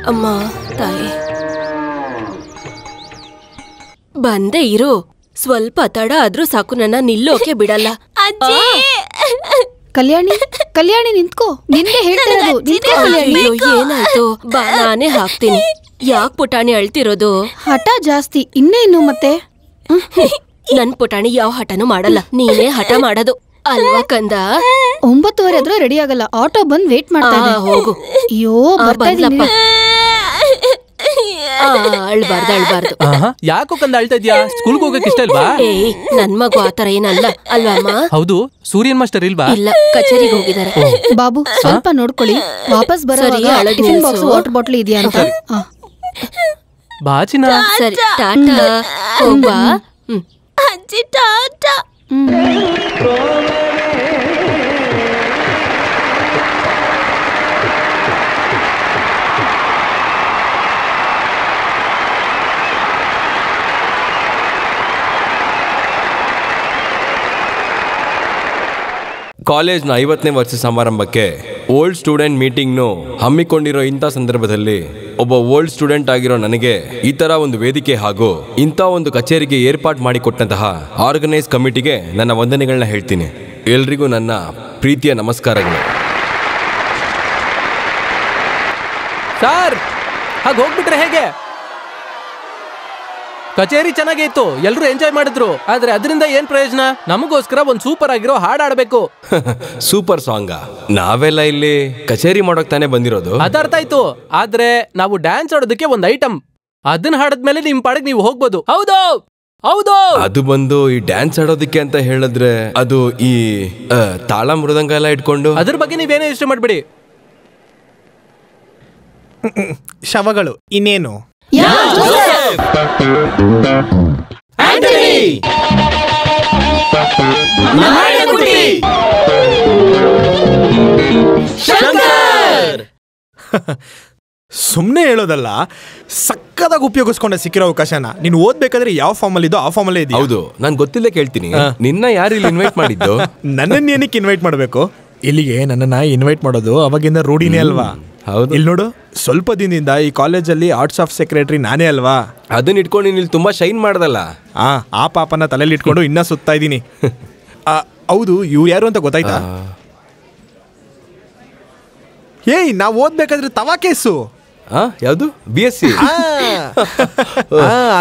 ಅಮ್ಮ ತಾಯಿ ಬಂದೆ ಇರು. ಸ್ವಲ್ಪ ತಡ ಆದ್ರೂ ಸಾಕು, ನನ್ನ ನಿಲ್ಲೋಕೆ ಬಿಡಲ್ಲ. ಕಲ್ಯಾಣಿ ನಿಂತ್ಕೋ, ನಿನ್ನೆ ಹೇಳ್ತಿರೋದು. ಏನಾಯ್ತು? ಬಾ ನಾನೇ ಹಾಕ್ತೀನಿ. ಯಾಕ್ ಪುಟಾಣಿ ಅಳ್ತಿರೋದು? ಹಠ ಜಾಸ್ತಿ ಇನ್ನೇನು ಮತ್ತೆ. ನನ್ ಪುಟಾಣಿ ಯಾವ ಹಠನೂ ಮಾಡಲ್ಲ, ನೀನೇ ಹಠ ಮಾಡೋದು ಅಲ್ವಾ ಕಂದ? 9:30 ಆದ್ರೂ ರೆಡಿ ಆಗಲ್ಲ. ಆಟೋ ಬಂದ್ ವೇಟ್ ಮಾಡ್ತಾ ಇದೆ. ಹೋಗು. ಅಯ್ಯೋ ಬರ್ಲಪ್ಪ. ಅಳ್ಬಾರ್ದು. ಯಾಕೋ ಕಂದ ಅಳ್ತಾ ಇದ್ಯಾ? ಸ್ಕೂಲ್ಗೆ ಹೋಗಕ್ ಇಷ್ಟ ಇಲ್ವಾ? ನನ್ ಮಗು ಆತರ ಏನಲ್ಲ ಅಲ್ವಾ ಅಮ್ಮ? ಹೌದು, ಸೂರ್ಯನ್ ಮಾಸ್ಟರ್ ಇಲ್ವಾ? ಇಲ್ಲ, ಕಚೇರಿಗೆ ಹೋಗಿದ್ದಾರೆ. ಬಾಬು ಸ್ವಲ್ಪ ನೋಡ್ಕೊಳ್ಳಿ, ವಾಪಸ್ ಬರೋವಾಗ ಟಿಫಿನ್ ಬಾಕ್ಸ್ ವಾಟರ್ ಬಾಟಲ್ ಇದೆಯಾ ಅಂತ. ಬಾಚಿನ ಸರಿ, ಟಾಟಾ. ಹೋಗ್ಬಾ. ಅಜ್ಜಿ ಟಾಟಾ. ಕಾಲೇಜ್ನ 50ನೇ ವರ್ಷ ಸಮಾರಂಭಕ್ಕೆ ಓಲ್ಡ್ ಸ್ಟೂಡೆಂಟ್ ಮೀಟಿಂಗ್ನು ಹಮ್ಮಿಕೊಂಡಿರೋ ಇಂಥ ಸಂದರ್ಭದಲ್ಲಿ ಒಬ್ಬ ಓಲ್ಡ್ ಸ್ಟೂಡೆಂಟ್ ಆಗಿರೋ ನನಗೆ ಈ ತರ ಒಂದು ವೇದಿಕೆ ಹಾಗೂ ಇಂಥ ಒಂದು ಕಚೇರಿಗೆ ಏರ್ಪಾಡು ಮಾಡಿಕೊಟ್ಟಂತಹ ಆರ್ಗನೈಸ್ ಕಮಿಟಿಗೆ ನನ್ನ ವಂದನೆಗಳನ್ನ ಹೇಳ್ತೀನಿ. ಎಲ್ರಿಗೂ ನನ್ನ ಪ್ರೀತಿಯ ನಮಸ್ಕಾರಗಳು. ಸರ್, ಹಾಗೆ ಹೋಗ್ಬಿಟ್ರೆ ಹೇಗೆ? ಕಚೇರಿ ಚೆನ್ನಾಗೇ ಇತ್ತು, ಎಲ್ರು ಎಂಜಾಯ್ ಮಾಡಿದ್ರು. ಆದ್ರೆ ಅದರಿಂದ ಏನ್ ಪ್ರಯೋಜನ? ನಮಗೋಸ್ಕರ ಒಂದ್ ಸೂಪರ್ ಆಗಿರೋ ಹಾಡ್ ಆಡ್ಬೇಕು. ಸೂಪರ್ ಸಾಂಗ? ನಾವೆಲ್ಲ ಇಲ್ಲಿ ಕಚೇರಿ ಮಾಡೋಕ್ ತಾನೇ ಬಂದಿರೋದು. ಅದರ್ಥ ಆಯ್ತು, ಆದ್ರೆ ನಾವು ಡ್ಯಾನ್ಸ್ ಆಡೋದಕ್ಕೆ ಒಂದ್ ಐಟಮ್, ಅದನ್ನ ಹಾಡದ್ಮೇಲೆ ನಿಮ್ ಪಾಡಿಗೆ ನೀವು ಹೋಗ್ಬೋದು. ಹೌದು ಹೌದು. ಅದು ಬಂದು ಈ ಡ್ಯಾನ್ಸ್ ಆಡೋದಕ್ಕೆ ಅಂತ ಹೇಳಿದ್ರೆ ಅದು ಈ ತಾಳ ಮೃದಂಗ ಎಲ್ಲ ಇಟ್ಕೊಂಡು ಅದ್ರ ಬಗ್ಗೆ ನೀವೇನೇ ಇಷ್ಟ ಮಾಡ್ಬಿಡಿ. ಶವಗಳು ಇನ್ನೇನು? ಸುಮ್ನೆ ಹೇಳೋದಲ್ಲ, ಸಕ್ಕದಾಗಿ ಉಪಯೋಗಿಸ್ಕೊಂಡೆ ಸಿಕ್ಕಿರೋ ಅವಕಾಶನ. ನೀನು ಓದ್ಬೇಕಾದ್ರೆ ಯಾವ ಫಾರ್ಮ್ ಅಲ್ಲಿ ಇದ್ದೋ ಆ ಫಾರ್ಮ್ ಅಲ್ಲೇ ಇದೆಯಾ? ಹೌದು, ನಾನು ಗೊತ್ತಿಲ್ಲ ಕೇಳ್ತೀನಿ. ನಿನ್ನ ಯಾರು ಇಲ್ಲಿ ಇನ್ವೈಟ್ ಮಾಡಿದ್ದು? ನನ್ನನ್ನ ಏನಕ್ಕೆ ಇನ್ವೈಟ್ ಮಾಡಬೇಕು? ಇಲ್ಲಿಗೆ ನನ್ನನ್ನ ಇನ್ವೈಟ್ ಮಾಡೋದು ಅವಾಗಿಂದ ರೂಢಿನೇ ಅಲ್ವಾ? ಹೌದು. ಇಲ್ಲಿ ನೋಡು, ಸ್ವಲ್ಪ ದಿನದಿಂದ ಈ ಕಾಲೇಜಲ್ಲಿ ಆರ್ಟ್ಸ್ ಆಫ್ ಸೆಕ್ರೆಟರಿ ನಾನೇ ಅಲ್ವಾ? ಅದನ್ನ ಇಟ್ಕೊಂಡು ನೀನು ಇಲ್ಲಿ ತುಂಬಾ ಶೈನ್ ಮಾಡ್ದಲ್ಲ. ಆ ಪಾಪನ ತಲೆಯಲ್ಲಿ ಇಟ್ಕೊಂಡು ಇನ್ನ ಸುತ್ತಾ ಇದ್ದೀನಿ. ಹೌದು, ಇವ್ರು ಯಾರು ಅಂತ ಗೊತ್ತಾಯ್ತಾ? ಏಯ್, ನಾವು ಓದ್ಬೇಕಾದ್ರೆ ತವಾ ಕೇಸು. ಯಾವುದು? BSc.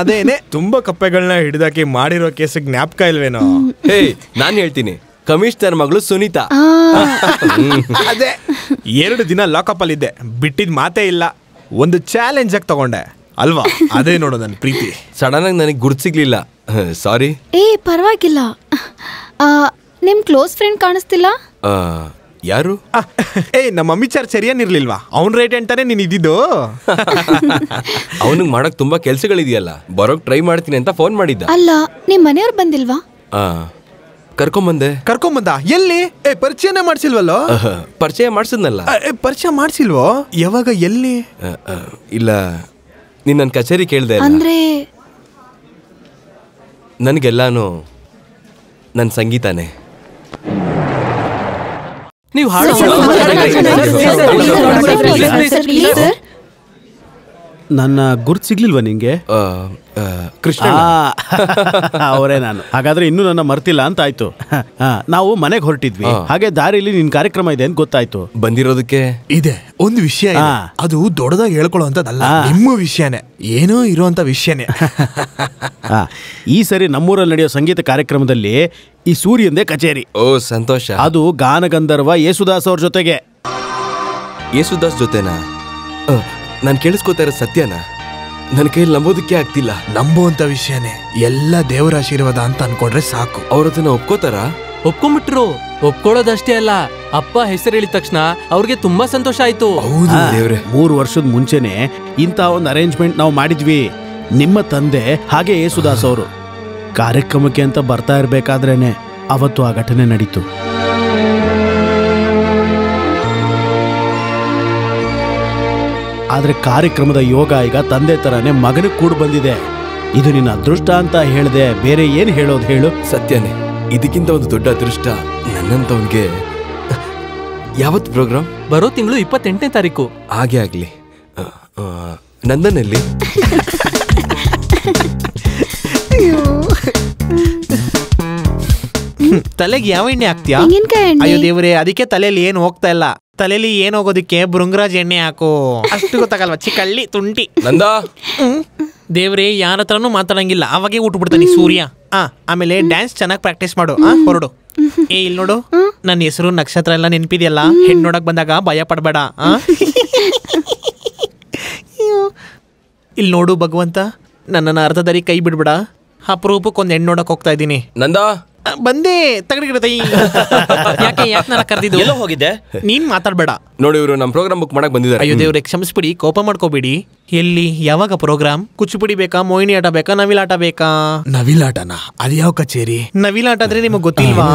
ಅದೇನೆ, ತುಂಬಾ ಕಪ್ಪೆಗಳನ್ನ ಹಿಡಿದಾಕಿ ಮಾಡಿರೋ ಕೇಸಿಗೆ ಜ್ಞಾಪಕ ಇಲ್ವೇನೋ? ಹೇಯ್, ನಾನು ಹೇಳ್ತೀನಿ, ಕಮಿಷನರ್ ಮಗಳು ಸುನೀತಾ. ಅದೇ, 2 ದಿನ ಲಾಕಪ್ ಅಲ್ಲಿ ಇದ್ದೆ, ಬಿಟ್ಟಿದ್ ಮಾತೇ ಇಲ್ಲ. ಒಂದು ಚಾಲೆಂಜ್ ಆಗಿ ತಗೊಂಡೆ ಅಲ್ವಾ? ಅದೇ ನೋಡು ನನ್ನ ಪ್ರೀತಿ. ಸಡನ್ ಆಗಿ ನನಗೆ ಗುರ್ತು ಸಿಗ್ಲಿಲ್ಲ, ಸಾರಿ. ಪರವಾಗಿಲ್ಲ. ನಿಮ್ ಕ್ಲೋಸ್ ಫ್ರೆಂಡ್ ಕಾಣಿಸ್ತಿಲ್ಲ. ಯಾರು? ನಮ್ಮ ಅಮಿಚಾರ್ ಸರಿಯಾನಿರ್ಲಿಲ್ವಾ? ಅವ್ನ್ ರೇಟ್ ಅಂತಾನೆ ನೀನ್ ಇದ್ದಿದ್ದು. ಅವನಿಗೆ ಮಾಡಕ್ ತುಂಬಾ ಕೆಲ್ಸಗಳಿದೆಯಲ್ಲ, ಬರೋಕ್ ಟ್ರೈ ಮಾಡ್ತೀನಿ ಅಂತ ಫೋನ್ ಮಾಡಿದ್ದ. ಅಲ್ಲ, ನಿಮ್ ಮನೆಯವ್ರು ಬಂದಿಲ್ವಾ? ಕರ್ಕೊಂಬಂದ. ಎಲ್ಲಿ? ಪರಿಚಯನೇ ಮಾಡ್ಸಿಲ್ವಲ್ಲೋ? ಪರಿಚಯ ಮಾಡ್ಸಿದ್ನಲ್ಲ. ಪರಿಚಯ ಮಾಡ್ಸಿಲ್ವೋ? ಯಾವಾಗ, ಎಲ್ಲಿ? ಇಲ್ಲ, ನೀನ್ ನನ್ ಕಚೇರಿ ಕೇಳ್ದೆ ಅಂದ್ರೆ ನನ್ಗೆಲ್ಲಾನು ನನ್ ಸಂಗೀತಾನೆ. ನೀವು ನನ್ನ ಗುರ್ತು ಸಿಗ್ಲಿಲ್ವಾ ನಿಂಗೆ? ಕೃಷ್ಣ ಅವರೇ ನಾನು. ಹಾಗಾದ್ರೆ ಇನ್ನೂ ನನ್ನ ಮರ್ತಿಲ್ಲ ಅಂತ ಆಯ್ತು. ನಾವು ಮನೆಗೆ ಹೊರಟಿದ್ವಿ, ಹಾಗೆ ದಾರಿಲಿ ನಿನ್ ಕಾರ್ಯಕ್ರಮ ಇದೆ ಅಂತ ಗೊತ್ತಾಯ್ತು. ಬಂದಿರೋದಕ್ಕೆ ಇದೆ ಒಂದು ವಿಷಯ, ಅದು ದೊಡ್ಡದಾಗಿ ಹೇಳ್ಕೊಳ್ಳುವಂತದ್ದಲ್ಲ, ನಿಮ್ಮ ವಿಷಯನೇ, ಏನೋ ಇರುವಂತ ವಿಷಯನೇ. ಈ ಸರಿ ನಮ್ಮೂರಲ್ಲಿ ನಡೆಯೋ ಸಂಗೀತ ಕಾರ್ಯಕ್ರಮದಲ್ಲಿ ಈ ಸೂರ್ಯಂದೇ ಕಚೇರಿ. ಓ ಸಂತೋಷ. ಅದು ಗಾನಗಂಧರ್ವ ಯೇಸುದಾಸ್ ಅವ್ರ ಜೊತೆಗೆ. ಯೇಸುದಾಸ್ ಜೊತೆನಾ? ನಾನು ಕೇಳಿಸ್ಕೋತಾ ಇರೋ ಸತ್ಯನಾ? ನನ್ನ ಕೈಯಲ್ಲಿ ನಂಬೋದಕ್ಕೆ ಆಗ್ತಿಲ್ಲ. ನಂಬುವಂತ ವಿಷಯನೇ, ಎಲ್ಲ ದೇವರ ಆಶೀರ್ವಾದ ಅಂತ ಅನ್ಕೊಂಡ್ರೆ ಸಾಕು. ಅವ್ರದನ್ನ ಒಪ್ಕೋತಾರ? ಒಪ್ಕೊಂಡ್ಬಿಟ್ರು. ಒಪ್ಕೊಳ್ಳೋದಷ್ಟೇ ಅಲ್ಲ, ಅಪ್ಪ ಹೆಸರು ಹೇಳಿದ ತಕ್ಷಣ ಅವ್ರಿಗೆ ತುಂಬಾ ಸಂತೋಷ ಆಯ್ತು. 3 ವರ್ಷದ ಮುಂಚೆನೆ ಇಂಥ ಒಂದು ಅರೇಂಜ್ಮೆಂಟ್ ನಾವು ಮಾಡಿದ್ವಿ. ನಿಮ್ಮ ತಂದೆ ಹಾಗೆ ಯೇಸುದಾಸ್ ಅವರು ಕಾರ್ಯಕ್ರಮಕ್ಕೆ ಅಂತ ಬರ್ತಾ ಇರ್ಬೇಕಾದ್ರೇನೆ ಅವತ್ತು ಆ ಘಟನೆ ನಡೀತು. ಆದ್ರೆ ಕಾರ್ಯಕ್ರಮದ ಯೋಗ ಈಗ ತಂದೆ ತರಾನೇ ಮಗನಿಗೆ ಕೂಡ ಬಂದಿದೆ. ಇದು ನಿನ್ನ ಅದೃಷ್ಟ ಅಂತ ಹೇಳ್ದೆ, ಬೇರೆ ಏನ್ ಹೇಳೋದು ಹೇಳು? ಸತ್ಯನೇ, ಇದಕ್ಕಿಂತ ಒಂದು ದೊಡ್ಡ ಅದೃಷ್ಟ ನನ್ನಂತವನ್ಗೆ. ಯಾವತ್ತು ಪ್ರೋಗ್ರಾಮ್? ಬರೋ ತಿಂಗಳು 28ನೇ ತಾರೀಕು. ಹಾಗೆ ಆಗ್ಲಿ. ನಂದನಲ್ಲಿ ತಲೆಗೆ ಯಾವ ಎಣ್ಣೆ ಹಾಕ್ತೀಯಾ? ತೆಂಗಿನಕಾಯಿ ಎಣ್ಣೆ. ಅಯ್ಯೋ ದೇವ್ರೆ, ಅದಕ್ಕೆ ತಲೆಯಲ್ಲಿ ಏನು ಹೋಗ್ತಾ ಇಲ್ಲ. ತಲೆಯಲ್ಲಿ ಏನ್ ಹೋಗೋದಕ್ಕೆ ಭೃಂಗರಾಜ್ ಎಣ್ಣೆ ಹಾಕು. ಅಷ್ಟು ಗೊತ್ತಾಗಲ್ವಾ ಚಿಕ್ಕಳ್ಳಿ ತುಂಟಿ. ನಂದ ದೇವ್ರೆ ಯಾರ ಹತ್ರನೂ ಮಾತಾಡಂಗಿಲ್ಲ, ಅವಾಗೆ ಬಿಡ್ತಾನೆ ಸೂರ್ಯ. ಆಮೇಲೆ ಡ್ಯಾನ್ಸ್ ಚೆನ್ನಾಗಿ ಪ್ರಾಕ್ಟೀಸ್ ಮಾಡು. ಹೊರಡು. ಇಲ್ಲಿ ನೋಡು, ನನ್ನ ಹೆಸರು ನಕ್ಷತ್ರ ಎಲ್ಲ ನೆನ್ಪಿದೆಯಲ್ಲ. ಹೆಣ್ಣು ನೋಡಕ್ ಬಂದಾಗ ಭಯ ಪಡ್ಬೇಡ. ಇಲ್ಲಿ ನೋಡು ಭಗವಂತ, ನನ್ನನ್ನು ಅರ್ಧದಾರಿ ಕೈ ಬಿಡ್ಬೇಡ. ಅಪರೂಪಕ್ಕೊಂದು ಹೆಣ್ಣು ನೋಡಕ್ ಹೋಗ್ತಾ ಇದ್ದೀನಿ. ನಂದ ಬಂದೆ ತಗಡಿಗಿಡತೈ. ಯಾಕೆ ನನ್ನ ಕರೆದಿದ್ದು? ಎಲ್ಲೋ ಹೋಗಿದ್ದೆ? ನೀನ್ ಮಾತಾಡ್ಬೇಡ. ನೋಡಿ, ಇವರು ನಮ್ಮ ಪ್ರೋಗ್ರಾಮ್ ಬುಕ್ ಮಾಡಕ್ ಬಂದಿದ್ದಾರೆ. ಅಯ್ಯೋ ದೇವ್ರೆ, ಕ್ಷಮಿಸ್ಬಿಡಿ, ಕೋಪ ಮಾಡ್ಕೋಬೇಡಿ. ಎಲ್ಲಿ ಯಾವಾಗ ಪ್ರೋಗ್ರಾಮ್? ಕುಚ್ಚುಪುಡಿ ಬೇಕಾ, ಮೋಹಿನಿ ಆಟ ಬೇಕಾ, ನವಿಲಾಟ ಬೇಕಾ? ನವಿಲಾಟನ ಅದ್ಯಾವ ಕಚೇರಿ? ನವಿಲಾಟ ಅಂದ್ರೆ ನಿಮಗ್ ಗೊತ್ತಿಲ್ವಾ?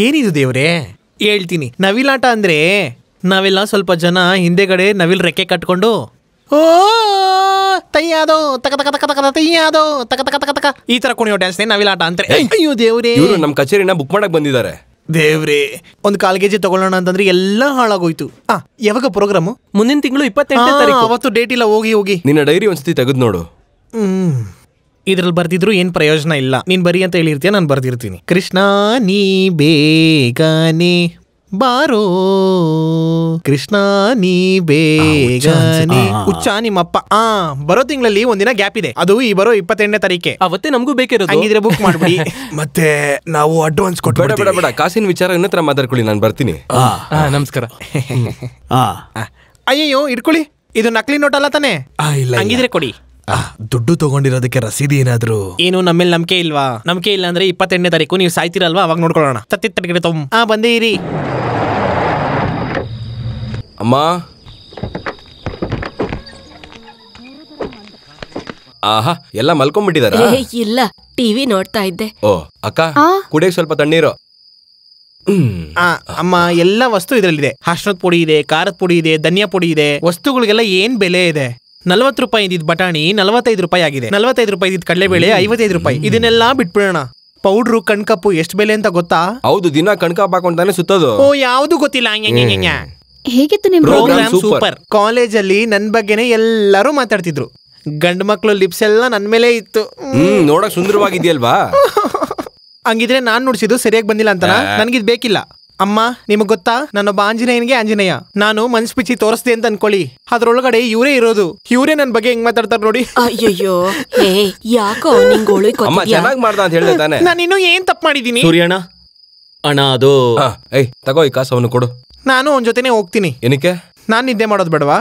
ಏನಿದು ದೇವ್ರೆ? ಹೇಳ್ತೀನಿ. ನವಿಲಾಟ ಅಂದ್ರೆ ನಾವೆಲ್ಲ ಸ್ವಲ್ಪ ಜನ ಹಿಂದೆಗಡೆ ನವಿಲ್ ರೆಕ್ಕೆ ಕಟ್ಕೊಂಡು ಓ ತಯ್ಯಾದೋ ತಕ ತಕ ತಕ ತಕ ತಯ್ಯಾದೋ ತಕ ತಕ ತಕ ತಕ ಈ ತರ ಕುಣಿಯೋ ಡ್ಯಾನ್ಸ್ ನವಿಲಾಟ ಅಂತಾರೆ. ಅಯ್ಯೋ ದೇವ್ರೆ, ಇವರು ನಮ್ಮ ಕಚೇರಿನ ಬುಕ್ ಮಾಡಕ್ ಬಂದಿದ್ದಾರೆ. ದೇವ್ರೆ, ಒಂದು 1/4 kg ತಗೊಳ್ಳೋಣ ಅಂತಂದ್ರೆ ಎಲ್ಲ ಹಾಳಾಗೋಯ್ತು. ಯಾವಾಗ ಪ್ರೋಗ್ರಾಮು? ಮುಂದಿನ ತಿಂಗಳು 28ನೇ ತಾರೀಕು. ಅವತ್ತು ಡೇಟ್ ಇಲ್ಲ. ಹೋಗಿ ನಿನ್ನ ಡೈರಿ ಒಂದ್ಸತಿ ತೆಗೆದು ನೋಡು. ಇದ್ರಲ್ಲಿ ಬರ್ದಿದ್ರು ಏನ್ ಪ್ರಯೋಜನ ಇಲ್ಲ. ನೀನ್ ಬರಿ ಅಂತ ಹೇಳಿರ್ತೀಯ, ನಾನು ಬರ್ದಿರ್ತೀನಿ. ಕೃಷ್ಣ ನೀ ಬೇಗನೆ ಬಾರೋ, ಕೃಷ್ಣ ನೀ ಬೇಗನೆ. ಹುಚ್ಚ ನಿಮ್ಮಪ್ಪ. ಬರೋ ತಿಂಗಳಲ್ಲಿ ಒಂದಿನ ಗ್ಯಾಪ್ ಇದೆ, ಅದು ಈ ಬರೋ 28ನೇ ತಾರೀಕೆ. ಅವತ್ತೇ ನಮಗೂ ಬೇಕಿರೋದು. ಹಂಗಿದ್ರೆ ಬುಕ್ ಮಾಡ್ಬಿಡಿ. ಮತ್ತೆ ನಾವು ಅಡ್ವಾನ್ಸ್ ಬೇಡ ಬೇಡ ಬೇಡ, ಕಾಸಿನ ವಿಚಾರ ಇನ್ನತ್ರ ಮಾತಾಡ್ಕೊಳ್ಳಿ, ನಾನು ಬರ್ತೀನಿ. ನಮಸ್ಕಾರ. ಅಯ್ಯಯ್ಯೋ, ಇಟ್ಕೊಳ್ಳಿ. ಇದು ನಕಲಿ ನೋಟ್ ಅಲ್ಲ ತಾನೆ? ಹಂಗಿದ್ರೆ ಕೊಡಿ. ದುಡ್ಡು ತಗೊಂಡಿರೋದಕ್ಕೆ ರಸೀದಿ ಏನಾದ್ರು? ಏನು ನಮ್ಮೇಲೆ ನಂಬಿಕೆ ಇಲ್ವಾ? ನಂಬಿಕೆ ಇಲ್ಲ ಅಂದ್ರೆ 28ನೇ ತಾರೀಕು ನೀವು ಸಾಯ್ತಿರಲ್ವಾ, ಅವಾಗ ನೋಡ್ಕೊಳ್ಳೋಣ. ತತ್ತಿಗೆ ಬಂದೇ ಇರಿ. ಅಮ್ಮ, ಆಹಾ, ಎಲ್ಲ ಮಲ್ಕೊಂಡ್ಬಿಟ್ಟಿದಾರ? ಇಲ್ಲ, ಟಿವಿ ನೋಡ್ತಾ ಇದ್ದೆ. ಓ ಅಕ್ಕ, ಕುಡಿಯಕ್ ಸ್ವಲ್ಪ ತಣ್ಣೀರು. ಅಮ್ಮ, ಎಲ್ಲ ವಸ್ತು ಇದ್ರಲ್ಲಿದೆ. ಅರ್ಶಿನದ ಪುಡಿ ಇದೆ, ಖಾರದ ಪುಡಿ ಇದೆ, ಧನಿಯಾ ಪುಡಿ ಇದೆ. ವಸ್ತುಗಳಿಗೆಲ್ಲ ಏನ್ ಬೆಲೆ ಇದೆ? 40 ರೂಪಾಯಿ ಇದ್ದಿದ್ ಬಟಾಣಿ 45 ರೂಪಾಯಿ ಆಗಿದೆ. 45 ರೂಪಾಯಿ ಇದ್ದಿದ್ ಕಡಲೆಬೇಳೆ 55 ರೂಪಾಯಿ. ಇದನ್ನೆಲ್ಲ ಬಿಟ್ಬಿಡೋಣ. ಪೌಡ್ರು, ಕಣ್ಕಪ್ಪು ಎಷ್ಟು ಬೆಲೆ ಅಂತ ಗೊತ್ತಾ? ಹೌದು, ದಿನ ಕಣ್ಕಪ್ ಹಾಕೊಂಡ್ತಾನೆ ಸುತ್ತೋದು. ಓ, ಯಾವ್ದು ಗೊತ್ತಿಲ್ಲ. ಹೇಗಿತ್ತು ನಿಮ್ ಪ್ರೋಗ್ರಾಮ್? ಸೂಪರ್. ಕಾಲೇಜಲ್ಲಿ ನನ್ ಬಗ್ಗೆನೆ ಎಲ್ಲರೂ ಮಾತಾಡ್ತಿದ್ರು. ಗಂಡು ಮಕ್ಳು ಲಿಪ್ಸ್ ಎಲ್ಲ ನನ್ ಮೇಲೆ ಇತ್ತು. ನೋಡಕ್ ಸುಂದರವಾಗಿದ್ಯಲ್ವಾ? ಹಂಗಿದ್ರೆ ನಾನ್ ನುಡ್ಸಿದ್ದು ಸರಿಯಾಗಿ ಬಂದಿಲ್ಲ ಅಂತ ನನ್ಗಿದ್ ಬೇಕಿಲ್ಲ. ಅಮ್ಮ, ನಿಮಗ್ ಗೊತ್ತಾ, ನಾನೊಬ್ಬ ಆಂಜನೇಯನಿಗೆ ಆಂಜನೇಯ. ನಾನು ಮನ್ಸ್ ಪಿಚ್ಚಿ ತೋರಿಸ್ದೆ ಅಂತ ಅನ್ಕೊಳ್ಳಿ, ಅದ್ರೊಳಗಡೆ ಇವರೇ ಇರೋದು. ಇವರೇ ನನ್ ಬಗ್ಗೆ ಹೆಂಗ್ ಮಾತಾಡ್ತಾರ ನೋಡಿ. ಅಯ್ಯಯ್ಯೋ, ಯಾಕೋ ಅಮ್ಮ ಚೆನ್ನಾಗ್ ಮಾಡ್ದ ಅಂತ ಹೇಳ್ದೆ ತಾನೆ? ನಾನು ಇನ್ನೂ ಏನ್ ತಪ್ಪು ಮಾಡಿದೀನಿ? ಸೂರ್ಯಣ್ಣ, ಅಣ್ಣ ಅದು ತಗೋ ಈ ಕಾಸು ಅವನು ಕೊಡು. ನಾನು ಅವನ ಜೊತೆನೆ ಹೋಗ್ತೀನಿ. ಏನಕ್ಕೆ? ನಾನ್ ನಿದ್ದೆ ಮಾಡೋದು ಬೇಡವಾ?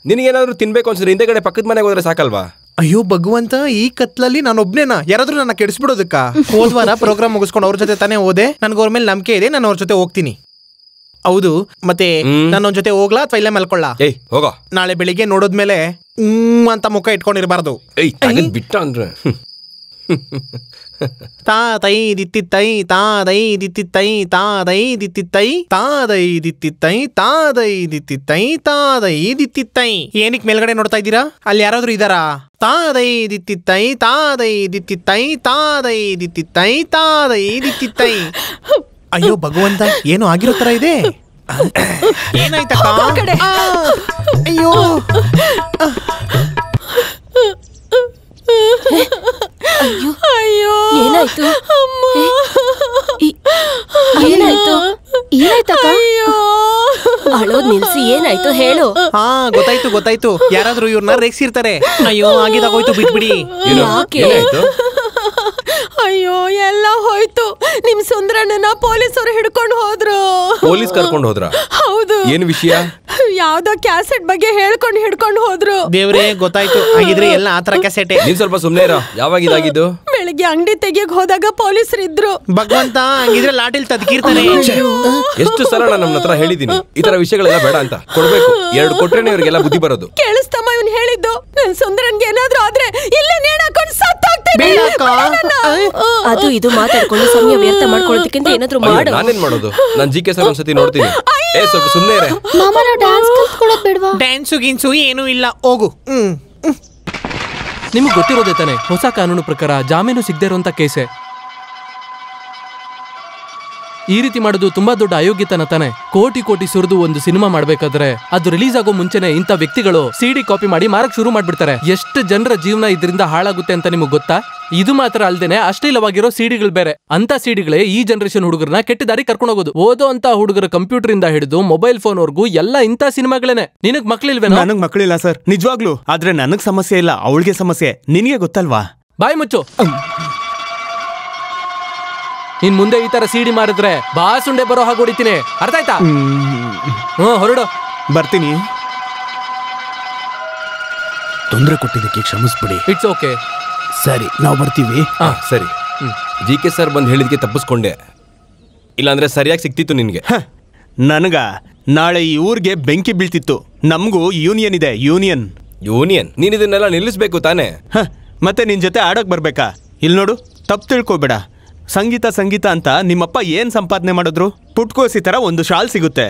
ನಿನಗೇನಾದ್ರು ತಿನ್ಬೇಕು ಅನ್ಸಿದ್ರೆ ಹಿಂದೆಗಡೆ ಪಕ್ಕದ ಮನೆಗೆ ಹೋದ್ರೆ ಸಾಕಲ್ವಾ? ಅಯ್ಯೋ ಭಗವಂತ, ಈ ಕತ್ಲಲ್ಲಿ ನಾನು ಒಬ್ನೇನಾ? ಯಾರಾದ್ರೂ ನನ್ನ ಕೆಡಿಸ್ಬಿಡೋದಕ್ಕ? ಹೋದ್ವಾರ ಪ್ರೋಗ್ರಾಮ್ ಮುಗಿಸ್ಕೊಂಡು ಅವ್ರ ಜೊತೆ ತಾನೇ ಹೋದೆ. ನನ್ಗೆ ಅವ್ರ ಮೇಲೆ ನಂಬಿಕೆ ಇದೆ, ನಾನು ಅವ್ರ ಜೊತೆ ಹೋಗ್ತೀನಿ. ಹೌದು, ಮತ್ತೆ ನಾನು ಅವ್ನ ಜೊತೆ ಹೋಗ್ಲಾ ಅಥವಾ ಇಲ್ಲೇ ಮಲ್ಕೊಳ್ಳ? ಹೋಗೋ. ನಾಳೆ ಬೆಳಿಗ್ಗೆ ನೋಡೋದ್ಮೇಲೆ ಅಂತ ಮುಖ ಇಟ್ಕೊಂಡಿರ್ಬಾರ್ದು. ಬಿಟ್ಟ ಅಂದ್ರೆ ತಾತೈ ದಿತ್ತಿತ್ತೈ ತಾದೈ ದಿತ್ತಿತ್ತೈ ತಾದೈ ದಿತ್ತಿತ್ತೈ ತಾದೈ ದಿತ್ತಿತ್ತೈ ತಾದೈ ದಿತ್ತಿತ್ತೈ ತಾದೈ ದಿತ್ತಿತ್ತೈ. ಏನಕ್ಕೆ ಮೇಲ್ಗಡೆ ನೋಡ್ತಾ ಇದ್ದೀರಾ? ಅಲ್ಲಿ ಯಾರಾದ್ರೂ ಇದಾರಾ? ತಾದೈ ದಿತ್ತಿತ್ತೈ ತಾದೈ ದಿತ್ತಿತ್ತೈ ತಾದೈ ದಿತ್ತಿತ್ತೈ ತಾದೈ ದಿತ್ತಿತ್ತೈ. ಅಯ್ಯೋ ಭಗವಂತ, ಏನೋ ಆಗಿರೋ ತರ ಇದೆ. ಏನಾಯ್ತಕ್ಕ? ಅಯ್ಯೋ, ಅಯ್ಯೋ, ಏನಾಯ್ತು? ಏನಾಯ್ತು? ಏನಾಯ್ತಕ್ಕ? ಅಳೋದ್ ನಿಲ್ಸಿ, ಏನಾಯ್ತು ಹೇಳು. ಗೊತ್ತಾಯ್ತು. ಯಾರಾದ್ರೂ ಇವ್ರನ್ನ ರೇಗ್ಸಿರ್ತಾರೆ. ಅಯ್ಯೋ, ಆಗಿದಾಗೋಯ್ತು, ಬಿಟ್ಬಿಡಿ. ಯಾಕೆ? ಅಯ್ಯೋ, ಎಲ್ಲ ಹೋಯ್ತು. ನಿಮ್ ಸುಂದರಣ್ಣನ ಪೊಲೀಸರು ಹಿಡ್ಕೊಂಡು ಹೋದ್ರು. ಪೊಲೀಸ್ ಕರ್ಕೊಂಡು ಹೋದ್ರ? ಹೌದು. ಏನು ವಿಷಯ? ಯಾವ್ದೋ ಕ್ಯಾಸೆಟ್ ಬಗ್ಗೆ ಹೇಳ್ಕೊಂಡು ಹಿಡ್ಕೊಂಡು ಹೋದ್ರು. ದೇವ್ರೆ, ಗೊತ್ತಾಯ್ತು. ಹಾಗಿದ್ರೆ ಎಲ್ಲ ಆತರ ಕ್ಯಾಸೆಟ್. ನೀನ್ ಸ್ವಲ್ಪ ಸುಮ್ನೆ ಇರೋ. ಯಾವಾಗ ಇದಾಗಿದ್ದು? ಬೆಳಿಗ್ಗೆ ಅಂಗಡಿ ತೆಗಿಯಕ್ ಹೋದಾಗ ಪೊಲೀಸರು ಇದ್ರು. ಭಗವಂತ, ಹಂಗಿದ್ರೆ ಲಾಟಿಲ್ ತದ್ಕೀರ್ತಾನೆ. ಎಷ್ಟು ಸಲ ನಾನು ನಮ್ಮ ಹತ್ರ ಹೇಳಿದೀನಿ, ಈ ತರ ವಿಷಯಗಳೆಲ್ಲ ಬೇಡ ಅಂತ. ಕೊಡ್ಬೇಕು, 2 ಕೊಟ್ರೇನೆ ಇವ್ರಿಗೆಲ್ಲ ಬುದ್ಧಿ ಬರೋದು. ಕೇಳಿಸ್ತಮ್ಮ ಇವನ್ ಹೇಳಿದ್ದು? ನನ್ ಸುಂದರನ್ಗೆ ಏನಾದ್ರೂ ಆದ್ರೆ ಇಲ್ಲೇ ನೇಣಾಕೊಂಡು ಸತ್ತೋಗ್ತೀನಿ. ಅದು ಇದು ಮಾತಾಡ್ಕೊಂಡು ಸಮಯ ವ್ಯರ್ಥ ಮಾಡ್ಕೊಳ್ಳೋದಕ್ಕಿಂತ ಏನಾದ್ರೂ ಮಾಡು. ನಾನೇನ್ ಮಾಡೋದು? ನಾನ್ ಜಿಕೆ ಸರ್ ಒಂದ್ಸತಿ ನೋಡ್ತೀನಿ. ಸ್ವಲ್ಪ ಸುಮ್ನೆ ಇರೇ. ಡ್ಯಾನ್ಸು ಗಿನ್ಸು ಏನೂ ಇಲ್ಲ, ಹೋಗು. ನಿಮಗ್ ಗೊತ್ತಿರೋದೇ ತಾನೆ, ಹೊಸ ಕಾನೂನು ಪ್ರಕಾರ ಜಾಮೀನು ಸಿಗದೆ ಇರುವಂತ ಕೇಸೆ. ಈ ರೀತಿ ಮಾಡೋದು ತುಂಬಾ ದೊಡ್ಡ ಅಯೋಗ್ಯತನ ತಾನೆ. ಕೋಟಿ ಸುರಿದು ಒಂದು ಸಿನಿಮಾ ಮಾಡ್ಬೇಕಾದ್ರೆ ಅದು ರಿಲೀಸ್ ಆಗೋ ಮುಂಚೆನೆ ಇಂಥ ವ್ಯಕ್ತಿಗಳು ಸಿಡಿ ಕಾಪಿ ಮಾಡಿ ಮಾರಕ್ ಶುರು ಮಾಡ್ಬಿಡ್ತಾರೆ. ಎಷ್ಟು ಜನರ ಜೀವನ ಇದರಿಂದ ಹಾಳಾಗುತ್ತೆ ಅಂತ ನಿಮ್ಗೆ ಗೊತ್ತಾ? ಇದು ಮಾತ್ರ ಅಲ್ದೇನೆ ಅಶ್ಲೀಲವಾಗಿರೋ ಸಿಡಿಗಳು ಬೇರೆ. ಅಂತ ಸಿಡಿಗಳೇ ಈ ಜನರೇಷನ್ ಹುಡುಗರನ್ನ ಕೆಟ್ಟ ದಾರಿ ಕರ್ಕೊಂಡು ಹೋಗೋದು. ಓದೋ ಅಂತ ಹುಡುಗರ ಕಂಪ್ಯೂಟರ್ ಇಂದ ಹಿಡಿದು ಮೊಬೈಲ್ ಫೋನ್ ವರ್ಗೂ ಎಲ್ಲ ಇಂಥ ಸಿನಿಮಾಗಳೇನೆ. ನಿನಗ್ ಮಕ್ಳಿಲ್ವೇನೋ? ನನಗ್ ಮಕ್ಳಿಲ್ಲ ಸರ್, ನಿಜವಾಗ್ಲು. ಆದ್ರೆ ನನಗ್ ಸಮಸ್ಯೆ ಇಲ್ಲ, ಅವಳಿಗೆ ಸಮಸ್ಯೆ. ನಿನಗೆ ಗೊತ್ತಲ್ವಾ? ಬಾಯ್ ಮುಚ್ಚು. ಇನ್ ಮುಂದೆ ಈ ತರ ಸಿಡಿ ಮಾರಿದ್ರೆ ಬಾಸುಂಡೆ ಬರೋ ಹಾಗೆ ಹೊಡಿತೀನಿ, ಅರ್ಥ ಆಯ್ತಾ? ಹೊರಡು. ಬರ್ತೀನಿ. ತೊಂದರೆ ಕೊಟ್ಟಿದ್ದಕ್ಕೆ ಕ್ಷಮಿಸ್ಬಿಡಿ. It's okay. ಸರಿ, ನಾವು ಬರ್ತೀವಿ. ಸರಿ. GK ಸರ್ ಬಂದು ಹೇಳಿದ್ಕೆ ತಪ್ಪಿಸ್ಕೊಂಡೆ, ಇಲ್ಲಾಂದ್ರೆ ಸರಿಯಾಗಿ ಸಿಕ್ತಿತ್ತು ನಿನ್ಗೆ. ನನಗ ನಾಳೆ ಈ ಊರ್ಗೆ ಬೆಂಕಿ ಬೀಳ್ತಿತ್ತು. ನಮಗೂ ಯೂನಿಯನ್ ಇದೆ. ಯೂನಿಯನ್ ನೀನ್ ಇದನ್ನೆಲ್ಲ ನಿಲ್ಲಿಸ್ಬೇಕು ತಾನೆ? ಮತ್ತೆ ನಿನ್ ಜೊತೆ ಆಡೋಕ್ ಬರ್ಬೇಕಾ? ಇಲ್ಲಿ ನೋಡು, ತಪ್ಪು ತಿಳ್ಕೊಬೇಡ. ಸಂಗೀತ ಅಂತ ನಿಮ್ಮಪ್ಪ ಏನ್ ಸಂಪಾದನೆ ಮಾಡಿದ್ರು? ಪುಟ್ಕೋಸಿ ತರ ಒಂದು ಶಾಲ್ ಸಿಗುತ್ತೆ.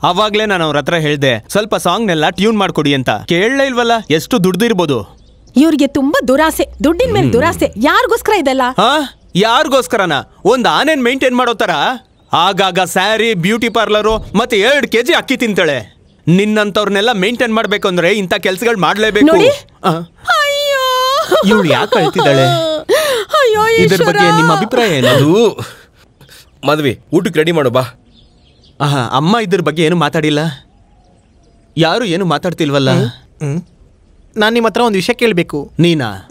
ಅವಾಗ್ಲೇ ನಾನು ಅವ್ರ ಹತ್ರ ಹೇಳ್ದೆ ಸ್ವಲ್ಪ ಸಾಂಗ್ನೆಲ್ಲ ಟ್ಯೂನ್ ಮಾಡ್ಕೊಡಿ ಅಂತ. ಕೇಳಲೇ ಇಲ್ವಲ್ಲ. ಎಷ್ಟು ದುಡ್ದಿರ್ಬೋದು? ಇವ್ರಿಗೆ ತುಂಬಾ ದುರಾಸೆ, ದುಡ್ಡಿನ ಮೇಲೆ ದುರಾಸೆ. ಯಾರಿಗೋಸ್ಕರ ಇದೆಲ್ಲ? ಯಾರಿಗೋಸ್ಕರನ? ಒಂದ್ ಆನೆನ್ ಮೇಂಟೈನ್ ಮಾಡೋ ತರ ಆಗಾಗ ಸ್ಯಾರಿ, ಬ್ಯೂಟಿ ಪಾರ್ಲರು ಮತ್ತೆ 2 kg ಅಕ್ಕಿ ತಿಂತಾಳೆ. ನಿನ್ನಂತವ್ರನ್ನೆಲ್ಲ ಮೇಂಟೈನ್ ಮಾಡ್ಬೇಕು ಅಂದ್ರೆ ಇಂಥ ಕೆಲ್ಸಗಳು ಮಾಡ್ಲೇಬೇಕು. ಇವಳು ಯಾಕೆ ಅಳ್ತಿದ್ದಾಳೆ? ಇದ್ರ ಬಗ್ಗೆ ನಿಮ್ಮ ಅಭಿಪ್ರಾಯ ಏನದು? ಮದ್ವಿ ಊಟಕ್ಕೆ ರೆಡಿ ಮಾಡು ಬಾ. ಅಮ್ಮ ಇದ್ರ ಬಗ್ಗೆ ಏನು ಮಾತಾಡಿಲ್ಲ. ಯಾರು ಏನು ಮಾತಾಡ್ತಿಲ್ವಲ್ಲ. ನಾನ್ ನಿಮ್ಮ ಹತ್ರ ಒಂದು ವಿಷಯ ಕೇಳ್ಬೇಕು.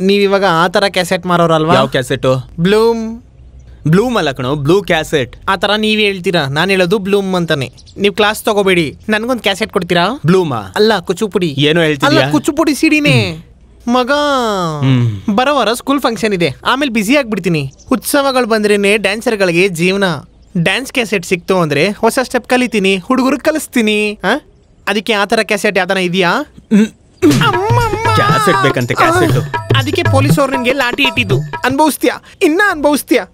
ನೀವಿವಾಗ ಆ ತರ ಕ್ಯಾಸೆಟ್ ಮಾರೋರಲ್ವಾ? ಯಾವ ಕ್ಯಾಸೆಟ್? ಬ್ಲೂಮ್ ಅಲ್ಲ ಕಣೋ, ಬ್ಲೂ ಕ್ಯಾಸೆಟ್. ಆ ತರ ನೀವ್ ಹೇಳ್ತೀರಾ, ನಾನು ಹೇಳೋದು ಬ್ಲೂಮ್ ಅಂತಾನೆ. ನೀವ್ ಕ್ಲಾಸ್ ತಗೋಬೇಡಿ, ನನ್ಗೊಂದ್ ಕ್ಯಾಸೆಟ್ ಕೊಡ್ತೀರಾ? ಬ್ಲೂಮಾ? ಅಲ್ಲ, ಕುಚುಪುಡಿ. ಏನೋ ಹೇಳ್ತೀರಾ? ಕುಚುಪುಡಿ ಸಿಡಿನೇ ಮಗ. ಬರೋ ವಾರ ಸ್ಕೂಲ್ ಫಂಕ್ಷನ್ ಇದೆ, ಆಮೇಲೆ ಬ್ಯುಸಿ ಆಗ್ಬಿಡ್ತೀನಿ. ಉತ್ಸವಗಳು ಬಂದ್ರೇನೆ ಡ್ಯಾನ್ಸರ್ಗಳಿಗೆ ಜೀವನ. ಡ್ಯಾನ್ಸ್ ಕ್ಯಾಸೆಟ್ ಸಿಕ್ತು ಅಂದ್ರೆ ಹೊಸ ಸ್ಟೆಪ್ ಕಲಿತೀನಿ, ಹುಡುಗರು ಕಲಿಸ್ತೀನಿ. ಅದಕ್ಕೆ ಆ ತರ ಕ್ಯಾಸೆಟ್ ಯಾವ್ದಾನ ಇದೆಯಾ? ಕ್ಯಾಸೆಟ್ ಬೇಕಂತೆ, ಕ್ಯಾಸೆಟ್. ಅದಕ್ಕೆ ಪೊಲೀಸ್ ಅವ್ರು ನಿನ್ಗೆ ಲಾಠಿ ಇಟ್ಟಿದ್ದು. ಅನುಭವಿಸ್ತೀಯಾ? ಇನ್ನ ಅನುಭವಿಸ್ತೀಯಾ?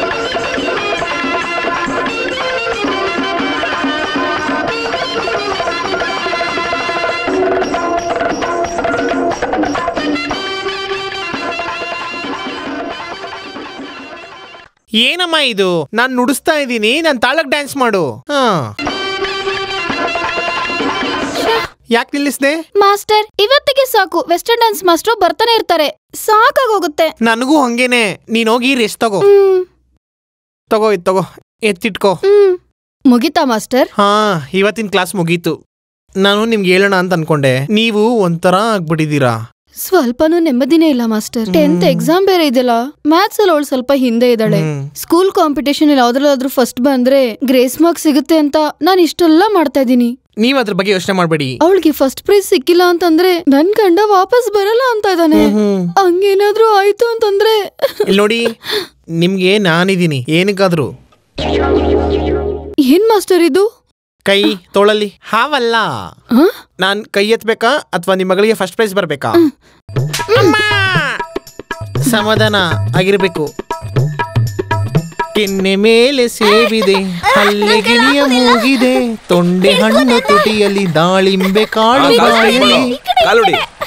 ಏನಮ್ಮ ಇದು? ನಾನ್ ನುಡಿಸ್ತಾ ಇದ್ದೀನಿ, ನಾನ್ ತಾಳಕ್ ಡ್ಯಾನ್ಸ್ ಮಾಡು. ಯಾಕೆ ನಿಲ್ಲಿಸ್ದೆ? ಮಾಸ್ಟರ್, ಇವತ್ತಿಗೆ ಸಾಕು. ವೆಸ್ಟರ್ನ್ ಡ್ಯಾನ್ಸ್ ಮಾಸ್ಟರ್ ಬರ್ತಾನೆ ಇರ್ತಾರೆ, ಸಾಕಾಗೋಗುತ್ತೆ. ನನಗೂ ಹಂಗೇನೆ. ನೀನ್ ಹೋಗಿ ರೆಸ್ಟ್ ತಗೋ. ತಗೋ ಎತ್ತಿಟ್ಕೋ. ಮುಗಿತಾ ಮಾಸ್ಟರ್? ಇವತ್ತಿನ ಕ್ಲಾಸ್ ಮುಗೀತು. ನಾನು ನಿಮ್ಗೆ ಹೇಳೋಣ ಅಂತ ಅನ್ಕೊಂಡೆ, ನೀವು ಒಂಥರ ಆಗ್ಬಿಟ್ಟಿದೀರಾ. ಸ್ವಲ್ಪನೂ ನೆಮ್ಮದಿನೇ ಇಲ್ಲ ಮಾಸ್ಟರ್. 10th ಎಕ್ಸಾಮ್ ಬೇರೆ ಇದೆಯಲ್ಲ. ಮ್ಯಾಥ್ಸ್ ಅಲ್ಲಿ ಅವಳು ಸ್ವಲ್ಪ ಹಿಂದೆ ಇದ್ದಾಳೆ. ಸ್ಕೂಲ್ ಕಾಂಪಿಟೇಷನ್ ಅಲ್ಲಿ ಯಾವ್ದ್ರಲ್ಲಾದ್ರೂ ಫಸ್ಟ್ ಬಂದ್ರೆ ಗ್ರೇಸ್ ಮಾರ್ಕ್ ಸಿಗುತ್ತೆ ಅಂತ ನಾನು ಇಷ್ಟೆಲ್ಲ ಮಾಡ್ತಾ ಇದ್ದೀನಿ. ನೀವ್ ಅದ್ರ ಬಗ್ಗೆ ಯೋಚನೆ ಮಾಡ್ಬೇಡಿ. ಅವಳಿಗೆ ಫಸ್ಟ್ ಪ್ರೈಸ್ ಸಿಕ್ಕಿಲ್ಲ ಅಂತಂದ್ರೆ ನನ್ ಗಂಡ ವಾಪಸ್ ಬರಲ್ಲ ಅಂತ ಇದ್ದಾನೆ. ಹಂಗೇನಾದ್ರೂ ಆಯ್ತು ಅಂತಂದ್ರೆ ಇಲ್ಲಿ ನೋಡಿ, ನಿಮ್ಗೆ ನಾನಿದ್ದೀನಿ ಏನಕ್ಕಾದ್ರೂ. ಏನ್ ಮಾಸ್ಟರ್ ಇದು? ಕೈ ತೋಳಲ್ಲಿ ಹಾವಲ್ಲ. ನಾನ್ ಕೈ ಎತ್ಬೇಕಾ ಅಥವಾ ನಿಮ್ ಮಗಳಿಗೆ ಫಸ್ಟ್ ಪ್ರೈಸ್ ಬರ್ಬೇಕಾ? ಸಮಾಧಾನ ಆಗಿರ್ಬೇಕು. ಕೆನ್ನೆ ಮೇಲೆ ಸೇವಿದೆ, ಹಲ್ಲೆ ಗಿಣಿಯ ಮೂಗಿದೆ, ತೊಂಡೆ ಹಣ್ಣು ತುಟಿಯಲ್ಲಿ, ದಾಳಿಂಬೆ ಕಾಳು ಬಾಯಲ್ಲಿ.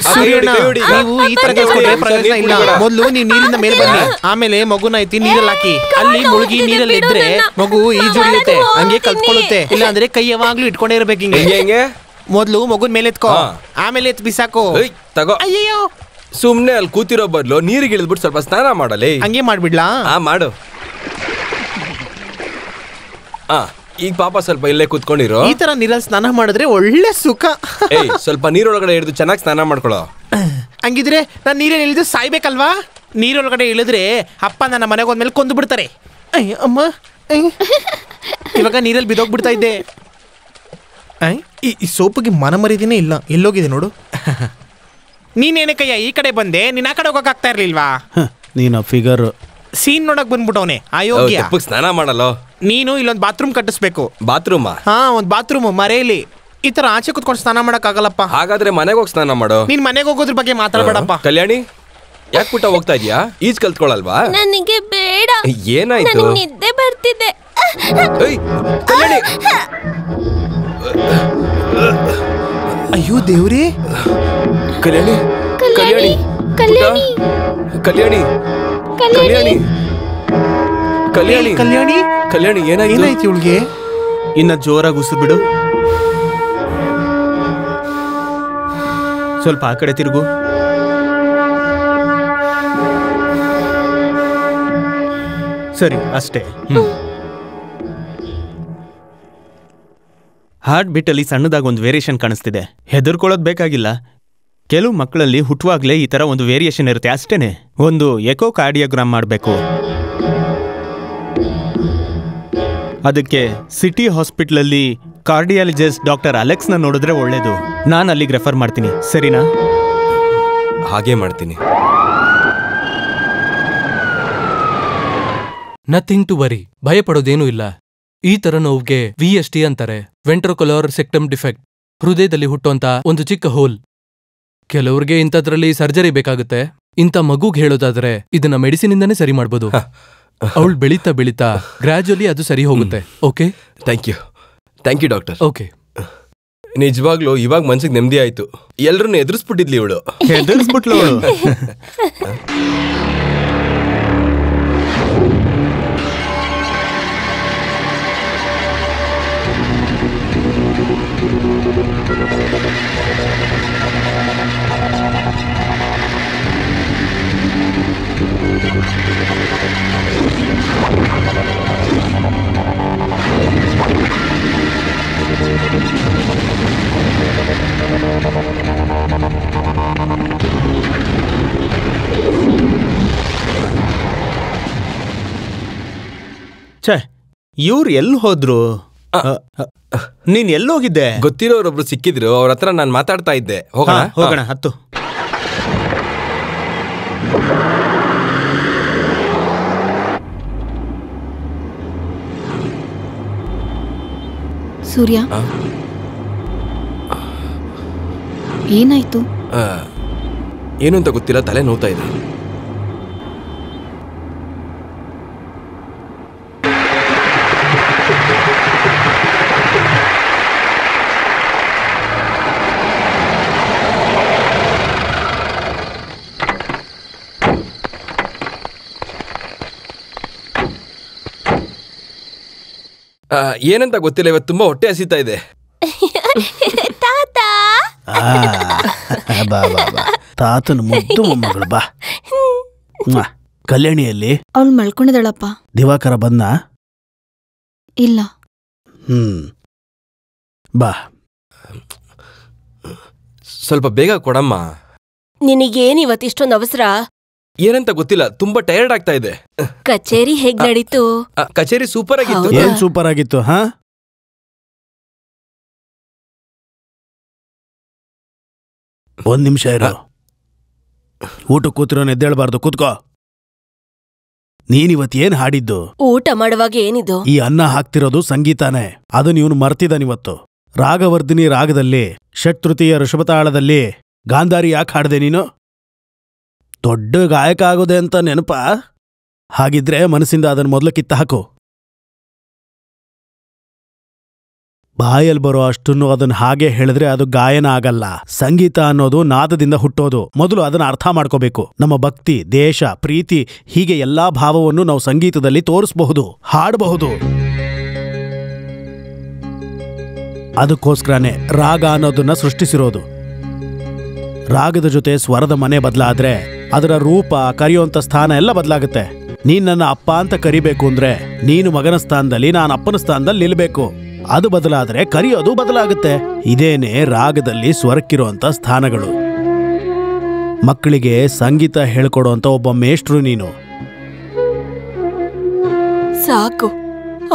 ಸೂರ್ಯಣ್ಣ, ನೀವು ಈ ತರ ಕೇಳ್ಕೊಂಡ್ರೆ ಪ್ರಯೋಜನ ಇಲ್ಲ. ಮೊದಲು ನೀವು ನೀರಿಂದ ಮೇಲೆ ಬನ್ನಿ, ಆಮೇಲೆ ಮಗುನ ಐತಿ ನೀರಲ್ಲಿ ಹಾಕಿ. ಅಲ್ಲಿ ಮುಳುಗಿ ನೀರಲ್ಲಿ ಇದ್ರೆ ಮಗು ಈಜುಳಿಯುತ್ತೆ, ಹಂಗೆ ಕಲ್ತ್ಕೊಳ್ಳುತ್ತೆ. ಇಲ್ಲ ಅಂದ್ರೆ ಕೈ ಯಾವಾಗ್ಲೂ ಇಟ್ಕೊಂಡೇ ಇರ್ಬೇಕು ಹಿಂಗೆ. ಮೊದ್ಲು ಮಗುನ್ ಮೇಲೆ ಎತ್ಕೋ, ಆಮೇಲೆ ಎತ್ ಬಿಸಾಕು. ಅಯ್ಯೋ, ಸುಮ್ನೆ ಅಲ್ಲಿ ಕೂತಿರೋ ಬದಲು ನೀರಿಗೆ ಇಳಿದ್ಬಿಟ್ಟು ಸ್ವಲ್ಪ ಸ್ನಾನ ಮಾಡಲಿ. ಹಂಗೆ ಮಾಡ್ಬಿಡ್ಲಾ? ಮಾಡು. ಈಗ ಪಾಪ ಸ್ವಲ್ಪ ಇಲ್ಲೇ ಕೂತ್ಕೊಂಡಿರೋ. ಈ ತರ ನೀರಲ್ಲಿ ಸ್ನಾನ ಮಾಡಿದ್ರೆ ಒಳ್ಳೆ ಸುಖ. ಸ್ವಲ್ಪ ನೀರೊಳಗಡೆ ಇಳಿದು ಚೆನ್ನಾಗಿ ಸ್ನಾನ ಮಾಡ್ಕೊಳ್ಳೋ. ಹಂಗಿದ್ರೆ ನಾನು ನೀರಲ್ಲಿ ಇಳಿದು ಸಾಯ್ಬೇಕಲ್ವಾ? ನೀರೊಳಗಡೆ ಇಳಿದ್ರೆ ಅಪ್ಪ ನನ್ನ ಮನೆಗೆ ಒಂದ್ಮೇಲೆ ಕೊಂದು ಬಿಡ್ತಾರೆ. ಅಮ್ಮ, ಇವಾಗ ನೀರಲ್ಲಿ ಬಿದೋಗ್ಬಿಡ್ತಾ ಇದ್ದೆ. ಈ ಸೋಪಿಗೆ ಮನ ಮರಿದಿನೇ ಇಲ್ಲ, ಎಲ್ಲೋಗಿದೆ ನೋಡು. ನೀನೇನಕ್ಕಯ್ಯ ಈ ಕಡೆ ಬಂದೆ, ನೀನ್ ಆ ಕಡೆ ಹೋಗಕ್ ಆಗ್ತಾ ಇರ್ಲಿಲ್ವಾ? ನೀನು ಫಿಗರ್ ಸೀನ್ ನೋಡಕ್ ಬಂದ್ಬಿಟ್ಟವನೆ ಅಯೋಗ್ಯ. ಸ್ನಾನ ಮಾಡಲ್ಲ. ನೀನು ಇಲ್ಲೊಂದು ಬಾತ್ರೂಮ್ ಕಟ್ಟಿಸ್ಬೇಕು. ಬಾತ್ರೂಮ್? ಒಂದ್ ಬಾತ್ರೂಮ್ ಮರೆಯಲ್ಲಿ. ಈ ತರ ಆಚೆ ಕುತ್ಕೊಂಡು ಸ್ನಾನ ಮಾಡಕ್ ಆಗಲ್ಲಪ್ಪ. ಹಾಗಾದ್ರೆ ಮನೆಗೆ ಹೋಗಿ ಸ್ನಾನ ಮಾಡು. ನೀನ್ ಮನೆಗೆ ಹೋಗೋದ್ರ ಬಗ್ಗೆ ಮಾತಾಡ್ಬೇಡಪ್ಪ. ಕಲ್ಯಾಣಿ, ಯಾಕೆ ಪುಟ್ಟ ಹೋಗ್ತಾ ಇದೀಯಾ? ಈಜ್ ಕಲ್ತ್ಕೊಳಲ್ವಾ? ನನಗೆ ಬೇಡ. ಏನಾಯ್ತು? ನಿದ್ದೆ ಬರ್ತಿದೆ. ಕಲ್ಯಾಣಿ, ಅಯ್ಯೋ ದೇವ್ರೇ. ಕಲ್ಯಾಣಿ, ಕಲ್ಯಾಣಿ, ಕಲ್ಯಾಣಿ, ಕಲ್ಯಾಣಿ, ಕಲ್ಯಾಣಿ, ಕಲ್ಯಾಣಿ ಕಲ್ಯಾಣಿ ಕಲ್ಯಾಣಿ ಏನಾಯ್ತು ಇವಳಿಗೆ? ಇನ್ನ ಜೋರಾಗಿ ಉಸಿರು ಬಿಡು. ಸ್ವಲ್ಪ ಆ ಕಡೆ ತಿರುಗು. ಸರಿ, ಅಷ್ಟೇ. ಹಾರ್ಟ್ ಬೀಟಲ್ಲಿ ಸಣ್ಣದಾಗಿ ಒಂದು ವೇರಿಯೇಷನ್ ಕಾಣಿಸ್ತಿದೆ. ಹೆದರ್ಕೊಳ್ಳೋದು ಬೇಕಾಗಿಲ್ಲ. ಕೆಲವು ಮಕ್ಕಳಲ್ಲಿ ಹುಟ್ಟುವಾಗಲೇ ಈ ಥರ ಒಂದು ವೇರಿಯೇಷನ್ ಇರುತ್ತೆ, ಅಷ್ಟೇನೆ. ಒಂದು ಎಕೋ ಕಾರ್ಡಿಯೋಗ್ರಾಮ್ ಮಾಡಬೇಕು. ಅದಕ್ಕೆ ಸಿಟಿ ಹಾಸ್ಪಿಟ್ಲಲ್ಲಿ ಕಾರ್ಡಿಯಾಲಜಿಸ್ಟ್ ಡಾಕ್ಟರ್ ಅಲೆಕ್ಸ್ನ ನೋಡಿದ್ರೆ ಒಳ್ಳೇದು. ನಾನು ಅಲ್ಲಿಗೆ ರೆಫರ್ ಮಾಡ್ತೀನಿ, ಸರಿನಾ? ಹಾಗೆ ಮಾಡ್ತೀನಿ. ನಥಿಂಗ್ ಟು ವರಿ, ಭಯಪಡೋದೇನೂ ಇಲ್ಲ. ಈ ತರ ನೋವ್ಗೆ VST ಅಂತಾರೆ, ವೆಂಟ್ರೊಕ್ಯುಲರ್ ಸೆಪ್ಟಮ್ ಡಿಫೆಕ್ಟ್, ಹೃದಯದಲ್ಲಿ ಹುಟ್ಟುವಂತ ಒಂದು ಚಿಕ್ಕ ಹೋಲ್. ಕೆಲವ್ರಿಗೆ ಇಂಥದ್ರಲ್ಲಿ ಸರ್ಜರಿ ಬೇಕಾಗುತ್ತೆ. ಇಂಥ ಮಗುಗ್ ಹೇಳೋದಾದ್ರೆ ಇದನ್ನ ಮೆಡಿಸಿನ್ ಇಂದಾನೇ ಸರಿ ಮಾಡ್ಬೋದು. ಅವಳು ಬೆಳೀತಾ ಬೆಳೀತಾ ಗ್ರಾಜುವಲಿ ಅದು ಸರಿ ಹೋಗುತ್ತೆ. Okay, thank you doctor. Okay. ನಿಜವಾಗ್ಲೂ ಇವಾಗ ಮನ್ಸಿಗೆ ನೆಮ್ಮದಿ ಆಯ್ತು. ಎಲ್ರನ್ನೂ ಎದುರಿಸ್ಬಿಟ್ಟಿದ್ಲಿ ಇವಳು. ಹೆದರ್ಸ್ಬಿಟ್ಲು ಅವಳು. ಛೇ, ಇವ್ರು ಎಲ್ಲಿ ಹೋದ್ರು? ನೀನ್ ಎಲ್ಲೋಗಿದ್ದೆ? ಗೊತ್ತಿರೋರೊಬ್ರು ಸಿಕ್ಕಿದ್ರು, ಅವ್ರ ಹತ್ರ ನಾನು ಮಾತಾಡ್ತಾ ಇದ್ದೆ. ಹೋಗೋಣ, ಹತ್ತು. ಸೂರ್ಯ, ಏನಾಯ್ತು? ಏನು ಅಂತ ಗೊತ್ತಿಲ್ಲ, ತಲೆ ನೋವ್ತಾ ಇದೆ. ಏನಂತ ಗೊತ್ತಿಲ್ಲ, ಇವತ್ತು ತುಂಬಾ ಹೊಟ್ಟೆ ಹಸಿತಾ ಇದೆ. ತಾತನ ಮುದ್ದು ಮೊಮ್ಮಗಳು. ಬಾ. ಕಲ್ಯಾಣಿಯಲ್ಲಿ ಅವಳು ಮಲ್ಕೊಂಡಿದ್ದಾಳಪ್ಪ. ದಿವಾಕರ ಬಂದ? ಇಲ್ಲ. ಬಾ, ಸ್ವಲ್ಪ ಬೇಗ ಕೊಡಮ್ಮ. ನಿನಗೇನ್ ಇವತ್ತಿಷ್ಟೊಂದು ಅವಸರ? ಏನಂತ ಗೊತ್ತಿಲ್ಲ, ತುಂಬಾ ಟಯರ್ಡ್ ಆಗ್ತಾ ಇದೆ. ಕಚೇರಿ ಹೇಗ್ ನಡೀತು? ಕಚೇರಿ ಸೂಪರ್ ಆಗಿತ್ತು. ಏನ್ ಸೂಪರ್ ಆಗಿತ್ತು? ಹಾ, ಒಂದ್ ನಿಮಿಷ ಇರು. ಊಟ ಕೂತಿರೋನ್ ಎದ್ದೇಳಬಾರ್ದು, ಕೂತ್ಕೋ. ನೀನಿವತ್ತೇನ್ ಹಾಡಿದ್ದು? ಊಟ ಮಾಡುವಾಗ ಏನಿದು? ಈ ಅನ್ನ ಹಾಕ್ತಿರೋದು ಸಂಗೀತಾನೇ. ಅದನ್ನ ಇವನು ಮರ್ತಿದ್ದಾನಿವತ್ತು. ರಾಗವರ್ಧಿನಿ ರಾಗದಲ್ಲಿ ಷಟ್ತೃತೀಯ ಋಷಭತಾಳದಲ್ಲಿ ಗಾಂಧಾರಿ ಯಾಕೆ ಹಾಡ್ದೆ ನೀನು? ದೊಡ್ಡ ಗಾಯಕ ಆಗೋದೆ ಅಂತ ನೆನಪ? ಹಾಗಿದ್ರೆ ಮನಸ್ಸಿಂದ ಅದನ್ನ ಮೊದಲು ಕಿತ್ತ ಹಾಕು. ಬಾಯಲ್ಲಿ ಬರೋ ಅಷ್ಟನ್ನು ಅದನ್ನ ಹಾಗೆ ಹೇಳಿದ್ರೆ ಅದು ಗಾಯನ ಆಗಲ್ಲ. ಸಂಗೀತ ಅನ್ನೋದು ನಾದದಿಂದ ಹುಟ್ಟೋದು. ಮೊದಲು ಅದನ್ನ ಅರ್ಥ ಮಾಡ್ಕೋಬೇಕು. ನಮ್ಮ ಭಕ್ತಿ, ದೇಶ, ಪ್ರೀತಿ, ಹೀಗೆ ಎಲ್ಲಾ ಭಾವವನ್ನು ನಾವು ಸಂಗೀತದಲ್ಲಿ ತೋರಿಸಬಹುದು, ಹಾಡಬಹುದು. ಅದಕ್ಕೋಸ್ಕರನೇ ರಾಗ ಅನ್ನೋದನ್ನ ಸೃಷ್ಟಿಸಿರೋದು. ರಾಗದ ಜೊತೆ ಸ್ವರದ ಮನೆ ಬದಲಾದ್ರೆ ಅದರ ರೂಪ, ಕರೆಯುವಂತ ಸ್ಥಾನ ಎಲ್ಲ ಬದಲಾಗುತ್ತೆ. ನೀನ್ ನನ್ನ ಅಪ್ಪ ಅಂತ ಕರಿಬೇಕು ಅಂದ್ರೆ ನೀನು ಮಗನ ಸ್ಥಾನದಲ್ಲಿ, ನಾನು ಅಪ್ಪನ ಸ್ಥಾನದಲ್ಲಿ ನಿಲ್ಬೇಕು. ಅದು ಬದಲಾದ್ರೆ ಕರೆಯೋದು ಬದಲಾಗುತ್ತೆ. ಇದೇನೆ ರಾಗದಲ್ಲಿ ಸ್ವರಕ್ಕಿರುವಂತ ಸ್ಥಾನಗಳು. ಮಕ್ಕಳಿಗೆ ಸಂಗೀತ ಹೇಳ್ಕೊಡುವಂತ ಒಬ್ಬ ಮೇಷ್ಟ್ರು ನೀನು. ಸಾಕು,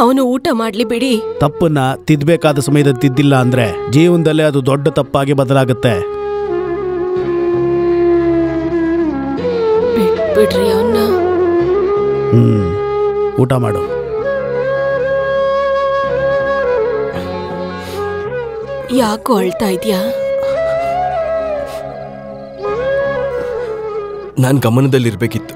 ಅವನು ಊಟ ಮಾಡ್ಲಿ ಬಿಡಿ. ತಪ್ಪನ್ನ ತಿದ್ದಬೇಕಾದ ಸಮಯದಲ್ಲಿ ತಿದ್ದಿಲ್ಲ ಅಂದ್ರೆ ಜೀವನದಲ್ಲೇ ಅದು ದೊಡ್ಡ ತಪ್ಪಾಗಿ ಬದಲಾಗುತ್ತೆ. ಬಿಡ್ರಿ ಅವನ್ನ. ಊಟ ಮಾಡು. ಯಾಕೋ ಅಳ್ತಾ ಇದ್ಯಾ? ನಾನ್ ಗಮನದಲ್ಲಿರ್ಬೇಕಿತ್ತು.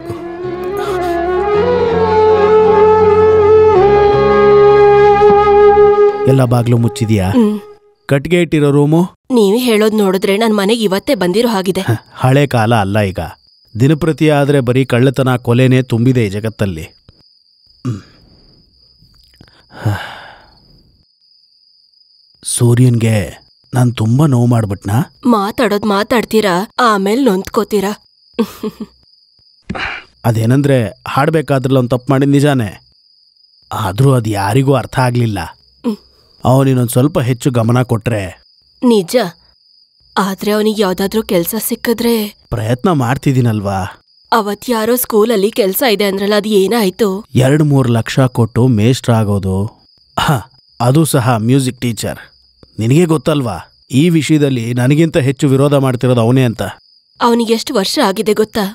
ಎಲ್ಲ ಬಾಗ್ಲು ಮುಚ್ಚಿದ್ಯಾ? ಕಟ್ಗೆ ಇಟ್ಟಿರೋ ರೂಮು? ನೀವೇ ಹೇಳೋದ್ ನೋಡಿದ್ರೆ ನನ್ ಮನೆಗೆ ಇವತ್ತೇ ಬಂದಿರೋ ಹಾಗಿದೆ. ಹಳೆ ಕಾಲ ಅಲ್ಲ ಈಗ. ದಿನಪ್ರತಿ ಆದ್ರೆ ಬರೀ ಕಳ್ಳತನ, ಕೊಲೆನೇ ತುಂಬಿದೆ ಈ ಜಗತ್ತಲ್ಲಿ. ಸೂರ್ಯನ್ಗೆ ನಾನು ತುಂಬಾ ನೋವು ಮಾಡ್ಬಿಟ್ನಾ? ಮಾತಾಡೋದ್ ಮಾತಾಡ್ತೀರಾ, ಆಮೇಲೆ ನೊಂದ್ಕೋತೀರಾ. ಅದೇನಂದ್ರೆ ಹಾಡ್ಬೇಕಾದ್ರಲ್ಲ ಒಂದು ತಪ್ಪು ಮಾಡಿದ ನಿಜಾನೇ, ಆದ್ರೂ ಅದು ಯಾರಿಗೂ ಅರ್ಥ ಆಗ್ಲಿಲ್ಲ. ಅವನಿನ್ನೊಂದು ಸ್ವಲ್ಪ ಹೆಚ್ಚು ಗಮನ ಕೊಟ್ರೆ. ನಿಜ, ಆದ್ರೆ ಅವನಿಗೆ ಯಾವ್ದಾದ್ರೂ ಕೆಲ್ಸ ಸಿಕ್ಕಿದ್ರೆ. ಪ್ರಯತ್ನ ಮಾಡ್ತಿದ್ದೀನಲ್ವಾ. ಅವತ್ ಯಾರೋ ಸ್ಕೂಲಲ್ಲಿ ಕೆಲ್ಸ ಇದೆ ಅಂದ್ರಲ್ಲ, ಅದು ಏನಾಯ್ತು? 2-3 ಲಕ್ಷ ಕೊಟ್ಟು ಮೇಸ್ಟ್ರ್ ಆಗೋದು, ಅದು ಸಹ ಮ್ಯೂಸಿಕ್ ಟೀಚರ್. ನಿನಗೆ ಗೊತ್ತಲ್ವಾ, ಈ ವಿಷಯದಲ್ಲಿ ನನಗಿಂತ ಹೆಚ್ಚು ವಿರೋಧ ಮಾಡ್ತಿರೋದು ಅವನೇ ಅಂತ. ಅವನಿಗೆ ಎಷ್ಟು ವರ್ಷ ಆಗಿದೆ ಗೊತ್ತಾ?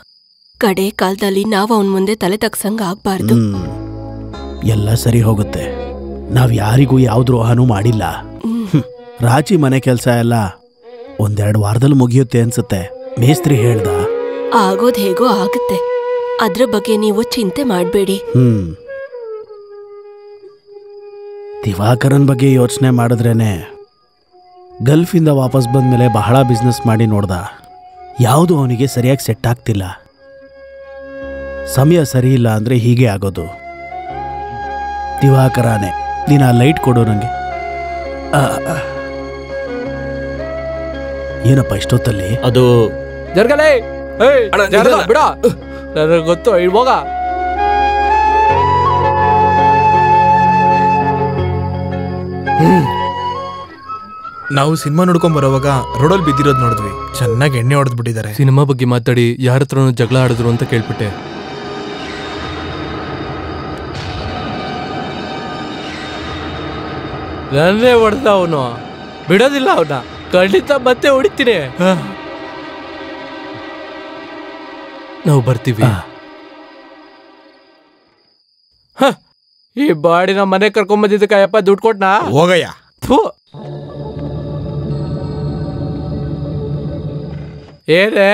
ಕಡೆ ಕಾಲದಲ್ಲಿ ನಾವು ಅವನ್ ಮುಂದೆ ತಲೆ ತಗ್ಸಂಗ ಆಗ್ಬಾರ್ದು. ಎಲ್ಲ ಸರಿ ಹೋಗುತ್ತೆ. ನಾವ್ ಯಾರಿಗೂ ಯಾವ ದ್ರೋಹನೂ ಮಾಡಿಲ್ಲ. ರಾಚಿ ಮನೆ ಕೆಲ್ಸ ಎಲ್ಲ 1-2 ವಾರದಲ್ಲಿ ಮುಗಿಯುತ್ತೆ ಅನ್ಸುತ್ತೆ. ಮೇಸ್ತ್ರಿ ಹೇಳ್ದ. ಆಗೋದ್ ಹೇಗೋ ಆಗುತ್ತೆ, ಅದ್ರ ಬಗ್ಗೆ ನೀವು ಚಿಂತೆ ಮಾಡ್ಬೇಡಿ. ದಿವಾಕರನ್ ಬಗ್ಗೆ ಯೋಚನೆ ಮಾಡಿದ್ರೇನೆ. ಗಲ್ಫಿಂದ ವಾಪಸ್ ಬಂದ್ಮೇಲೆ ಬಹಳ ಬಿಸ್ನೆಸ್ ಮಾಡಿ ನೋಡ್ದ. ಯಾವುದು ಅವನಿಗೆ ಸರಿಯಾಗಿ ಸೆಟ್ ಆಗ್ತಿಲ್ಲ. ಸಮಯ ಸರಿ ಇಲ್ಲ ಅಂದ್ರೆ ಹೀಗೆ ಆಗೋದು. ದಿವಾಕರನೇ, ನೀನು ಆ ಲೈಟ್ ಕೊಡು ನಂಗೆ. ಏನಪ್ಪ ಇಷ್ಟೊತ್ತಲ್ಲಿ? ಅದು ಜರ್ಗಲೇ ಬಿಡ, ನನಗೆ ಗೊತ್ತು, ಇವಾಗ ನಾವು ಸಿನಿಮಾ ನೋಡ್ಕೊಂಡ್ ಬರೋವಾಗ ರೋಡಲ್ಲಿ ಬಿದ್ದಿರೋದು ನೋಡಿದ್ವಿ. ಚೆನ್ನಾಗಿ ಎಣ್ಣೆ ಹೊಡೆದ್ ಬಿಟ್ಟಿದ್ದಾರೆ. ಸಿನಿಮಾ ಬಗ್ಗೆ ಮಾತಾಡಿ ಯಾರ ಹತ್ರನೂ ಜಗಳ ಆಡಿದ್ರು ಅಂತ ಕೇಳ್ಬಿಟ್ಟೆ. ನನ್ನೇ ಹೊಡೆದ ಅವನು, ಬಿಡೋದಿಲ್ಲ ಅವನ, ಖಂಡಿತ ಮತ್ತೆ ಹೊಡಿತೀನಿ. ನಾವು ಬರ್ತೀವಿ. ಈ ಬಾಡಿನ ಮನೆ ಕರ್ಕೊಂಬಂದಿದ್ದಕ್ಕಯ್ಯಪ್ಪ ದುಡ್ಡು ಕೊಟ್ನಾ? ಹೋಗಯ್ಯ. ಏನೇ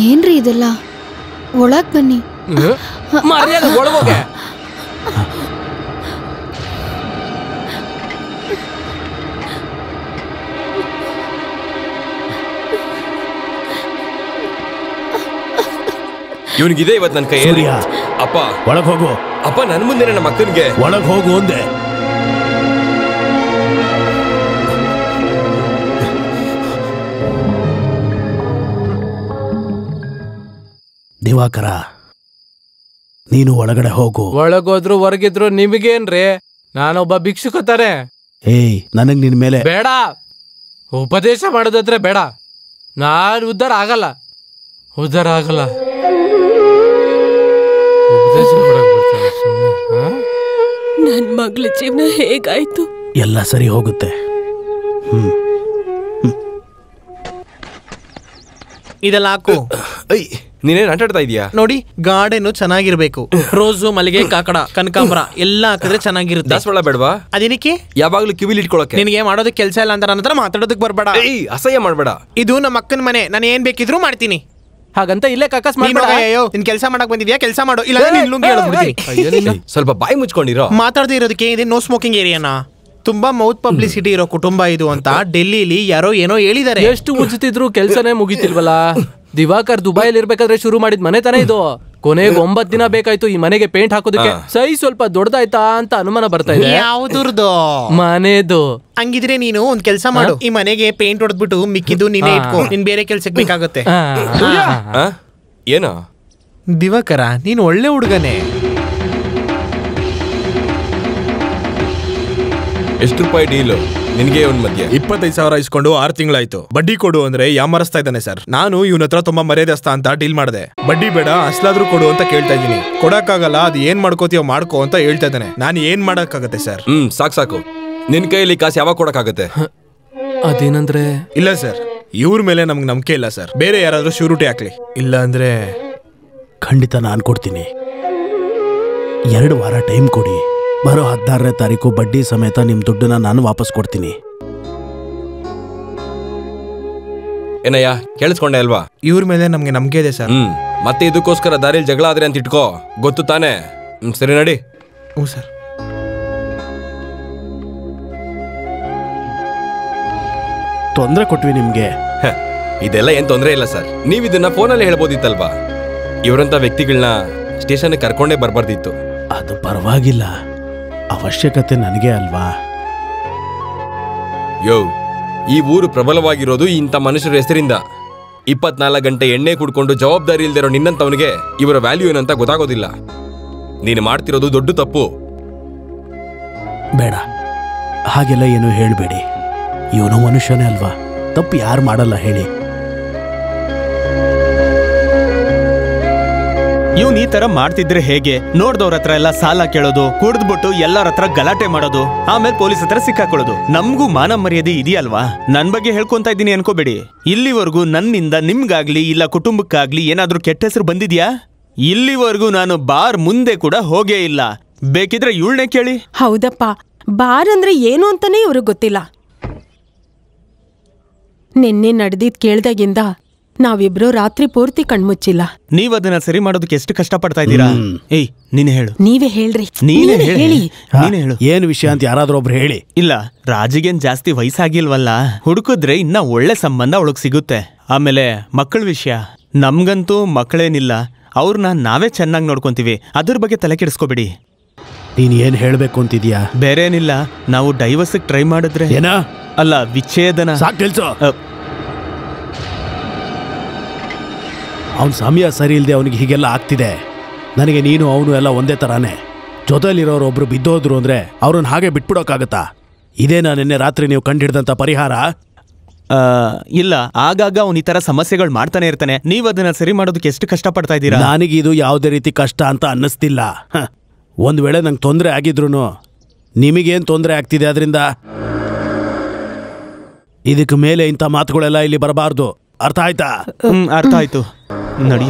ಏನ್ರಿ ಇದೆಲ್ಲ? ಒಳಗ್ ಬನ್ನಿ. ಒಳಗೋಗೆ. ಇವನಿಗಿದೆ ಇವತ್ತು ನನ್ನ ಕೈ. ಅಪ್ಪ ಒಳಗ್ ಹೋಗು. ಅಪ್ಪ ನನ್ ಮುಂದೆ ನಮ್ಮ ಅಕ್ಕನಿಗೆ ಒಳಗ್ ಹೋಗು ಒಂದೇ. ದಿವಾಕರ, ನೀನು ಒಳಗಡೆ ಹೋಗು. ಒಳಗೋದ್ರು ಹೊರಗಿದ್ರು ನಿಮಗೇನ್ರಿ? ನಾನೊಬ್ಬ ಭಿಕ್ಷುಕ ತಾನೆ. ಏಯ್, ನನಗ್ ನಿನ್ ಮೇಲೆ ಬೇಡ ಉಪದೇಶ ಮಾಡೋದಾದ್ರೆ ಬೇಡ. ನಾನು ಉದ್ಧಾರ ಆಗಲ್ಲ. ಉಪದೇಶ ಮಾಡಕ್ ಬರ್ತಾನೆ ಸುಮ್ಮನೆ. ನನ್ ಮಗಳ ಜೀವನ ಹೇಗಾಯ್ತು? ಎಲ್ಲ ಸರಿ ಹೋಗುತ್ತೆ. ಇದೆಲ್ಲ ಹಾಕು. ನೀನೇನ್ ಆಟಾಡ್ತಾ ಇದೀಯಾ? ನೋಡಿ, ಗಾರ್ಡನ್ ಚೆನ್ನಾಗಿರ್ಬೇಕು. ರೋಸು, ಮಲ್ಲಿಗೆ, ಕಾಕಡ, ಕನಕಾಂಬರ ಎಲ್ಲ ಹಾಕಿದ್ರೆ ಚೆನ್ನಾಗಿರುತ್ತೆ. ದಾಸವಾಳ ಬೇಡವಾ? ಅದೇನಕ್ಕೆ? ಯಾವಾಗ್ಲೂ ಕಿವಿಲಿ ಇಟ್ಕೊಳಕ್ಕೆ. ನಿನಗೆ ಮಾಡೋದಕ್ಕೆ ಕೆಲಸ ಇಲ್ಲ ಅಂತ ನನ್ನ ಹತ್ರ ಮಾತಾಡೋದಕ್ಕೆ ಬರ್ಬೇಡ. ಅಸಹ್ಯ ಮಾಡ್ಬೇಡ. ಇದು ನಮ್ಮ ಅಕ್ಕನ ಮನೆ, ನಾನು ಏನ್ ಬೇಕಿದ್ರು ಮಾಡ್ತೀನಿ. ಹಾಗಂತ ಇಲ್ಲೇ ಕಕ್ಕಸ್ ಮಾಡ್ಬೇಡ. ಅಯ್ಯೋ, ನಿನ್ ಕೆಲಸ ಮಾಡಕ್ ಬಂದಿದ್ಯಾ, ಕೆಲಸ ಮಾಡು. ಇಲ್ಲ ಸ್ವಲ್ಪ ಬಾಯಿ ಮುಚ್ಕೊಂಡಿರೋ. ಮಾತಾಡದೆ ಇರೋದಕ್ಕೆ ಇದೆ ನೋ ಸ್ಮೋಕಿಂಗ್ ಏರಿಯಾನ. ತುಂಬಾ ಮೌತ್ ಪಬ್ಲಿಸಿಟಿ ಇರೋ ಕುಟುಂಬ ಇದು ಅಂತ ಡೆಲ್ಲಿಲಿ ಯಾರೋ ಏನೋ ಹೇಳಿದ್ದಾರೆ. ಎಷ್ಟು ಮುಚ್ಚಿತಿದ್ರು ಕೆಲ್ಸನೇ ಮುಗಿತಿಲ್ವಲ್ಲ. ದಿವಾಕರ್ ದುಬೈಲಿ ಇರ್ಬೇಕಾದ್ರೆ ಶುರು ಮಾಡಿದ ಮನೆ ತಾನೇ ಇದು. ಕೊನೆಗೆ 9 ದಿನ ಬೇಕಾಯ್ತು ಈ ಮನೆಗೆ ಪೇಂಟ್ ಹಾಕೋದಕ್ಕೆ. ಸೈ ಸ್ವಲ್ಪ ದೊಡ್ಡದಾಯ್ತಾ ಅಂತ ಅನುಮಾನ ಬರ್ತಾ ಇದೆ. ಯಾವ್ದು ಮನೆದು? ಹಂಗಿದ್ರೆ ನೀನು ಒಂದ್ ಕೆಲಸ ಮಾಡು, ಈ ಮನೆಗೆ ಪೇಂಟ್ ಹೊಡೆದ್ಬಿಟ್ಟು ಮಿಕ್ಕಿದ್ದು ನೀನೇ ಇಟ್ಕೋ. ನಿನ್ ಬೇರೆ ಕೆಲ್ಸಕ್ಕೆ ಬೇಕಾಗುತ್ತೆ. ಏನೋ ದಿವಾಕರ, ನೀನ್ ಒಳ್ಳೆ ಹುಡುಗನೇ. ಎಷ್ಟು ರೂಪಾಯಿ ಡೀಲು ನಿನ್ಗೆ? ಒಂದ್ ಮಧ್ಯ 25,000 ಇಸ್ಕೊಂಡು 6 ತಿಂಗಳಾಯ್ತು. ಬಡ್ಡಿ ಕೊಡು ಅಂದ್ರೆ ಯಾಮರಿಸ್ತಾ ಇದ್ದಾನೆ ಸರ್. ನಾನು ಇವನ ಹತ್ರ ತುಂಬಾ ಮರ್ಯಾದಸ್ತ ಅಂತ ಡೀಲ್ ಮಾಡಿದೆ. ಬಡ್ಡಿ ಬೇಡ, ಅಸ್ಲಾದ್ರೂ ಕೊಡು ಅಂತ ಕೇಳ್ತಾ ಇದೀನಿ. ಕೊಡಕ್ಕಾಗಲ್ಲ, ಅದು ಏನ್ ಮಾಡ್ಕೋತೀಯೋ ಮಾಡ್ಕೋ ಅಂತ ಹೇಳ್ತಾ ಇದ್ದಾನೆ. ನಾನು ಏನ್ ಮಾಡಕ್ಕಾಗತ್ತೆ ಸರ್? ಸಾಕು. ನಿನ್ ಕೈಯಲ್ಲಿ ಕಾಸು ಯಾವಾಗ ಕೊಡಕ್ಕಾಗತ್ತೆ? ಅದೇನಂದ್ರೆ? ಇಲ್ಲ ಸರ್, ಇವ್ರ ಮೇಲೆ ನಮ್ಗೆ ನಂಬಿಕೆ ಇಲ್ಲ ಸರ್. ಬೇರೆ ಯಾರಾದ್ರೂ ಶ್ಯೂರಿಟಿ ಹಾಕ್ಲಿ. ಇಲ್ಲ ಅಂದ್ರೆ ಖಂಡಿತ ನಾನು ಕೊಡ್ತೀನಿ. 2 ವಾರ ಟೈಮ್ ಕೊಡಿ. ಬರೋ 16ನೇ ತಾರೀಕು ಬಡ್ಡಿ ಸಮೇತ ನಿಮ್ ದುಡ್ಡನ್ನ ನಾನು ವಾಪಸ್ ಕೊಡ್ತೀನಿ. ಏನಯ್ಯ, ಕೇಳಿಸ್ಕೊಂಡೆ ಅಲ್ವಾ? ಇವ್ರ ಮೇಲೆ ನಮ್ಗೆ ನಂಬಿಕೆ ಇದೆ ಸರ್. ಮತ್ತೆ ಇದಕ್ಕೋಸ್ಕರ ದಾರಿಯಲ್ಲಿ ಜಗಳ ಆದ್ರೆ ಅಂತ ಇಟ್ಕೋ, ಗೊತ್ತು ತಾನೆ? ಸರಿ ನಡಿ. ಹ್ಞೂ ಸರ್. ತೊಂದರೆ ಕೊಟ್ವಿ ನಿಮ್ಗೆ? ಇದೆಲ್ಲ ಏನ್ ತೊಂದರೆ ಇಲ್ಲ ಸರ್. ನೀವ್ ಇದನ್ನ ಫೋನಲ್ಲಿ ಹೇಳ್ಬೋದಿತ್ತಲ್ವಾ? ಇವರಂತ ವ್ಯಕ್ತಿಗಳನ್ನ ಸ್ಟೇಷನ್ಗೆ ಕರ್ಕೊಂಡೇ ಬರ್ಬಾರ್ದಿತ್ತು. ಅದು ಪರವಾಗಿಲ್ಲ, ಅವಶ್ಯಕತೆ ನನಗೆ ಅಲ್ವಾ. ಯೋ, ಈ ಊರು ಪ್ರಬಲವಾಗಿರೋದು ಇಂಥ ಮನುಷ್ಯರ ಹೆಸರಿಂದ. 24 ಗಂಟೆ ಎಣ್ಣೆ ಕುಡ್ಕೊಂಡು ಜವಾಬ್ದಾರಿ ಇಲ್ದಿರೋ ನಿನ್ನಂತವನಿಗೆ ಇವರ ವ್ಯಾಲ್ಯೂ ಏನಂತ ಗೊತ್ತಾಗೋದಿಲ್ಲ. ನೀನು ಮಾಡ್ತಿರೋದು ದೊಡ್ಡ ತಪ್ಪು. ಬೇಡ, ಹಾಗೆಲ್ಲ ಏನು ಹೇಳಬೇಡಿ. ಇವನು ಮನುಷ್ಯನೇ ಅಲ್ವಾ, ತಪ್ಪು ಯಾರು ಮಾಡಲ್ಲ ಹೇಳಿ. ಇವ್ನು ಈ ತರ ಮಾಡ್ತಿದ್ರೆ ಹೇಗೆ? ನೋಡ್ದವ್ರ ಹತ್ರ ಎಲ್ಲ ಸಾಲ ಕೇಳೋದು, ಕುಡಿದ್ಬಿಟ್ಟು ಎಲ್ಲರ ಹತ್ರ ಗಲಾಟೆ ಮಾಡೋದು, ಆಮೇಲೆ ಪೊಲೀಸ್ ಹತ್ರ ಸಿಕ್ಕಾಕೊಳ್ಳೋದು. ನಮ್ಗೂ ಮಾನ ಮರ್ಯಾದೆ ಇದೆಯಲ್ವಾ? ನನ್ ಬಗ್ಗೆ ಹೇಳ್ಕೊಂತ ಇದ್ದೀನಿ ಅನ್ಕೋಬೇಡಿ. ಇಲ್ಲಿವರೆಗೂ ನನ್ನಿಂದ ನಿಮ್ಗಾಗ್ಲಿ ಇಲ್ಲ ಕುಟುಂಬಕ್ಕಾಗ್ಲಿ ಏನಾದ್ರೂ ಕೆಟ್ಟ ಹೆಸರು ಬಂದಿದ್ಯಾ? ಇಲ್ಲಿವರೆಗೂ ನಾನು ಬಾರ್ ಮುಂದೆ ಕೂಡ ಹೋಗೇ ಇಲ್ಲ. ಬೇಕಿದ್ರೆ ಇವಳನ್ನೇ ಕೇಳಿ. ಹೌದಪ್ಪ, ಬಾರ್ ಅಂದ್ರೆ ಏನು ಅಂತಾನೆ ಇವ್ರಿಗೆ ಗೊತ್ತಿಲ್ಲ. ನಿನ್ನೆ ನಡೆದಿದ್ ಕೇಳ್ದಾಗಿಂದ ನಾವಿಬ್ರು ರಾತ್ರಿ ಪೂರ್ತಿ ಕಣ್ಮುಚ್ಚಿಲ್ಲ. ನೀವ್ ಅದನ್ನ ಸರಿ ಮಾಡೋದಕ್ಕೆ ಎಷ್ಟು ಕಷ್ಟ ಪಡ್ತಾ ಇದ್ದೀರಾ? ಏಯ್, ನೀನೇ ಹೇಳು. ನೀವೇ ಹೇಳ್ರಿ. ನೀನೇ ಹೇಳಿ. ನೀನೇ ಹೇಳು. ಏನ್ ವಿಷಯ ಅಂತ ಯಾರಾದ್ರೂ ಒಬ್ರು ಹೇಳಿ. ಇಲ್ಲ, ರಾಜಿಗೇನ್ ಜಾಸ್ತಿ ವಯಸ್ಸಾಗಿಲ್ವಲ್ಲ, ಹುಡುಕಿದ್ರೆ ಇನ್ನ ಒಳ್ಳೆ ಸಂಬಂಧ ಅವಳಗ್ ಸಿಗುತ್ತೆ. ಆಮೇಲೆ ಮಕ್ಕಳ ವಿಷಯ, ನಮ್ಗಂತೂ ಮಕ್ಕಳೇನಿಲ್ಲ. ಅವ್ರನ್ನ ನಾವೇ ಚೆನ್ನಾಗಿ ನೋಡ್ಕೊಂತೀವಿ. ಅದ್ರ ಬಗ್ಗೆ ತಲೆ ಕೆಡಿಸ್ಕೋಬೇಡಿ. ನೀನ್ ಏನ್ ಹೇಳ್ಬೇಕು ಅಂತಿದ್ಯಾ? ಬೇರೆ ಏನಿಲ್ಲ, ನಾವು ಡೈವರ್ಸ್ ಟ್ರೈ ಮಾಡಿದ್ರೆ ಏನ ಅಲ್ಲ, ವಿಚ್ಛೇದನ. ಸಾಕ್ ಕೆಲ್ಸೋ. ಅವನ ಸಮಯ ಸರಿ ಇಲ್ಲದೆ ಅವನಿಗೆ ಹೀಗೆಲ್ಲ ಆಗ್ತಿದೆ. ನನಗೆ ನೀನು ಅವನು ಎಲ್ಲ ಒಂದೇ ಥರಾನೇ. ಜೊತೆಲಿರೋರು ಒಬ್ರು ಬಿದ್ದೋದ್ರು ಅಂದರೆ ಅವ್ರನ್ನ ಹಾಗೆ ಬಿಟ್ಬಿಡೋಕ್ಕಾಗತ್ತಾ? ಇದೇನಾ ನಿನ್ನೆ ರಾತ್ರಿ ನೀವು ಕಂಡಿಡ್ದಂಥ ಪರಿಹಾರ? ಇಲ್ಲ, ಆಗಾಗ ಅವನು ಈ ಥರ ಸಮಸ್ಯೆಗಳು ಮಾಡ್ತಾನೆ ಇರ್ತಾನೆ. ನೀವು ಅದನ್ನ ಸರಿ ಮಾಡೋದಕ್ಕೆ ಎಷ್ಟು ಕಷ್ಟಪಡ್ತಾ ಇದ್ದೀರಾ? ನನಗಿದು ಯಾವುದೇ ರೀತಿ ಕಷ್ಟ ಅಂತ ಅನ್ನಿಸ್ತಿಲ್ಲ. ಒಂದು ವೇಳೆ ನಂಗೆ ತೊಂದರೆ ಆಗಿದ್ರು ನಿಮಗೇನು ತೊಂದರೆ ಆಗ್ತಿದೆ ಅದರಿಂದ? ಇದಕ್ಕೆ ಮೇಲೆ ಇಂಥ ಮಾತುಗಳೆಲ್ಲ ಇಲ್ಲಿ ಬರಬಾರ್ದು. ಅರ್ಥ ಆಯ್ತಾ? ಅರ್ಥ ಆಯ್ತು. ನಡಿ.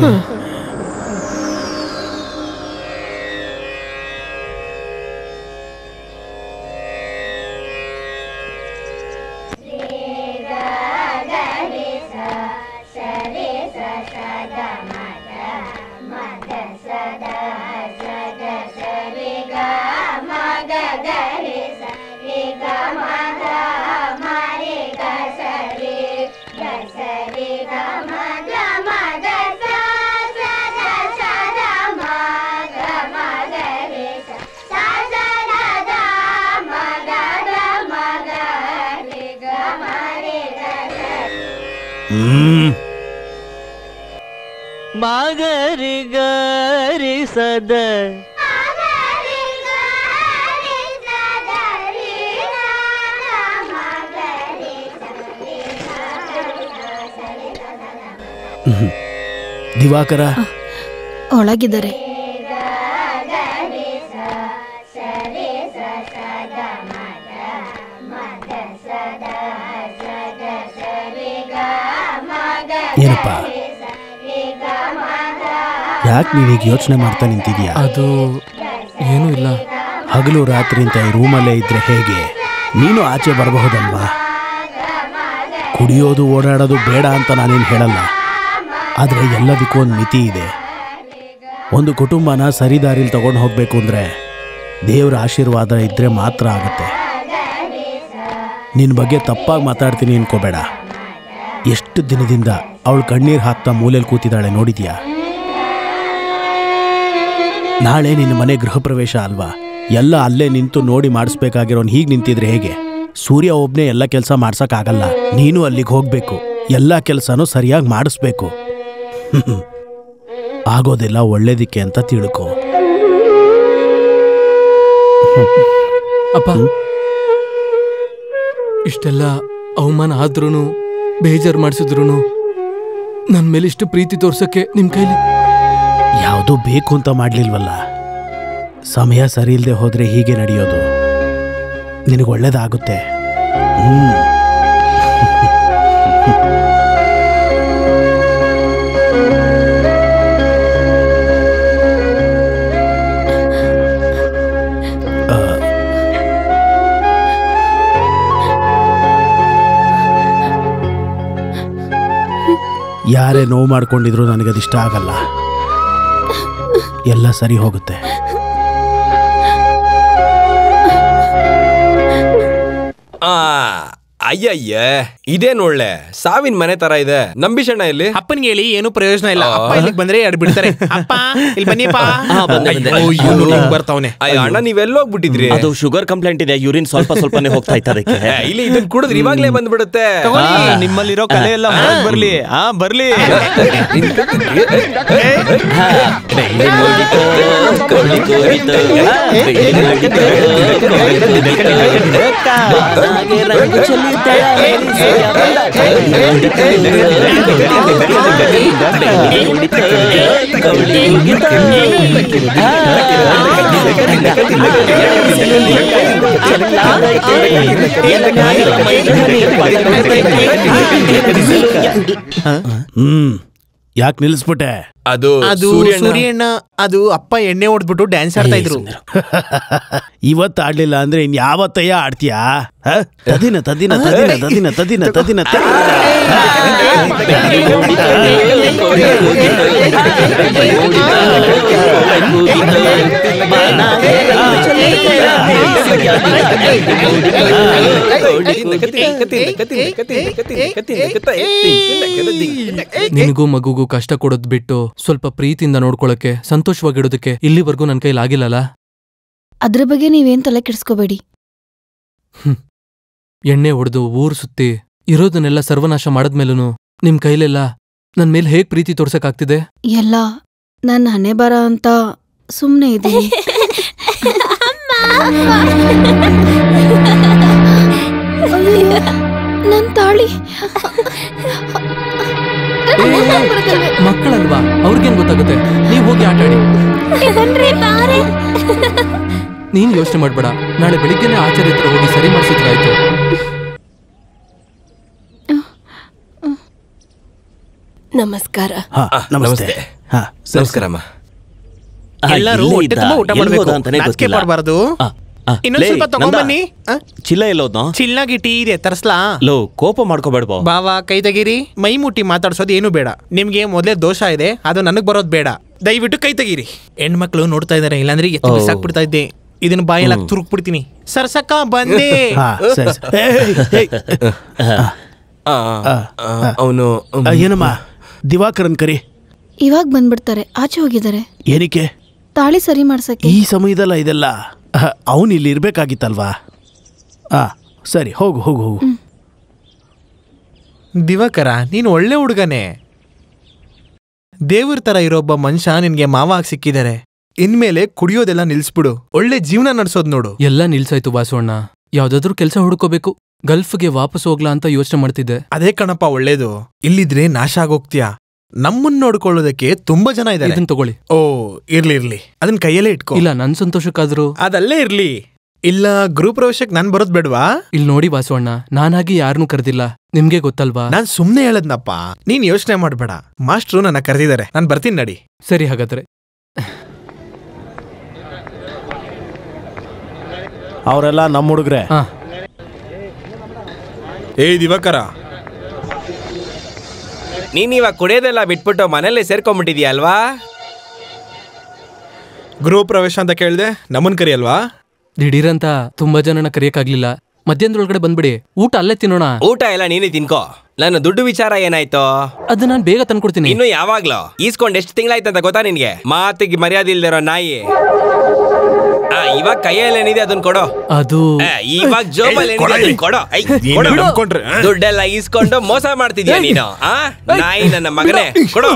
ಮಾಗರಿ ಗರಿ ಸದ ದಿವಾಕರ ಒಳಗಿದ್ದಾರೆ. ಏನಪ್ಪ, ಯಾಕೆ ನೀವೀಗ ಯೋಚನೆ ಮಾಡ್ತಾ ನಿಂತಿದ್ಯಾ? ಅದು ಏನೂ ಇಲ್ಲ. ಹಗಲು ರಾತ್ರಿ ಅಂತ ಈ ರೂಮಲ್ಲೇ ಇದ್ರೆ ಹೇಗೆ? ನೀನು ಆಚೆ ಬರಬಹುದಲ್ವಾ? ಕುಡಿಯೋದು ಓಡಾಡೋದು ಬೇಡ ಅಂತ ನಾನೇನು ಹೇಳಲ್ಲ, ಆದರೆ ಎಲ್ಲದಕ್ಕೂ ಒಂದು ಮಿತಿ ಇದೆ. ಒಂದು ಕುಟುಂಬನ ಸರಿದಾರಿಲಿ ತಗೊಂಡು ಹೋಗ್ಬೇಕು ಅಂದರೆ ದೇವರ ಆಶೀರ್ವಾದ ಇದ್ರೆ ಮಾತ್ರ ಆಗುತ್ತೆ. ನಿನ್ನ ಬಗ್ಗೆ ತಪ್ಪಾಗಿ ಮಾತಾಡ್ತೀನಿ ಅನ್ಕೋಬೇಡ. ಎಷ್ಟು ದಿನದಿಂದ ಅವಳು ಕಣ್ಣೀರು ಹಾಕ್ತಾ ಮೂಲೆಯಲ್ಲಿ ಕೂತಿದ್ದಾಳೆ ನೋಡಿದ್ಯಾ? ನಾಳೆ ನಿನ್ನ ಮನೆ ಗೃಹ ಪ್ರವೇಶ ಅಲ್ವಾ? ಎಲ್ಲ ಅಲ್ಲೇ ನಿಂತು ನೋಡಿ ಮಾಡಿಸ್ಬೇಕಾಗಿರೋನ್ ಹೀಗೆ ನಿಂತಿದ್ರೆ ಹೇಗೆ? ಸೂರ್ಯ ಒಬ್ನೇ ಎಲ್ಲ ಕೆಲಸ ಮಾಡ್ಸಕ್ಕಾಗಲ್ಲ. ನೀನು ಅಲ್ಲಿಗೆ ಹೋಗ್ಬೇಕು, ಎಲ್ಲ ಕೆಲಸನೂ ಸರಿಯಾಗಿ ಮಾಡಿಸ್ಬೇಕು. ಆಗೋದೆಲ್ಲ ಒಳ್ಳೇದಿಕ್ಕೆ ಅಂತ ತಿಳ್ಕೊ. ಅಪ್ಪ, ಇಷ್ಟೆಲ್ಲ ಅವಮಾನ ಆದ್ರೂ ಬೇಜಾರು ಮಾಡಿಸಿದ್ರು ನನ್ನ ಮೇಲೆ ಇಷ್ಟು ಪ್ರೀತಿ ತೋರ್ಸಕ್ಕೆ ನಿಮ್ ಕೈಲಿ ಯಾವುದೋ ಬೇಕು ಅಂತ ಮಾಡ್ಲಿಲ್ವಲ್ಲ. ಸಮಯ ಸರಿ ಇಲ್ಲದೆ ಹೋದ್ರೆ ಹೀಗೆ ನಡೆಯೋದು. ನಿನಗೆ ಒಳ್ಳೇದಾಗುತ್ತೆ. ಯಾರೇ ನೋವು ಮಾಡ್ಕೊಂಡಿದ್ರು ನನಗದಿಷ್ಟ ಆಗಲ್ಲ. ಎಲ್ಲ ಸರಿ ಹೋಗುತ್ತೆ. ಅಯ್ಯಯ್ಯ, ಇದೇನ್ ಒಳ್ಳೆ ಸಾವಿನ ಮನೆ ತರ ಇದೆ. ನಂಬಿಷಣ್ಣ ಇಲ್ಲಿ ಅಪ್ಪನಿಗೆ ಹೇಳಿ ಏನು ಪ್ರಯೋಜನ ಇಲ್ಲ. ಅಪ್ಪ ಇಲ್ಲಿಗೆ ಬಂದ್ರೆ ಎರಡು ಬಿಡ್ತಾರೆ. ಅಪ್ಪ ಇಲ್ಲಿ ಬನ್ನಿಪ್ಪ. ಬರ್ತಾವನೆ. ಅಣ್ಣ ನೀವೆಲ್ಲೋಗ್ಬಿಟ್ಟಿದ್ರಿ? ಅದು ಶುಗರ್ ಕಂಪ್ಲೇಂಟ್ ಇದೆ, ಯೂರಿನ್ ಸ್ವಲ್ಪನೇ ಹೋಗ್ತಾ ಇತ್ತು ಅದಕ್ಕೆ. ಇಲ್ಲಿ ಇದನ್ನ ಕುಡಿದ್ರೆ ಇವಾಗ್ಲೇ ಬಂದ್ಬಿಡುತ್ತೆ. ನಿಮ್ಮಲ್ಲಿರೋ ಕಲೆ ಎಲ್ಲ ಬರ್ಲಿ. ಬರ್ಲಿ. ಯಾಕೆ ನಿಲ್ಲಿಸ್ಬಿಟ್ಟೆ? ಅದು ಸೂರ್ಯಣ್ಣ. ಅದು ಅಪ್ಪ ಎಣ್ಣೆ ಹೊಡೆದ್ಬಿಟ್ಟು ಡ್ಯಾನ್ಸ್ ಆಡ್ತಾ ಇದ್ರು. ಇವತ್ತು ಆಡ್ಲಿಲ್ಲ ಅಂದ್ರೆ ಇನ್ ಯಾವತ್ತಯ್ಯ ಆಡ್ತೀಯಾ? ತದಿನ ತದಿನ ತದಿನ ತದಿನ ತದಿನ ತದಿನ ನಿನಗೂ ಮಗುಗೂ ಕಷ್ಟ ಕೊಡೋದ್ ಬಿಟ್ಟು ಸ್ವಲ್ಪ ಪ್ರೀತಿಯಿಂದ ನೋಡ್ಕೊಳಕ್ಕೆ, ಸಂತೋಷವಾಗಿಡೋದಕ್ಕೆ ಇಲ್ಲಿವರೆಗೂ ನನ್ ಕೈಲಿ ಆಗಿಲ್ಲಲ್ಲ. ಅದ್ರ ಬಗ್ಗೆ ನೀವೇನ್ ತಲೆ ಕೆಡಿಸ್ಕೋಬೇಡಿ. ಎಣ್ಣೆ ಹೊಡೆದು ಊರ್ ಸುತ್ತಿ ಇರೋದನ್ನೆಲ್ಲ ಸರ್ವನಾಶ ಮಾಡದ್ಮೇಲೂ ನಿಮ್ ಕೈಲೆಲ್ಲ ನನ್ ಮೇಲೆ ಹೇಗ್ ಪ್ರೀತಿ ತೋರ್ಸಕ್ಕಾಗ್ತಿದೆ? ಎಲ್ಲ ನನ್ನ ಹಣೆ ಬರ ಅಂತ ಸುಮ್ನೆ ಇದ್ದೀನಿ. ನನ್ ತಾಳಿ ಮಕ್ಕಳಲ್ವಾ, ಅವ್ರಿಗೇನ್ ಗೊತ್ತಾಗುತ್ತೆ? ನೀವ್ ಹೋಗಿ ಆಟ ಆಡಿ. ನೀನ್ ಯೋಚನೆ ಮಾಡ್ಬೇಡ, ನಾಳೆ ಬೆಳಿಗ್ಗೆನೆ ಆಚಾರ್ಯ ಹತ್ರ ಹೋಗಿ ಸರಿ ಮಾಡಿಸಿದ್ರಾಯ್ತು. ನಮಸ್ಕಾರ. ನಮಸ್ತೆ. ನಮಸ್ಕಾರಮ್ಮ. ಎಲ್ಲರೂ ಹೊಟ್ಟೆ ತುಂಬ ಊಟ ಮಾಡ್ಬೇಕು ಅಂತಾನೆ ಗೊತ್ತಿಲ್ಲ. ಇನ್ನೊಂದ್ ಸ್ವಲ್ಪ ತಗೊಂಬನ್ನಿ. ಚಿಲ್ಲ ಎಲ್ಲೋದ್ನೋ? ಚಿಲ್ಲಾಗಿ ಟೀ ಇದೆ, ತರ್ಸ್ಲಾ? ಲೋ, ಕೋಪ ಮಾಡ್ಕೋಬೇಡ್ಬೋ. ಬಾವಾ ಕೈ ತೆಗೀರಿ. ಮೈ ಮುಟ್ಟಿ ಮಾತಾಡ್ಸೋದು ಏನು ಬೇಡ. ನಿಮ್ಗೆ ಮೊದ್ಲೇ ದೋಷ ಇದೆ, ಅದು ನನಗ್ ಬರೋದ್ ಬೇಡ. ದಯವಿಟ್ಟು ಕೈ ತೆಗೀರಿ. ಹೆಣ್ಮಕ್ಳು ನೋಡ್ತಾ ಇದಾರೆ, ಇಲ್ಲಾಂದ್ರೆ ಎತ್ತು ಬಿಸಾಕ್ಬಿಡ್ತಾ ಇದ್ದೆ. ಇದನ್ನ ಬಾಯೆಲ್ಲ ತುರುಕ್ಬಿಡ್ತೀನಿ. ಸರ್ಸಕ್ಕ ಬಂದೆ. ಅವನು ಏನಮ್ಮ, ದಿವಾಕರನ್ ಕರಿ. ಇವಾಗ ಬಂದ್ಬಿಡ್ತಾರೆ, ಆಚೆ ಹೋಗಿದ್ದಾರೆ. ಏನಕ್ಕೆ? ತಾಳಿ ಸರಿ ಮಾಡ್ಸಕ್ಕೆ. ಈ ಸಮಯದಲ್ಲ ಇದೆಲ್ಲ. ಅವನು ಇಲ್ಲಿ ಇರ್ಬೇಕಾಗಿತ್ತಲ್ವಾ? ಸರಿ, ಹೋಗು ಹೋಗು ಹೋಗು. ದಿವಾಕರ, ನೀನು ಒಳ್ಳೆ ಹುಡುಗನೇ. ದೇವ್ರ ತರ ಇರೋಬ್ಬ ಮನುಷ್ಯ ನಿನ್ಗೆ ಮಾವ ಸಿಕ್ಕಿದ್ದಾರೆ. ಇನ್ಮೇಲೆ ಕುಡಿಯೋದೆಲ್ಲ ನಿಲ್ಸ್ಬಿಡು, ಒಳ್ಳೆ ಜೀವನ ನಡ್ಸೋದ್ ನೋಡು. ಎಲ್ಲ ನಿಲ್ಸಾಯ್ತು ಬಾಸವಣ್ಣ. ಯಾವ್ದಾದ್ರು ಕೆಲ್ಸ ಹುಡ್ಕೋಬೇಕು. ಗಲ್ಫ್ಗೆ ವಾಪಸ್ ಹೋಗ್ಲಾ ಅಂತ ಯೋಚನೆ ಮಾಡ್ತಿದ್ದೆ. ಅದೇ ಕಣಪ್ಪ ಒಳ್ಳೇದು. ಇಲ್ಲಿದ್ರೆ ನಾಶ ಆಗೋಗ್ತೀಯಾ. ನಮ್ಮನ್ನ ನೋಡ್ಕೊಳ್ಳೋದಕ್ಕೆ ತುಂಬಾ ಜನ ಇದ್ದಾರೆ. ಇದನ್ನ ತಗೊಳ್ಳಿ. ಓ, ಇರ್ಲಿ. ಅದನ್ನ ಕೈಯಲ್ಲೇ ಇಟ್ಕೋ. ಇಲ್ಲ, ನನ್ ಸಂತೋಷಕ್ಕಾದ್ರು ಅದಲ್ಲೇ ಇರ್ಲಿ. ಇಲ್ಲ, ಗ್ರೂಪ್ ಪ್ರವೇಶಕ್ಕೆ ನಾನ್ ಬರೋದ್ ಬೇಡ್ವಾ? ಇಲ್ಲಿ ನೋಡಿ ಬಾಸವಣ್ಣ, ನಾನಾಗಿ ಯಾರನ್ನೂ ಕರೆದಿಲ್ಲ, ನಿಮ್ಗೆ ಗೊತ್ತಲ್ವಾ? ನಾನ್ ಸುಮ್ನೆ ಹೇಳದ್ನಪ್ಪ, ನೀನ್ ಯೋಚನೆ ಮಾಡ್ಬೇಡ. ಮಾಸ್ಟ್ರು ನನ್ನ ಕರೆದಿದ್ದಾರೆ, ನಾನ್ ಬರ್ತೀನಿ ನಡಿ. ಸರಿ, ಹಾಗಾದ್ರೆ. ಅವರೆಲ್ಲ ನಮ್ಮ ಹುಡುಗ್ರೆ. ದಿವಾಕರ, ನೀನಿವಾಗ ಕುಡಿಯೋದೆಲ್ಲ ಬಿಟ್ಬಿಟ್ಟು ಮನೇಲಿ ಸೇರ್ಕೊಂಡ್ಬಿಟ್ಟಿದ್ಯಾ ಅಲ್ವಾ? ಗೃಹ ಪ್ರವೇಶ ಅಂತ ಕೇಳ್ದೆ, ನಮ್ಮನ್ ಕರಿ ಅಲ್ವಾ? ದಿಢೀರಂತ ತುಂಬಾ ಜನನ ಕರಿಯಕ್ಕಾಗ್ಲಿಲ್ಲ. ಮಧ್ಯಾಹ್ನದೊಳಗಡೆ ಬಂದ್ಬಿಡಿ, ಊಟ ಅಲ್ಲೇ ತಿನ್ನೋಣ. ಊಟ ಎಲ್ಲ ನೀನೇ ತಿನ್ಕೋ. ನನ್ನ ದುಡ್ಡು ವಿಚಾರ ಏನಾಯ್ತು? ಅದು ನಾನ್ ಬೇಗ ತಂದ್ಕೊಡ್ತೀನಿ. ಇನ್ನು ಯಾವಾಗ್ಲೋ ಈಸ್ಕೊಂಡ್ ಎಷ್ಟು ತಿಂಗಳಾಯ್ತಂತ ಗೊತ್ತಾ ನಿನ್ಗೆ? ಮಾತಿಗೆ ಮರ್ಯಾದೆ ಇಲ್ದಿರೋ ನಾಯಿ. ಇವಾಗ ಕೈಯಲ್ಲೇನಿದೆ ಅದನ್ನ ಕೊಡೋ. ಅದು ಇವಾಗ ಜೋಬಲ್ಲಿ ಕೊಡೋ. ದುಡ್ಡೆಲ್ಲ ಈಸ್ಕೊಂಡು ಮೋಸ ಮಾಡ್ತಿದ್ಯಾ ನೀನು? ನಾಯಿ ನನ್ನ ಮಗನೇ, ಕೊಡೋ.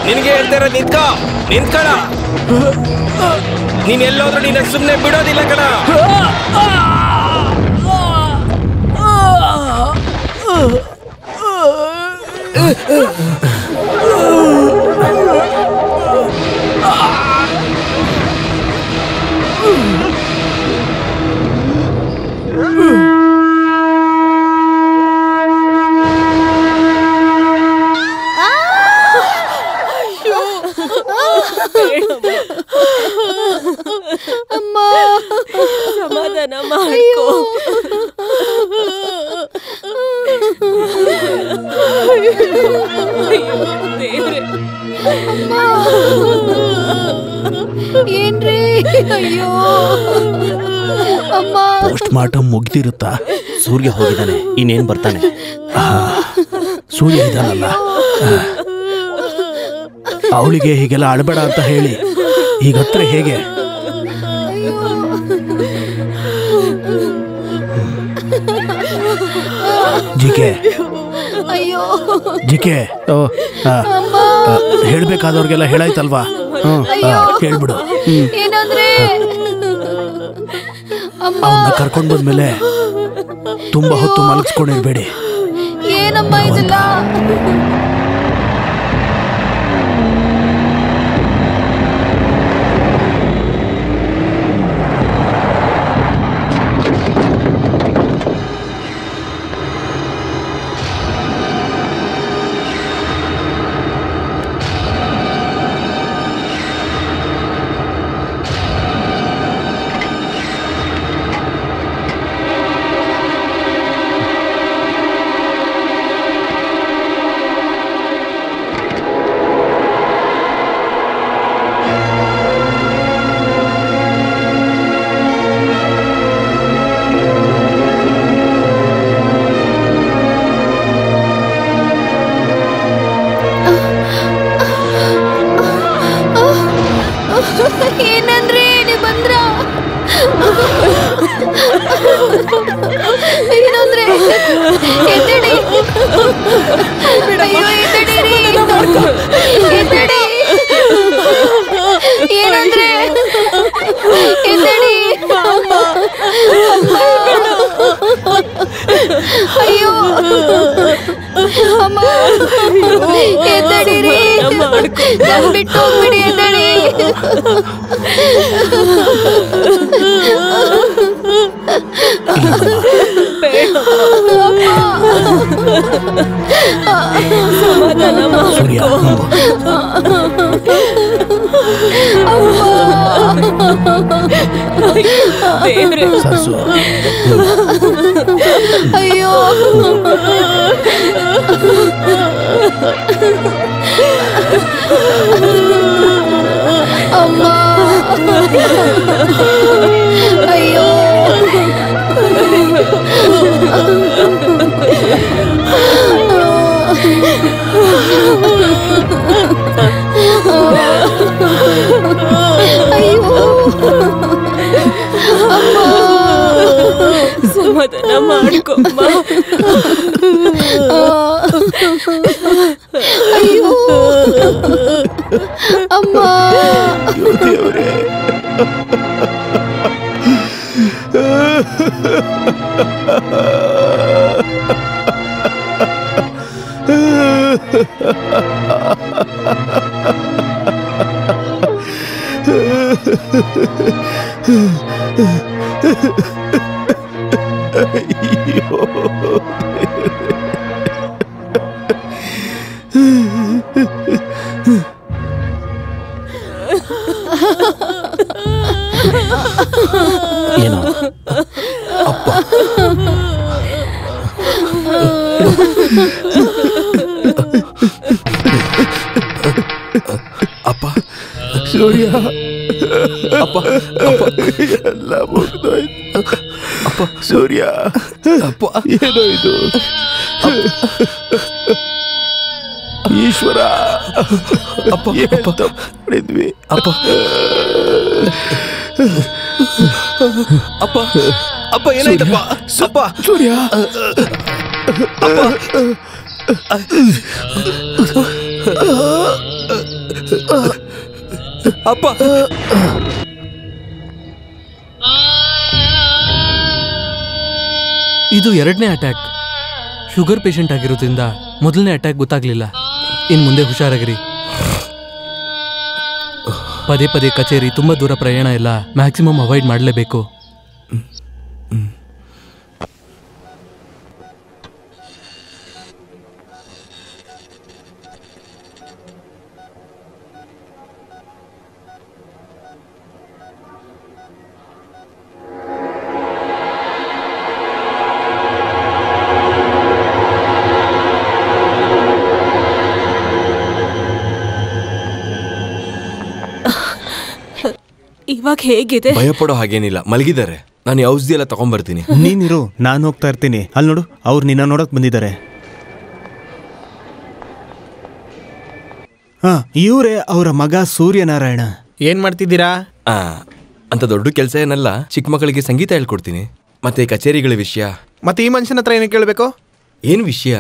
ನಿನ್ಗೆ ಹೇಳ್ತಾರ ನಿಂತ್ಕೊಳ್ಳ. ನೀನ್ ಎಲ್ಲೋದ್ರೂ ನಿನ್ನ ಸುಮ್ನೆ ಬಿಡೋದಿಲ್ಲ ಕಣ. ಸಮಾಧಾನ ಮಾಡ್ಕೋ. ಏನ್ರಿ? ಅಯ್ಯೋ ಅಮ್ಮ. Post mortem ಮುಗ್ದಿರುತ್ತಾ? ಸೂರ್ಯ ಹೋಗಿದ್ದಾನೆ, ಇನ್ನೇನ್ ಬರ್ತಾನೆ. ಸೂರ್ಯ ಇದ್ದಾನಲ್ಲ, ಅವಳಿಗೆ ಹೀಗೆಲ್ಲ ಅಳಬೇಡ ಅಂತ ಹೇಳಿ ಈಗ ಹತ್ರ ಹೇಗೆ? ಜಿಕೆ ಅಯ್ಯೋ ಜಿಕೆ, ಹೇಳ್ಬೇಕಾದವ್ರಿಗೆಲ್ಲ ಹೇಳಾಯ್ತಲ್ವಾ? ಹೇಳ್ಬಿಡು. ಏನಂದ್ರೆ ಅವನ್ನ ಕರ್ಕೊಂಡ್ ಬಂದ್ಮೇಲೆ ತುಂಬಾ ಹೊತ್ತು ಮಲಗಿಸ್ಕೊಂಡಿರ್ಬೇಡಿ. ಏನಮ್ಮ ಇದೆಲ್ಲ? ಏನಂದ್ರೆ ನೀವು ಬಂದ್ರ? ಏನಂದ್ರೆ ಎದ್ದೇಳಿ. ಅಯ್ಯೋ ಎದ್ದೇಳಿ, ಎದ್ದೇಳಿ. ಏನಂದ್ರೆ ಎದ್ದೇಳಿ. ಅಯ್ಯೋ ಅಮ್ಮ, ಎದ್ದೇಳಿರಿ. ಬಿಟ್ಟು ಹೋಗ್ಬಿಡಿ, ಎದ್ದೇಳಿ. ಸೂರ್ಯ, ಸರ್ಸು, ಅಯ್ಯೋ ಅಮ್ಮ, ಅಯ್ಯೋ ಸಮಾಧಾನ ಮಾಡ್ಕೊಮ್ಮ. ಅಯ್ಯೋ ಅಮ್ಮ. ಏನೋ ಅಪ್ಪ, ಅಪ್ಪ, ಸೂರ್ಯ, ಅಪ್ಪ, ಅಪ್ಪ, ಎಲ್ಲ ಮುಗ್ದೋಯ್ತು. ಅಪ್ಪ, ಸೂರ್ಯ, ಅಪ್ಪ, ಏನೋ ಇದು? ಈಶ್ವರ, ಅಪ್ಪ, ಅಪ್ಪ, ಮಾಡಿದ್ವಿ. ಅಪ್ಪ, ಅಪ್ಪ, ಅಪ್ಪ, ಏನಾಯ್ತಪ್ಪ? ಅಪ್ಪ, ಸೂರ್ಯ, ಅಪ್ಪ, ಅಪ್ಪ. ಇದು ಎರಡನೇ ಅಟ್ಯಾಕ್. ಶುಗರ್ ಪೇಷಂಟ್ ಆಗಿರೋದ್ರಿಂದ ಮೊದಲನೇ ಅಟ್ಯಾಕ್ ಗೊತ್ತಾಗ್ಲಿಲ್ಲ. ಇನ್ ಮುಂದೆ ಹುಷಾರಾಗಿರಿ. ಪದೇ ಪದೇ ಕಚೇರಿ, ತುಂಬಾ ದೂರ ಪ್ರಯಾಣ ಎಲ್ಲ ಮ್ಯಾಕ್ಸಿಮಮ್ ಅವಾಯ್ಡ್ ಮಾಡಲೇಬೇಕು. ಇವಾಗ ಹೇಗಿದೆ? ಭಯಪಡೋ ಹಾಗೇನಿಲ್ಲ, ಮಲಗಿದ್ದಾರೆ. ನಾನು ಈ ಔಷಧಿ ಎಲ್ಲ ತಗೊಂಡ್ಬರ್ತೀನಿ. ನೀನಿರು, ನಾನು ಹೋಗ್ತಾ ಇರ್ತೀನಿ. ಅಲ್ಲಿ ನೋಡು, ಅವ್ರು ನಿನ್ನ ನೋಡಕ್ ಬಂದಿದ್ದಾರೆ. ಇವರೇ ಅವರ ಮಗ ಸೂರ್ಯನಾರಾಯಣ. ಏನ್ ಮಾಡ್ತಿದ್ದೀರಾ? ಅಂತ ದೊಡ್ಡ ಕೆಲಸ ಏನಲ್ಲ, ಚಿಕ್ಕ ಮಕ್ಕಳಿಗೆ ಸಂಗೀತ ಹೇಳ್ಕೊಡ್ತೀನಿ. ಮತ್ತೆ ಕಚೇರಿಗಳ ವಿಷಯ. ಮತ್ತೆ ಈ ಮನುಷ್ಯನ ಹತ್ರ ಏನು ಕೇಳಬೇಕು? ಏನು ವಿಷಯ?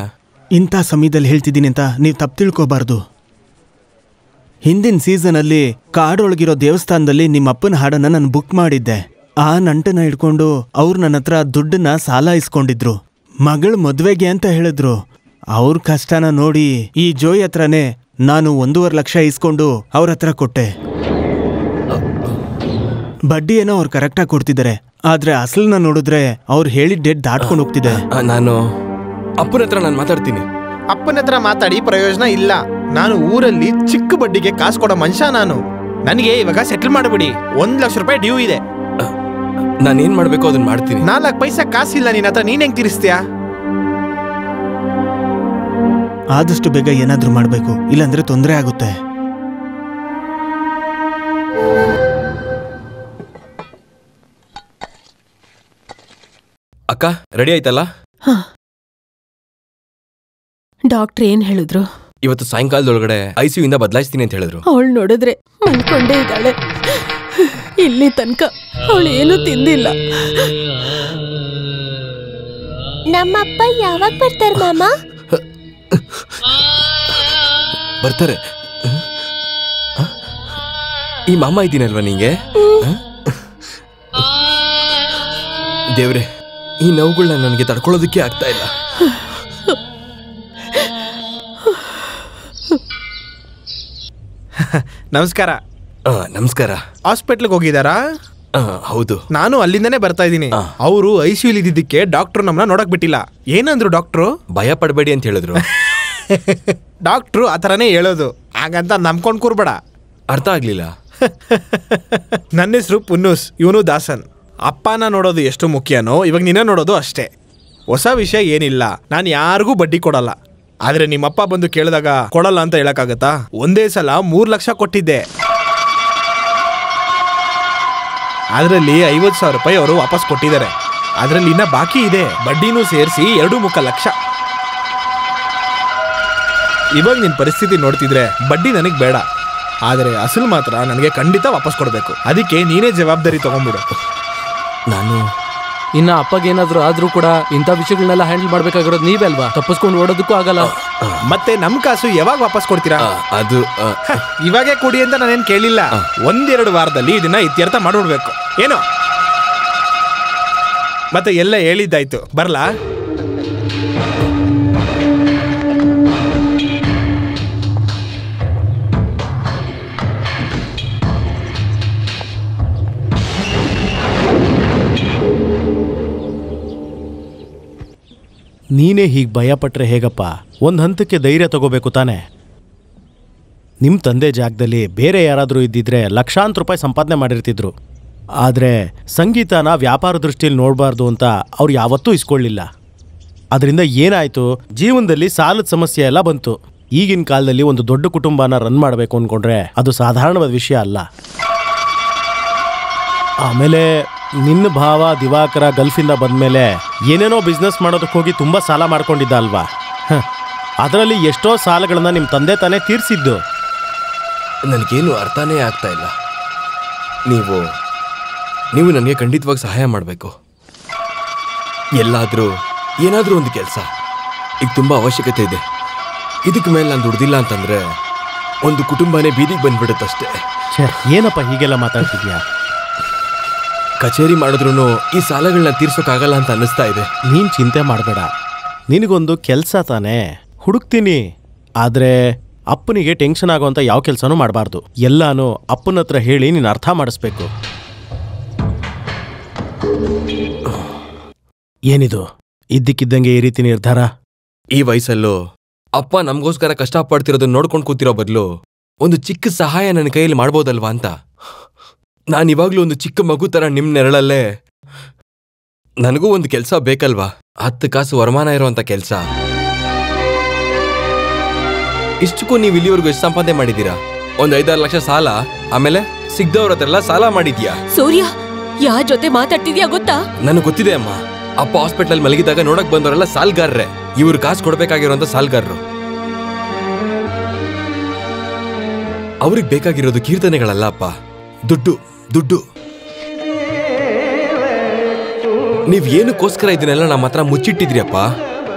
ಇಂಥ ಸಮಯದಲ್ಲಿ ಹೇಳ್ತಿದ್ದೀನಿ ಅಂತ ನೀವು ತಪ್ಪು ತಿಳ್ಕೋಬಾರ್ದು. ಹಿಂದಿನ ಸೀಸನಲ್ಲಿ ಕಾಡೊಳಗಿರೋ ದೇವಸ್ಥಾನದಲ್ಲಿ ನಿಮ್ಮ ಅಪ್ಪನ ಹಾಡನ್ನ ನಾನು ಬುಕ್ ಮಾಡಿದ್ದೆ. ಆ ನಂಟನ್ನ ಹಿಡ್ಕೊಂಡು ಅವ್ರು ನನ್ನ ಹತ್ರ ದುಡ್ಡನ್ನ ಸಾಲ ಇಸ್ಕೊಂಡಿದ್ರು. ಮಗಳು ಮದ್ವೆಗೆ ಅಂತ ಹೇಳಿದ್ರು. ಅವ್ರ ಕಷ್ಟನ ನೋಡಿ ಈ ಜೋಯ್ ಹತ್ರನೇ ನಾನು 1.5 ಲಕ್ಷ ಇಸ್ಕೊಂಡು ಅವ್ರ ಹತ್ರ ಕೊಟ್ಟೆ. ಬಡ್ಡಿ ಏನೋ ಅವ್ರು ಕರೆಕ್ಟಾಗಿ ಕೊಡ್ತಿದ್ದಾರೆ, ಆದ್ರೆ ಅಸಲನ್ನ ನೋಡಿದ್ರೆ ಅವ್ರು ಹೇಳಿದ ಡೇಟ್ ದಾಟ್ಕೊಂಡು ಹೋಗ್ತಿದೆ. ನಾನು ಅಪ್ಪನ ಹತ್ರ ನಾನು ಮಾತಾಡ್ತೀನಿ. ಅಪ್ಪನ ಹತ್ರ ಮಾತಾಡಿ ಪ್ರಯೋಜನ ಇಲ್ಲ. ನಾನು ಊರಲ್ಲಿ ಚಿಕ್ಕ ಬಡ್ಡಿಗೆ ಕಾಸು ಕೊಡೋ ಮನುಷ್ಯ. ನನಗೆ ಇವಾಗ ಸೆಟಲ್ ಮಾಡಿಬಿಡಿ. 1 ಲಕ್ಷ ರೂಪಾಯಿ ಡ್ಯೂ ಇದೆ. ನಾನೇನ್ ಮಾಡ್ಬೇಕು ಅದನ್ನ ಮಾಡ್ತೀನಿ. 4 ಪೈಸಾ ಕಾಸಿಲ್ಲ ನಿನ್ನ ಹತ್ರ, ನೀನ್ ಹೆಂಗ್ ತೀರಿಸ್ತೀಯಾ? ಆದಷ್ಟು ಬೇಗ ಏನಾದ್ರೂ ಮಾಡ್ಬೇಕು, ಇಲ್ಲಾಂದ್ರೆ ತೊಂದರೆ ಆಗುತ್ತೆ. ಅಕ್ಕ ರೆಡಿ ಆಯ್ತಲ್ಲ? ಡಾಕ್ಟರ್ ಏನ್ ಹೇಳಿದ್ರು? ಇವತ್ತು ಸಾಯಂಕಾಲದೊಳಗಡೆ ICU ಇಂದ ಬದಲಾಯಿಸ್ತೀನಿ ಅಂತ ಹೇಳಿದ್ರು. ಅವಳು ನೋಡಿದ್ರೆ ಮಲ್ಕೊಂಡೇ ಇದ್ದಾಳೆ. ಇಲ್ಲಿ ತನಕ ಅವಳು ಏನು ತಿಂದಿಲ್ಲ. ನಮ್ಮಪ್ಪ ಯಾವಾಗ ಬರ್ತಾರೆ ಮಾಮ? ಬರ್ತಾರೆ. ಈ ಮಾಮ ಇದ್ದೀನಲ್ವಾ ನಿಂಗೆ? ದೇವ್ರೆ, ಈ ನೋವುಗಳನ್ನ ನನಗೆ ತಡ್ಕೊಳ್ಳೋದಕ್ಕೆ ಆಗ್ತಾ ಇಲ್ಲ. ನಮಸ್ಕಾರ. ನಮಸ್ಕಾರ. ಹಾಸ್ಪಿಟ್ಲ್ಗೆ ಹೋಗಿದಾರಾ? ಹೌದು, ನಾನು ಅಲ್ಲಿಂದನೇ ಬರ್ತಾ ಇದ್ದೀನಿ. ಅವರು ICU ಇದ್ದಿದ್ದಕ್ಕೆ ಡಾಕ್ಟ್ರು ನಮ್ಮನ್ನ ನೋಡಕ್ ಬಿಟ್ಟಿಲ್ಲ. ಏನಂದ್ರು ಡಾಕ್ಟ್ರು? ಭಯ ಪಡಬೇಡಿ ಅಂತ ಹೇಳಿದ್ರು. ಡಾಕ್ಟ್ರು ಆ ಥರನೇ ಹೇಳೋದು, ಹಾಗಂತ ನಂಬ್ಕೊಂಡು ಕೂರ್ಬೇಡ. ಅರ್ಥ ಆಗ್ಲಿಲ್ಲ. ನನ್ನ ಹೆಸರು ಪುನ್ನೂಸ್, ಇವನು ದಾಸನ್. ಅಪ್ಪನ ನೋಡೋದು ಎಷ್ಟು ಮುಖ್ಯನೋ ಇವಾಗ ನಿನ್ನ ನೋಡೋದು ಅಷ್ಟೇ. ಹೊಸ ವಿಷಯ ಏನಿಲ್ಲ, ನಾನು ಯಾರಿಗೂ ಬಡ್ಡಿ ಕೊಡಲ್ಲ. ಆದ್ರೆ ನಿಮ್ಮಪ್ಪ ಬಂದು ಕೇಳಿದಾಗ ಕೊಡಲ್ಲ ಅಂತ ಹೇಳಕ್ಕಾಗತ್ತಾ? ಒಂದೇ ಸಲ 3 ಲಕ್ಷ ಕೊಟ್ಟಿದ್ದೆ. ಅದರಲ್ಲಿ 50,000 ರೂಪಾಯಿ ಅವರು ವಾಪಸ್ ಕೊಟ್ಟಿದ್ದಾರೆ. ಅದರಲ್ಲಿ ಇನ್ನ ಬಾಕಿ ಇದೆ, ಬಡ್ಡಿನೂ ಸೇರಿಸಿ 2.3 ಲಕ್ಷ. ಇವಾಗ ನಿನ್ನ ಪರಿಸ್ಥಿತಿ ನೋಡ್ತಿದ್ರೆ ಬಡ್ಡಿ ನನಗೆ ಬೇಡ, ಆದರೆ ಅಸಲು ಮಾತ್ರ ನನಗೆ ಖಂಡಿತ ವಾಪಸ್ ಕೊಡಬೇಕು. ಅದಕ್ಕೆ ನೀನೇ ಜವಾಬ್ದಾರಿ ತಗೊಂಡ್ಬಿಡು. ನಾನು ಇನ್ನ ಅಪ್ಪಗೇನಾದ್ರೂ ಆದ್ರೂ ಕೂಡ ಇಂಥ ವಿಷಯಗಳನ್ನೆಲ್ಲ ಹ್ಯಾಂಡಲ್ ಮಾಡ್ಬೇಕಾಗಿರೋದು ನೀವೇ ಅಲ್ವಾ? ತಪ್ಪಿಸ್ಕೊಂಡು ಓಡೋದಕ್ಕೂ ಆಗಲ್ಲ. ಮತ್ತೆ ನಮ್ ಕಾಸು ಯಾವಾಗ ವಾಪಸ್ ಕೊಡ್ತೀರಾ? ಅದು ಇವಾಗೇ ಕೊಡಿ ಅಂತ ನಾನೇನ್ ಕೇಳಿಲ್ಲ. 1-2 ವಾರದಲ್ಲಿ ಇದನ್ನ ಇತ್ಯರ್ಥ ಮಾಡ್ಬಿಡ್ಬೇಕು ಏನೋ. ಮತ್ತೆ ಎಲ್ಲ ಹೇಳಿದ್ದಾಯ್ತು, ಬರ್ಲಾ? ನೀನೇ ಹೀಗೆ ಭಯಪಟ್ರೆ ಹೇಗಪ್ಪ? ಒಂದು ಹಂತಕ್ಕೆ ಧೈರ್ಯ ತಗೋಬೇಕು ತಾನೆ. ನಿಮ್ಮ ತಂದೆ ಜಾಗದಲ್ಲಿ ಬೇರೆ ಯಾರಾದರೂ ಇದ್ದಿದ್ರೆ ಲಕ್ಷಾಂತರ ರೂಪಾಯಿ ಸಂಪಾದನೆ ಮಾಡಿರ್ತಿದ್ರು. ಆದರೆ ಸಂಗೀತನ ವ್ಯಾಪಾರ ದೃಷ್ಟಿಯಲ್ಲಿ ನೋಡಬಾರ್ದು ಅಂತ ಅವ್ರು ಯಾವತ್ತೂ ಇಸ್ಕೊಳ್ಳಿಲ್ಲ. ಅದರಿಂದ ಏನಾಯಿತು, ಜೀವನದಲ್ಲಿ ಸಾಲದ ಸಮಸ್ಯೆ ಎಲ್ಲ ಬಂತು. ಈಗಿನ ಕಾಲದಲ್ಲಿ ಒಂದು ದೊಡ್ಡ ಕುಟುಂಬನ ರನ್ ಮಾಡಬೇಕು ಅಂದ್ಕೊಂಡ್ರೆ ಅದು ಸಾಧಾರಣವಾದ ವಿಷಯ ಅಲ್ಲ. ಆಮೇಲೆ ನಿನ್ನ ಭಾವ ದಿವಾಕರ ಗಲ್ಫಿಂದ ಬಂದಮೇಲೆ ಏನೇನೋ ಬಿಸ್ನೆಸ್ ಮಾಡೋದಕ್ಕೆ ಹೋಗಿ ತುಂಬ ಸಾಲ ಮಾಡ್ಕೊಂಡಿದ್ದ ಅಲ್ವಾ? ಅದರಲ್ಲಿ ಎಷ್ಟೋ ಸಾಲಗಳನ್ನ ನಿಮ್ಮ ತಂದೆ ತಾನೇ ತೀರಿಸಿದ್ದು. ನನಗೇನು ಅರ್ಥನೇ ಆಗ್ತಾ ಇಲ್ಲ. ನೀವು ನನಗೆ ಖಂಡಿತವಾಗಿ ಸಹಾಯ ಮಾಡಬೇಕು. ಏನಾದರೂ ಒಂದು ಕೆಲಸ ಈಗ ತುಂಬ ಅವಶ್ಯಕತೆ ಇದೆ. ಇದಕ್ಕೆ ಮೇಲೆ ನಾನು ದುಡ್ದಿಲ್ಲ ಅಂತಂದರೆ ಒಂದು ಕುಟುಂಬನೇ ಬೀದಿಗೆ ಬಂದ್ಬಿಡುತ್ತಷ್ಟೇ. ಏನಪ್ಪ ಹೀಗೆಲ್ಲ ಮಾತಾಡ್ತಿದ್ಯಾ? ಕಚೇರಿ ಮಾಡಿದ್ರು ಈ ಸಾಲಗಳನ್ನ ತೀರ್ಸೋಕ್ಕಾಗಲ್ಲ ಅಂತ ಅನ್ನಿಸ್ತಾ ಇದೆ. ನೀನು ಚಿಂತೆ ಮಾಡಬೇಡ, ನಿನಗೊಂದು ಕೆಲಸ ತಾನೇ ಹುಡುಕ್ತೀನಿ. ಆದರೆ ಅಪ್ಪನಿಗೆ ಟೆನ್ಷನ್ ಆಗೋಂಥ ಯಾವ ಕೆಲಸನೂ ಮಾಡಬಾರ್ದು. ಎಲ್ಲಾನು ಅಪ್ಪನ ಹತ್ರ ಹೇಳಿ ನೀನು ಅರ್ಥ ಮಾಡಿಸ್ಬೇಕು. ಏನಿದು ಇದ್ದಕ್ಕಿದ್ದಂಗೆ ಈ ರೀತಿ ನಿರ್ಧಾರ? ಈ ವಯಸ್ಸಲ್ಲೂ ಅಪ್ಪ ನಮಗೋಸ್ಕರ ಕಷ್ಟಪಡ್ತಿರೋದನ್ನ ನೋಡ್ಕೊಂಡು ಕೂತಿರೋ ಬದಲು ಒಂದು ಚಿಕ್ಕ ಸಹಾಯ ನನ್ನ ಕೈಯಲ್ಲಿ ಮಾಡ್ಬೋದಲ್ವಾ ಅಂತ. ನಾನಿವಾಗ್ಲೂ ಒಂದು ಚಿಕ್ಕ ಮಗು ಥರ ನಿಮ್ಮ ನೆರಳಲ್ಲೇ. ನನಗೂ ಒಂದು ಕೆಲಸ ಬೇಕಲ್ವಾ? 10 ಕಾಸು ವರಮಾನ ಇರೋವಂಥ ಕೆಲಸ. ಇಷ್ಟಕ್ಕೂ ನೀವು ಇಲ್ಲಿವರೆಗೂ ಎಷ್ಟು ಸಂಪಾದನೆ ಮಾಡಿದ್ದೀರಾ? ಒಂದ್ 5-6 ಲಕ್ಷ ಸಾಲ, ಆಮೇಲೆ ಸಿಗ್ದವ್ರ ಹತ್ರ ಸಾಲ ಮಾಡಿದ್ಯಾ? ಸೂರ್ಯ, ಯಾರ ಜೊತೆ ಮಾತಾಡ್ತಿದ್ಯಾ ಗೊತ್ತಾ? ನನಗೆ ಗೊತ್ತಿದೆ ಅಮ್ಮ. ಅಪ್ಪ ಹಾಸ್ಪಿಟಲ್ ಮಲಗಿದಾಗ ನೋಡಕ್ ಬಂದವರೆಲ್ಲ ಸಾಲ್ಗಾರ್ರೆ. ಇವ್ರು ಕಾಸು ಕೊಡ್ಬೇಕಾಗಿರೋಂತ ಸಾಲ್ಗಾರರು. ಅವ್ರಿಗೆ ಬೇಕಾಗಿರೋದು ಕೀರ್ತನೆಗಳಲ್ಲ ಅಪ್ಪ, ದುಡ್ಡು ದುಡ್ಡು. ನೀವ್ ಏನಕ್ಕೋಸ್ಕರ ಇದನ್ನೆಲ್ಲ ನಮ್ಮ ಹತ್ರ ಮುಚ್ಚಿಟ್ಟಿದ್ರಿ ಅಪ್ಪ?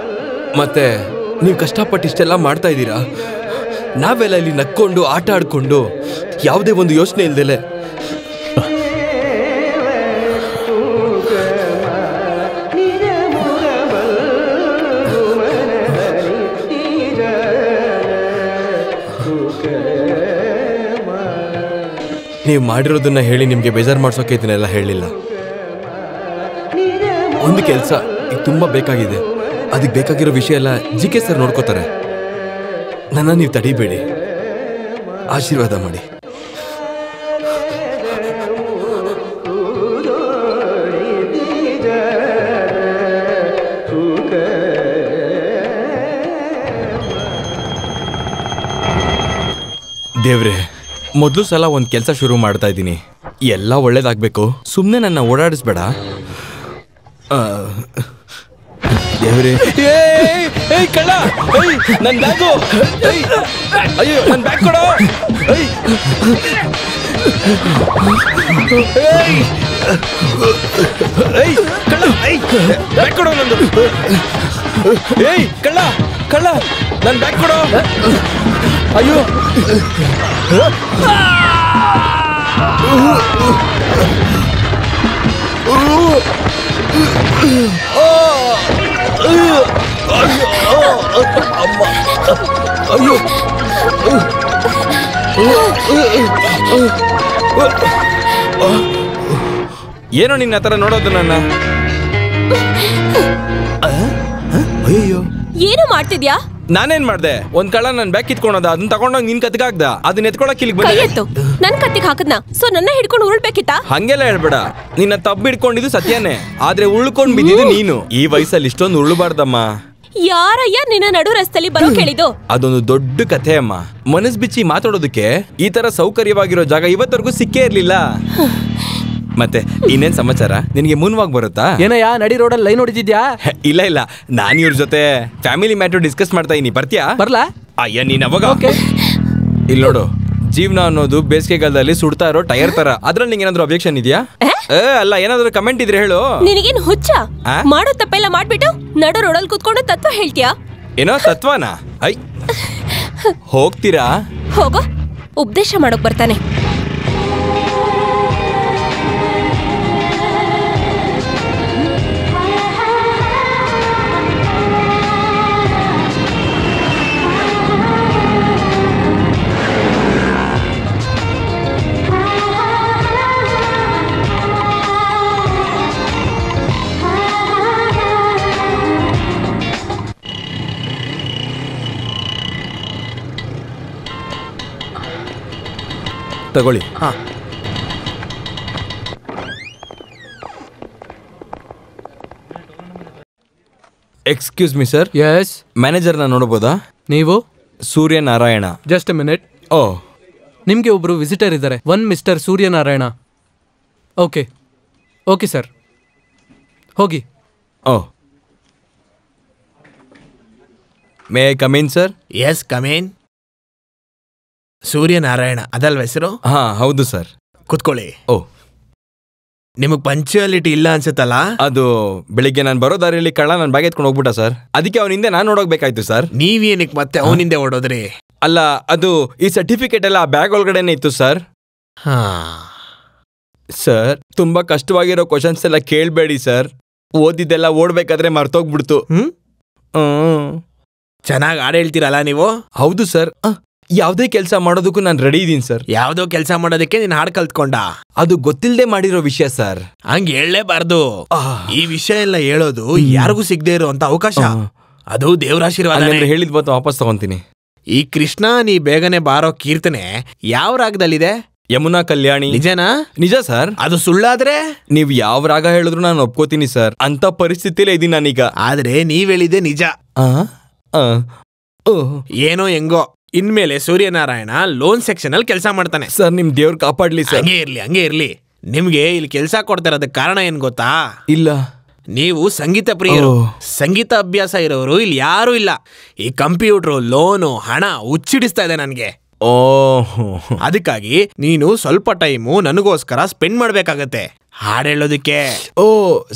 ಮತ್ತೆ ನೀವು ಕಷ್ಟಪಟ್ಟು ಇಷ್ಟೆಲ್ಲ ಮಾಡ್ತಾ ಇದ್ದೀರಾ, ನಾವೆಲ್ಲ ಇಲ್ಲಿ ನಕ್ಕೊಂಡು ಆಟ ಆಡ್ಕೊಂಡು ಯಾವುದೇ ಒಂದು ಯೋಚನೆ ಇಲ್ದಲೆ ನೀವು ಮಾಡಿರೋದನ್ನ ಹೇಳಿ ನಿಮ್ಗೆ ಬೇಜಾರು ಮಾಡ್ಸೋಕೆ ಇದನ್ನೆಲ್ಲ ಹೇಳಿಲ್ಲ. ಒಂದು ಕೆಲಸ ಈಗ ತುಂಬಾ ಬೇಕಾಗಿದೆ, ಅದಕ್ಕೆ ಬೇಕಾಗಿರೋ ವಿಷಯ ಎಲ್ಲ ಜಿಕೆ ಸರ್ ನೋಡ್ಕೋತಾರೆ. ನನ್ನ ನೀವು ತಡಿಬೇಡಿ, ಆಶೀರ್ವಾದ ಮಾಡಿ. ದೇವ್ರೆ, ಮೊದಲು ಸಲ ಒಂದು ಕೆಲಸ ಶುರು ಮಾಡ್ತಾ ಇದ್ದೀನಿ. ಎಲ್ಲ ಒಳ್ಳೇದಾಗಬೇಕು, ಸುಮ್ಮನೆ ನನ್ನ ಓಡಾಡಿಸ್ಬೇಡ ದೇವ್ರೆ. ಕಳ್ಳ, ನನ್ನ ಬ್ಯಾಗು, ಅಯ್ಯೋ ನನ್ನ ಬ್ಯಾಗ್ ಕೊಡೋ. ಕಳ್ಳ, ಬ್ಯಾಗ್ ಕೊಡೋ ನಂದು. ಕಳ್ಳ ಕಳ್ಳ, ನನ್ನ ಬ್ಯಾಗ್ ಕೊಡೋ. ಅಯ್ಯೋ ಏನೋ ನಿನ್ನ ಹತ್ರ ನೋಡೋದು ನನ್ನ. ಅಯ್ಯೋ ಏನು ಮಾಡ್ತಿದ್ಯಾ? ನಾನೇನ್ ಮಾಡ್ದೆ? ಒಂದ್ ಕಳ್ಳ ನನ್ ಬ್ಯಾಗ್ ಕಿತ್ಕೊಂಡದ, ಅದನ್ನ ತಗೊಂಡೋಗಿ ನಿನ್ ಕತ್ತಿಗೆ ಹಾಕ್ದ, ಅದನ್ನ ಎತ್ಕೊಳಕ್ ಇಲ್ಲಿಗೆ ಕೈ ಬಂದೆ. ಎತ್ತು. ನನ್ ಕತ್ತಿಗೆ ಹಾಕದ್ನ, ಸೊ ನನ್ನ ಹಿಡ್ಕೊಂಡು ಉರುಳ್ಬೇಕಿತ್ತಾ? ಹಂಗೆಲ್ಲ ಹೇಳ್ಬೇಡ. ನಿನ್ನ ತಬ್ಬು ಹಿಡ್ಕೊಂಡಿದ್ದು ಸತ್ಯನೇ, ಆದ್ರೆ ಉಳ್ಕೊಂಡ್ ಬಿದ್ದಿದ್ದು ನೀನು. ಈ ವಯಸ್ಸಲ್ಲಿ ಇಷ್ಟೊಂದು ಉರುಳಬಾರ್ದಮ್ಮ. ಯಾರಯ್ಯ ನಿನ್ನ ನಡು ರಸ್ತೆಲಿ ಬರೋ ಕೇಳಿದ್ದು? ಅದೊಂದು ದೊಡ್ಡ ಕಥೆ ಅಮ್ಮ. ಮನಸ್ ಬಿಚ್ಚಿ ಮಾತಾಡೋದಕ್ಕೆ ಈ ತರ ಸೌಕರ್ಯವಾಗಿರೋ ಜಾಗ ಇವತ್ತವರೆಗೂ ಸಿಕ್ಕೇ ಇರ್ಲಿಲ್ಲ. ಮತ್ತೆ ಇನ್ನೇನ್ ಸಮಾಚಾರ? ನಿನ್ಗೆ ಮುನ್ವಾಗಿ ಬರುತ್ತಾ? ಏನಯ್ಯ ನಡಿ ರೋಡಲ್ಲಿ ಲೈನ್ ಹೊಡಿತಿದ್ಯಾ? ಇಲ್ಲ ಇಲ್ಲ, ನಾನು ಇವ್ರ ಜೊತೆ ಫ್ಯಾಮಿಲಿ ಮ್ಯಾಟರ್ ಡಿಸ್ಕಸ್ ಮಾಡ್ತಾ ಇದೀನಿ. ಬರ್ತೀಯಾ? ಬರ್ಲಾ? ಅಯ್ಯ ನೀನ್ ಅವಾಗ ಇಲ್ಲಿ ನೋಡು, ಜೀವನ ಅನ್ನೋದು ಬೇಸಿಗೆಗಾಲದಲ್ಲಿ ಸುಡ್ತಾ ಇರೋ ಟೈರ್ ತರ. ಅದ್ರಲ್ಲಿ ನಿಂಗೆ ಏನಾದ್ರು ಅಬ್ಜೆಕ್ಷನ್ ಇದೆಯಾ? ಅಲ್ಲ, ಏನಾದ್ರು ಕಮೆಂಟ್ ಇದ್ರೆ ಹೇಳು. ನಿನಗೇನು ಹುಚ್ಚ? ಮಾಡೋ ತಪ್ಪೆಲ್ಲ ಮಾಡ್ಬಿಟ್ಟು ನಡು ರೋಡಲ್ಲಿ ಕೂತ್ಕೊಂಡು ತತ್ವ ಹೇಳ್ತೀಯಾ? ಏನೋ ತತ್ವನಾ? ಐ ಹೋಗ್ತೀರಾ? ಹೋಗೋ, ಉಪದೇಶ ಮಾಡೋಕ್ ಬರ್ತಾನೆ. ತಗೊಳ್ಳಿ. Excuse me sir. ಎಸ್. ಮ್ಯಾನೇಜರ್ನ ನೋಡಬಹುದಾ? ನೀವು? Suryanarayana. Just a minute. Oh, ನಿಮ್ಗೆ ಒಬ್ರು ವಿಸಿಟರ್ ಇದ್ದಾರೆ, one mister Suryanarayana. Okay okay sir, ಹೋಗಿ. Oh, may I come in sir? Yes, come in. Suryanarayana ಅದಲ್ವ ಹೆಸರು? ಹಾ ಹೌದು ಸರ್. ಕುತ್ಕೊಳ್ಳಿ. ಓ, ನಿಮಗ್ ಪಂಕ್ಚುಯಾಲಿಟಿ ಇಲ್ಲ ಅನ್ಸುತ್ತಲ್ಲ? ಅದು ಬೆಳಿಗ್ಗೆ ನಾನು ಬರೋ ದಾರಿಯಲ್ಲಿ ಕಳ್ಳ ನನ್ನ ಬ್ಯಾಗ್ ಎತ್ಕೊಂಡು ಹೋಗ್ಬಿಟ್ಟ ಸರ್. ಅದಕ್ಕೆ ಅವನ ಹಿಂದೆ ನಾನು ನೋಡೋಗ್ಬೇಕಾಯ್ತು ಸರ್. ನೀವೇನಕ್ಕೆ ಮತ್ತೆ ಅವನಿಂದೆ ಓಡೋದ್ರಿ? ಅಲ್ಲ, ಅದು ಈ ಸರ್ಟಿಫಿಕೇಟ್ ಎಲ್ಲ ಆ ಬ್ಯಾಗ್ ಒಳಗಡೆನೆ ಇತ್ತು ಸರ್. ಹಾ ಸರ್, ತುಂಬಾ ಕಷ್ಟವಾಗಿರೋ ಕ್ವಶನ್ಸ್ ಎಲ್ಲ ಕೇಳಬೇಡಿ ಸರ್. ಓದಿದ್ದೆಲ್ಲ ಓಡ್ಬೇಕಾದ್ರೆ ಮರ್ತೋಗ್ಬಿಡ್ತು. ಚೆನ್ನಾಗಿ ಹಾಡು ಹೇಳ್ತೀರಲ್ಲ ನೀವು? ಹೌದು ಸರ್. ಯಾವುದೇ ಕೆಲಸ ಮಾಡೋದಕ್ಕೂ ನಾನು ರೆಡಿ ಇದ್ದೀನಿ ಸರ್. ಯಾವ್ದೋ ಕೆಲಸ ಮಾಡೋದಕ್ಕೆ ನೀನ್ ಹಾಡು ಕಲ್ತ್ಕೊಂಡ? ಅದು ಗೊತ್ತಿಲ್ಲದೆ ಮಾಡಿರೋ ವಿಷಯ ಸರ್. ಹಂಗ ಹೇಳಲೇಬಾರ್ದು. ಈ ವಿಷಯ ಎಲ್ಲ ಹೇಳೋದು ಯಾರಿಗೂ ಸಿಗದೆ ಇರೋ ಅಂತ ಅವಕಾಶ. ಅದು ದೇವ್ರ ಆಶೀರ್ವಾದ. ಹೇಳಿದ್ ಬಂತು, ವಾಪಸ್ ತಗೊಂತೀನಿ. ಈ ಕೃಷ್ಣ ನೀ ಬೇಗನೆ ಬಾರೋ ಕೀರ್ತನೆ ಯಾವ ರಾಗದಲ್ಲಿದೆ? ಯಮುನಾ ಕಲ್ಯಾಣಿ. ನಿಜನಾ? ನಿಜ ಸರ್. ಅದು ಸುಳ್ಳಾದ್ರೆ ನೀವ್ ಯಾವ ರಾಗ ಹೇಳಿದ್ರು ನಾನು ಒಪ್ಕೋತೀನಿ ಸರ್. ಅಂತ ಪರಿಸ್ಥಿತಿಲೇ ಇದೀನಿ ನಾನೀಗ. ಆದ್ರೆ ನೀವ್ ಹೇಳಿದೆ ನಿಜ. ಏನೋ ಹೆಂಗೋ ಇನ್ಮೇಲೆ ಸೂರ್ಯನಾರಾಯಣ ಲೋನ್ ಸೆಕ್ಷನ್ ಅಲ್ಲಿ ಕೆಲಸ ಮಾಡ್ತಾನೆ. ಸರ್ ನಿಮ್ ದೇವ್ರು ಕಾಪಾಡ್ಲಿ ಸರ್. ಹಂಗೆ ಇರ್ಲಿ. ನಿಮ್ಗೆ ಇಲ್ಲಿ ಕೆಲಸ ಕೊಡ್ತಾ ಇರೋದಕ್ಕೆ ಕಾರಣ ಏನ್ ಗೊತ್ತಾ? ಇಲ್ಲ, ನೀವು ಸಂಗೀತ ಪ್ರಿಯರು. ಸಂಗೀತ ಅಭ್ಯಾಸ ಇರೋರು ಇಲ್ಲಿ ಯಾರು ಇಲ್ಲ. ಈ ಕಂಪ್ಯೂಟರ್, ಲೋನು, ಹಣ ಹುಚ್ಚಿಡಿಸ್ತಾ ಇದೆ ನನ್ಗೆ. ಅದಕ್ಕಾಗಿ ನೀನು ಸ್ವಲ್ಪ ಟೈಮು ನನಗೋಸ್ಕರ ಸ್ಪೆಂಡ್ ಮಾಡ್ಬೇಕಾಗತ್ತೆ ಹಾಡು ಹೇಳೋದಕ್ಕೆ.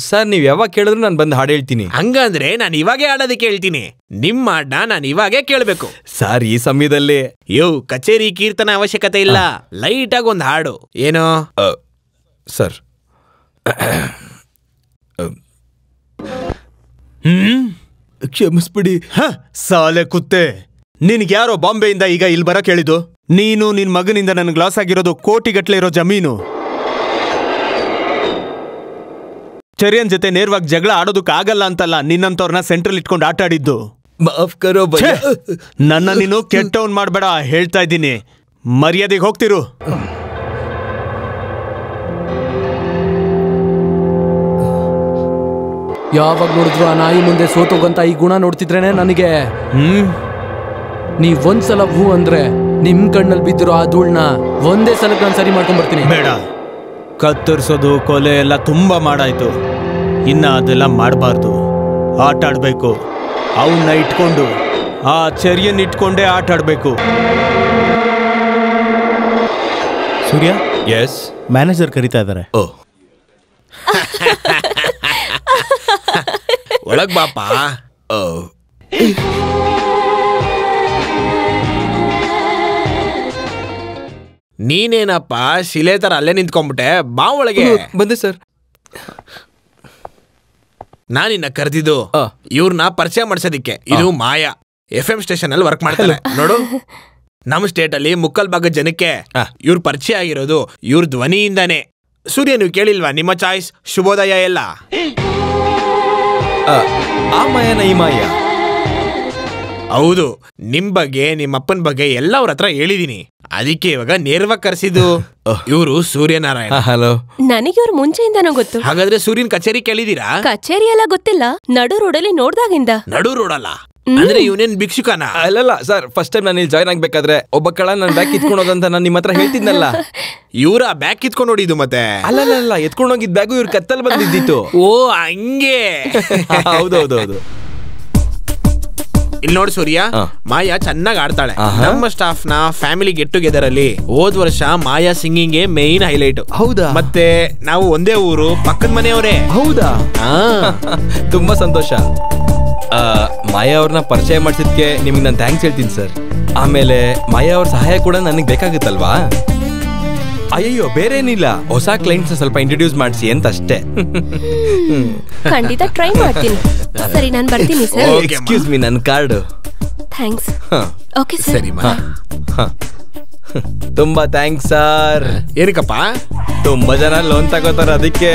ಸರ್ ನೀವ್ ಯಾವಾಗ ಕೇಳಿದ್ರು ನಾನು ಬಂದು ಹಾಡು ಹೇಳ್ತೀನಿ. ಹಂಗಂದ್ರೆ ನಾನು ಇವಾಗೇ ಹಾಡೋದಕ್ಕೆ ಹೇಳ್ತೀನಿ. ನಿಮ್ಮ ಹಾಡನ್ನ ನಾನು ಇವಾಗೇ ಕೇಳ್ಬೇಕು. ಸರ್ ಈ ಸಮಯದಲ್ಲಿ ಕಚೇರಿ ಕೀರ್ತನ ಅವಶ್ಯಕತೆ ಇಲ್ಲ. ಲೈಟ್ ಆಗಿ ಒಂದು ಹಾಡು. ಏನೋ ಸರ್ ಕ್ಷಮಿಸ್ಬಿಡಿ. ಸಾಲೆ ಕುತ್ತೆ, ನಿನ್ಗ್ಯಾರೋ ಬಾಂಬೆಯಿಂದ ಈಗ ಇಲ್ಲಿ ಬರಕ್ ಹೇಳಿದ್ದು? ನೀನು ನಿನ್ ಮಗನಿಂದ ನನ್ಗೆ ಲಾಸ್ ಆಗಿರೋದು ಕೋಟಿಗಟ್ಲೆ ಇರೋ ಜಮೀನು. ಚರಿಯನ್ ಜೊತೆ ನೇರವಾಗಿ ಜಗಳ ಆಡೋದಕ್ಕೆ ಆಗಲ್ಲ ಅಂತಲ್ಲ ನಿನ್ನಂತವ್ರನ್ನ ಸೆಂಟ್ರಲ್ ಇಟ್ಕೊಂಡು ಆಟ ಆಡಿದ್ದು. ಮಾಫ್ ಕರೋ ಭಯ್ಯ. ನನ್ನ ನೀನು ಕೆಟ್ಟವನ್ ಮಾಡ್ಬೇಡ ಹೇಳ್ತಾ ಇದ್ದೀನಿ. ಮರ್ಯಾದೆಗೆ ಹೋಗ್ತಿರು. ಯಾವಾಗ ನೋಡಿದ್ರು ಆ ನಾಯಿ ಮುಂದೆ ಸೋತೋಗಂತ ಈ ಗುಣ ನೋಡ್ತಿದ್ರೇನೆ ನನಗೆ. ನೀವ್ ಒಂದ್ಸಲ ಹೂ ಅಂದ್ರೆ ನಿಮ್ ಕಣ್ಣಲ್ಲಿ ಬಿದ್ದಿರೋ ಆ ಧೂಳ್ನ ಒಂದೇ ಸಲಕ್ಕೆ ನಾನು ಸರಿ ಮಾಡ್ಕೊಂಡ್ ಬರ್ತೀನಿ. ಬೇಡ, ಕತ್ತರಿಸೋದು ಕೊಲೆ ಎಲ್ಲ ತುಂಬಾ ಮಾಡಾಯ್ತು. ಇನ್ನ ಅದೆಲ್ಲ ಮಾಡಬಾರ್ದು. ಆಟ ಆಡ್ಬೇಕು. ಅವನ್ನ ಇಟ್ಕೊಂಡು, ಆ ಚರಿಯನ್ ಇಟ್ಕೊಂಡೇ ಆಟ ಆಡ್ಬೇಕು. ಸೂರ್ಯ, ಎಸ್, ಮ್ಯಾನೇಜರ್ ಕರೀತಾ ಇದ್ದಾರೆ. ಒಳಗ್ ಬಾಪ. ನೀನೇನಪ್ಪ ಶಿಲೆ ತರ ಅಲ್ಲೇ ನಿಂತ್ಕೊಂಡ್ಬಿಟ್ಟೆ. ಬಾ ಒಳಗೆ. ಬಂದೆ ಸರ್. ನಾನಿನ್ನ ಕರೆದಿದ್ದು ಇವ್ರನ್ನ ಪರಿಚಯ ಮಾಡ್ಸೋದಿಕ್ಕೆ. ಇದು ಮಾಯಾ FM ಸ್ಟೇಷನ್ ಅಲ್ಲಿ ವರ್ಕ್ ಮಾಡ್ತಾರೆ ನೋಡು. ನಮ್ಮ ಸ್ಟೇಟ್ ಅಲ್ಲಿ ಮುಕ್ಕಲ್ ಭಾಗದ ಜನಕ್ಕೆ ಇವ್ರ ಪರಿಚಯ ಆಗಿರೋದು ಇವ್ರ ಧ್ವನಿಯಿಂದಾನೆ. ಸೂರ್ಯ, ನೀವು ಕೇಳಿಲ್ವಾ ನಿಮ್ಮ ಚಾಯ್ಸ್ ಶುಭೋದಯ ಎಲ್ಲ? ಆ ಮಾಯನ ಈ ಮಾಯ. ಹೌದು, ನಿಮ್ ಬಗ್ಗೆ ನಿಮ್ಮ ಅಪ್ಪನ ಬಗ್ಗೆ ಎಲ್ಲ ಅವ್ರ ಹತ್ರ ಹೇಳಿದೀನಿ. ಅದಕ್ಕೆ ಇವಾಗ ನೇರವಾಗಿ ಕರೆಸಿದ್ದು. ಇವರು ಸೂರ್ಯನಾರಾಯಣ. ಹಲೋ. ನನಗೆ ಇವ್ರು ಮುಂಚೆಯಿಂದನೂ ಗೊತ್ತು. ಹಾಗಾದ್ರೆ ಸೂರ್ಯನ್ ಕಚೇರಿ ಕೇಳಿದೀರಾ? ಕಚೇರಿ ಎಲ್ಲ ಗೊತ್ತಿಲ್ಲ, ನಡು ರೋಡಲ್ಲಿ ನೋಡ್ದಾಗಿಂದ. ನಡು ರೋಡಲ್ಲ ಅಂದ್ರೆ ಇವನೇನ್ ಭಿಕ್ಷುಕನ? ಅಲ್ಲಲ್ಲ ಸರ್, ಫಸ್ಟ್ ಟೈಮ್ ನಾನು ಇಲ್ಲಿ ಜಾಯ್ನ್ ಆಗ್ಬೇಕಾದ್ರೆ ಒಬ್ಬ ಕಳ ನನ್ನ ಬ್ಯಾಗ್ ಕಿತ್ಕೊಂಡು ಹೋದಂತ ನಾನು ನಿಮ್ಮ ಹತ್ರ ಹೇಳ್ತಿದ್ನಲ್ಲ. ಇವ್ರ ಬ್ಯಾಗ್ ಕಿತ್ಕೊಂಡು ನೋಡಿದ್ದು ಮತ್ತೆ? ಅಲ್ಲಲ್ಲ, ಎತ್ಕೊಂಡು ಹೋಗಿದ್ ಬ್ಯಾಗು ಇವ್ರ ಕತ್ತಲ್ ಬಂದಿದ್ದಿತ್ತು. ಓ ಹಂಗೆ. ಹೌದೌದೌದು. ಇಲ್ಲಿ ನೋಡಿ ಸೂರ್ಯ, ಮಾಯಾ ಚೆನ್ನಾಗಿ ಆಡ್ತಾಳೆ. ನಮ್ಮ ಸ್ಟಾಫ್ ನ ಫ್ಯಾಮಿಲಿ ಗೆಟ್ ಟುಗೆದರ್ ಅಲ್ಲಿ ಹೋದ್ ವರ್ಷ ಮಾಯಾ ಸಿಂಗಿಂಗ್ ಮೇನ್ ಹೈಲೈಟ್. ಹೌದಾ? ಮತ್ತೆ ನಾವು ಒಂದೇ ಊರು, ಪಕ್ಕದ ಮನೆಯವರೇ. ಹೌದಾ? ತುಂಬಾ ಸಂತೋಷ. ಮಾಯಾ ಅವ್ರನ್ನ ಪರಿಚಯ ಮಾಡಿಸಿದ್ಕೆ ನಿಮ್ಗೆ ನಾನು ಥ್ಯಾಂಕ್ಸ್ ಹೇಳ್ತೀನಿ ಸರ್. ಆಮೇಲೆ ಮಾಯಾ ಅವ್ರ ಸಹಾಯ ಕೂಡ ನನಗೆ ಬೇಕಾಗುತ್ತಲ್ವಾ? ಅಯ್ಯೋ ಬೇರೇನಿಲ್ಲ, ಹೊಸ ಕ್ಲೈಂಟ್ಸ್ ಸ್ವಲ್ಪ ಇಂಟ್ರೊಡ್ಯೂಸ್ ಮಾಡಿಸಿ ಅಂತ ಅಷ್ಟೇ. ಖಂಡಿತ ಟ್ರೈ ಮಾಡ್ತೀನಿ. ಸರಿ, ನಾನು ಬರ್ತೀನಿ ಸರ್. ಎಕ್ಸ್ಕ್ಯೂಸ್ ಮೀ, ನನ್ನ ಕಾರ್ಡು. ಥ್ಯಾಂಕ್ಸ್. Okay sir. ಸರಿ. ತುಂಬಾ ಥ್ಯಾಂಕ್ಸ್ ಸರ್. ಏನಕ್ಕಪ್ಪ? ತುಂಬಾ ಜನ ಲೋನ್ ತಗೋತಾರ ಅದಕ್ಕೆ.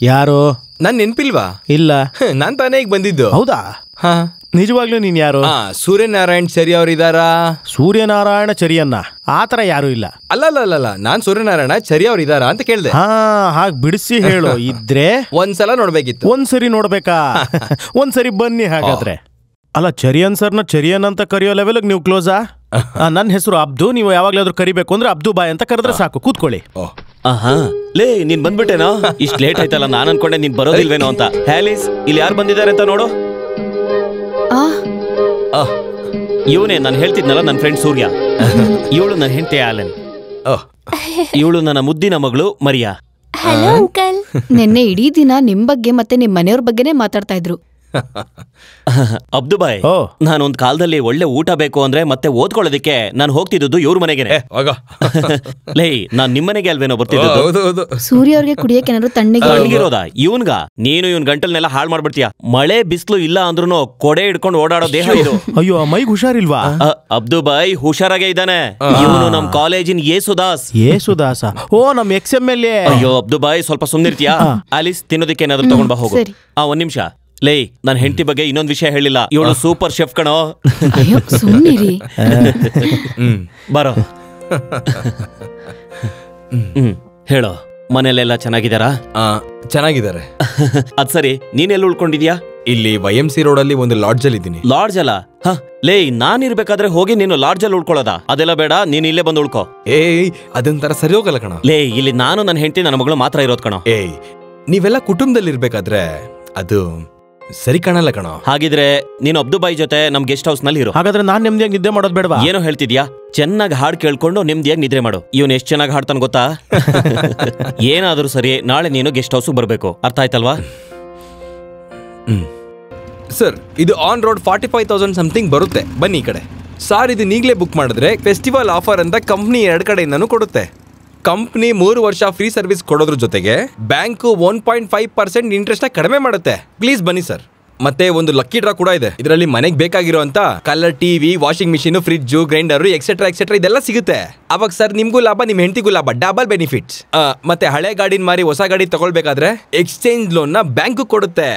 ಯಾರು? ನನ್ ನೆನ್ಪಿಲ್ವಾ? ಇಲ್ಲ, ನಾನ್ ತಾನೇ ಈಗ ಬಂದಿದ್ದು. ಹೌದಾ? ಹಾ, ನಿಜವಾಗ್ಲೂ ನೀನ್ ಯಾರು? ಸೂರ್ಯನಾರಾಯಣ್ ಚರಿ ಅವ್ರಿದಾರಾ? ಸೂರ್ಯನಾರಾಯಣ ಚರಿಯನ್ನ ಆತರ ಯಾರು ಇಲ್ಲ. ಅಲ್ಲಲ್ಲ, ನಾನ್ ಸೂರ್ಯನಾರಾಯಣ ಚರಿ ಅವ್ರು ಇದಾರಾ ಅಂತ ಕೇಳ್ದೆ. ಹಾ, ಹಾಗ್ ಬಿಡಿಸಿ ಹೇಳು. ಇದ್ರೆ ಒಂದ್ಸಲ ನೋಡ್ಬೇಕಿತ್ತು. ಒಂದ್ಸರಿ ನೋಡ್ಬೇಕಾ? ಒಂದ್ಸರಿ ಬನ್ನಿ ಹಾಗಾದ್ರೆ. ಅಲ್ಲ, ಚರಿಯನ್ ಸರ್ನ ಚರಿಯನ್ ಅಂತ ಕರೆಯೋ ಲೆವೆಲ್ಗೆ ನೀವು ಕ್ಲೋಸಾ? ನನ್ನ ಹೆಸರು ಅಬ್ದು. ನೀವು ಯಾವಾಗ್ಲಾದ್ರೂ ಕರಿಬೇಕು ಅಂದ್ರೆ ಅಬ್ದು ಬಾಯ್ ಅಂತ ಕರೆದ್ರೆ ಸಾಕು. ಕೂತ್ಕೊಳ್ಳಿ. ಲೇ, ನೀನ್ ಬಂದ್ಬಿಟ್ಟೇನೋ? ಇಷ್ಟು ಲೇಟ್ ಆಯ್ತಲ್ಲ, ನಾನು ಅನ್ಕೊಂಡೆ ನೀನ್ ಬರೋದಿಲ್ವೇನೋ ಅಂತ. ಹ್ಯಾಲಿಸ್, ಇಲ್ಲಿ ಯಾರು ಬಂದಿದ್ದಾರೆ ಅಂತ ನೋಡು. ಇವನೇ ನಾನು ಹೇಳ್ತಿದ್ನಲ್ಲ, ನನ್ನ ಫ್ರೆಂಡ್ ಸೂರ್ಯ. ಇವಳು ನನ್ನ ಹೆಂಡತಿ ಆಲನ್. ಇವಳು ನನ್ನ ಮುದ್ದಿನ ಮಗಳು ಮರಿಯಾ. Hello uncle. ನಿನ್ನೆ ಇಡೀ ದಿನ ನಿಮ್ ಬಗ್ಗೆ ಮತ್ತೆ ನಿಮ್ ಮನೆಯವ್ರ ಬಗ್ಗೆನೇ ಮಾತಾಡ್ತಾ ಇದ್ರು. ಅಬ್ದು ಬಾಯ್, ನಾನೊಂದ್ ಕಾಲದಲ್ಲಿ ಒಳ್ಳೆ ಊಟ ಬೇಕು ಅಂದ್ರೆ ಮತ್ತೆ ಓದ್ಕೊಳ್ಳೋದಕ್ಕೆ ನಾನು ಹೋಗ್ತಿದ್ದು ಇವ್ರ ಮನೆಗೆ. ಲೇ, ನಾನ್ ನಿಮ್ಮನೆಗೆ ಅಲ್ವೇನೋ ಬರ್ತಿದ್ದು. ಸೂರ್ಯ ಅವ್ರಿಗೆ ಕುಡಿಯಕ್ಕೆ ಏನಾದ್ರು ತಣ್ಣಗಿರೋದಾ? ಇವನ್ಗ ನೀನು ಇವನ್ ಗಂಟಲ್ನೆಲ್ಲ ಹಾಳು ಮಾಡ್ಬಿಡ್ತೀಯ. ಮಳೆ ಬಿಸಿಲು ಇಲ್ಲ ಅಂದ್ರೂ ಕೊಡೆ ಹಿಡ್ಕೊಂಡು ಓಡಾಡೋ ದೇಹ ಇದು. ಅಯ್ಯೋ, ಮೈಗ್ ಹುಷಾರಿಲ್ವಾ? ಅಬ್ದು ಬಾಯ್ ಹುಷಾರಾಗೆ ಇದ್ದಾನೆ. ಇವನು ನಮ್ ಕಾಲೇಜಿನ ಯೇಸುದಾಸ್. ಯೇಸುದಾಸ? ಓ, ನಮ್ XMLA. ಅಯ್ಯೋ ಅಬ್ದು ಬಾಯ್, ಸ್ವಲ್ಪ ಸುಮ್ನಿರ್ತೀಯಾ? ಆಲಿಸ್, ತಿನ್ನೋದಕ್ಕೆ ಏನಾದ್ರು ತಗೊಂಡ್ ಬಾ, ಹೋಗು. ಒಂದ್ ನಿಮಿಷ. ಲೇ, ನನ್ನ ಹೆಂಡತಿ ಬಗ್ಗೆ ಇನ್ನೊಂದ್ ವಿಷಯ ಹೇಳಿಲ್ಲ. ಇವಳು ಸೂಪರ್ ಶೆಫ್ ಕಣೋ. ಸುಮ್ಮನಿರಿ. ಬರೋ. ಹೇಳೋ. ಮನೇಲೆಲ್ಲ ಚೆನ್ನಾಗಿದ್ದಾರಾ? ಚೆನ್ನಾಗಿದ್ದಾರೆ. ಅದ್ ಸರಿ, ನೀನೆಲ್ಲ ಉಳ್ಕೊಂಡಿದ್ಯಾ? ಇಲ್ಲಿ YMC ರೋಡಲ್ಲಿ ಒಂದು ಲಾಡ್ಜಲ್ಲಿ ಇದ್ದೀನಿ. ಲಾಡ್ಜ್ ಅಲ್ಲ? ಲೇ, ನಾನಿರ್ಬೇಕಾದ್ರೆ ಹೋಗಿ ನೀನು ಲಾಡ್ಜಲ್ಲಿ ಉಳ್ಕೊಳ್ಳೋದ? ಅದೆಲ್ಲ ಬೇಡ, ನೀನ್ ಇಲ್ಲೇ ಬಂದು ಉಳ್ಕೋ. ಅದೊಂಥರ ಸರಿ ಹೋಗಲ್ಲ ಕಣ. ಲೇ, ಇಲ್ಲಿ ನಾನು ನನ್ನ ಹೆಂಡತಿ ನನ್ನ ಮಗಳು ಮಾತ್ರ ಇರೋದ್ ಕಣೋ. ನೀವೆಲ್ಲ ಕುಟುಂಬದಲ್ಲಿ ಇರ್ಬೇಕಾದ್ರೆ ಅದು ಸರಿ ಕಾಣಲ್ಲ ಕಣೋ. ಹಾಗಿದ್ರೆ ನೀನು ಅಬ್ದುಬಾಯಿ ಜೊತೆ ನಮ್ ಗೆಸ್ಟ್ ಹೌಸ್ ನಲ್ಲಿ ಇರು. ಹಾಗಾದ್ರೆ ನಾನ್ ನೆಮ್ಮದಿಯಾಗಿ ನಿದ್ದೆ ಮಾಡೋದ್ ಬೇಡವಾ? ಏನೋ ಹೇಳ್ತಿದ್ಯಾ? ಚೆನ್ನಾಗಿ ಹಾಡ್ ಕೇಳ್ಕೊಂಡು ನೆಮ್ಮದಿಯಾಗಿ ನಿದ್ರೆ ಮಾಡು. ಇವನ್ ಎಷ್ಟ್ ಚೆನ್ನಾಗಿ ಹಾಡ್ತಾನ ಗೊತ್ತಾ? ಏನಾದ್ರೂ ಸರಿ, ನಾಳೆ ನೀನು ಗೆಸ್ಟ್ ಹೌಸ್ ಬರ್ಬೇಕು, ಅರ್ಥ ಆಯ್ತಲ್ವಾ? ಸರ್, ಇದು ಆನ್ ರೋಡ್ 45,000 ಸಮಥಿಂಗ್ ಬರುತ್ತೆ. ಬನ್ನಿ ಈ ಕಡೆ. ಸರ್, ಇದು ನೀಗ್ಲೇ ಬುಕ್ ಮಾಡಿದ್ರೆ ಫೆಸ್ಟಿವಲ್ ಆಫರ್ ಅಂತ ಕಂಪ್ನಿ 2 ಕಡೆಯಿಂದನೂ ಕೊಡುತ್ತೆ. ಕಂಪ್ನಿ 3 ವರ್ಷ ಫ್ರೀ ಸರ್ವಿಸ್ ಕೊಡೋದ್ರ ಜೊತೆಗೆ ಬ್ಯಾಂಕು 1.5% ಇಂಟ್ರೆಸ್ಟ್ ಕಡಿಮೆ ಮಾಡುತ್ತೆ. ಪ್ಲೀಸ್ ಬನ್ನಿ ಸರ್. ಮತ್ತೆ ಒಂದು ಲಕ್ಕಿ ಡ್ರಾ ಕೂಡ ಇದೆ. ಇದರಲ್ಲಿ ಮನೆಗೆ ಬೇಕಾಗಿರೋ ಅಂತ colour TV, washing machine, fridge, grinder etcetera ಇದೆಲ್ಲ ಸಿಗುತ್ತೆ. ಅವಾಗ ಸರ್ ನಿಮ್ಗೂ ಲಾಭ, ನಿಮ್ ಹೆಂಡತಿಗೂ ಲಾಭ, ಡಬಲ್ ಬೆನಿಫಿಟ್ಸ್. ಮತ್ತೆ ಹಳೆ ಗಾಡಿನ ಮಾರಿ ಹೊಸ ಗಾಡಿ ತಗೊಳ್ಬೇಕಾದ್ರೆ ಎಕ್ಸ್ಚೇಂಜ್ ಲೋನ್ ನ ಬ್ಯಾಂಕ್ ಕೊಡುತ್ತೆ.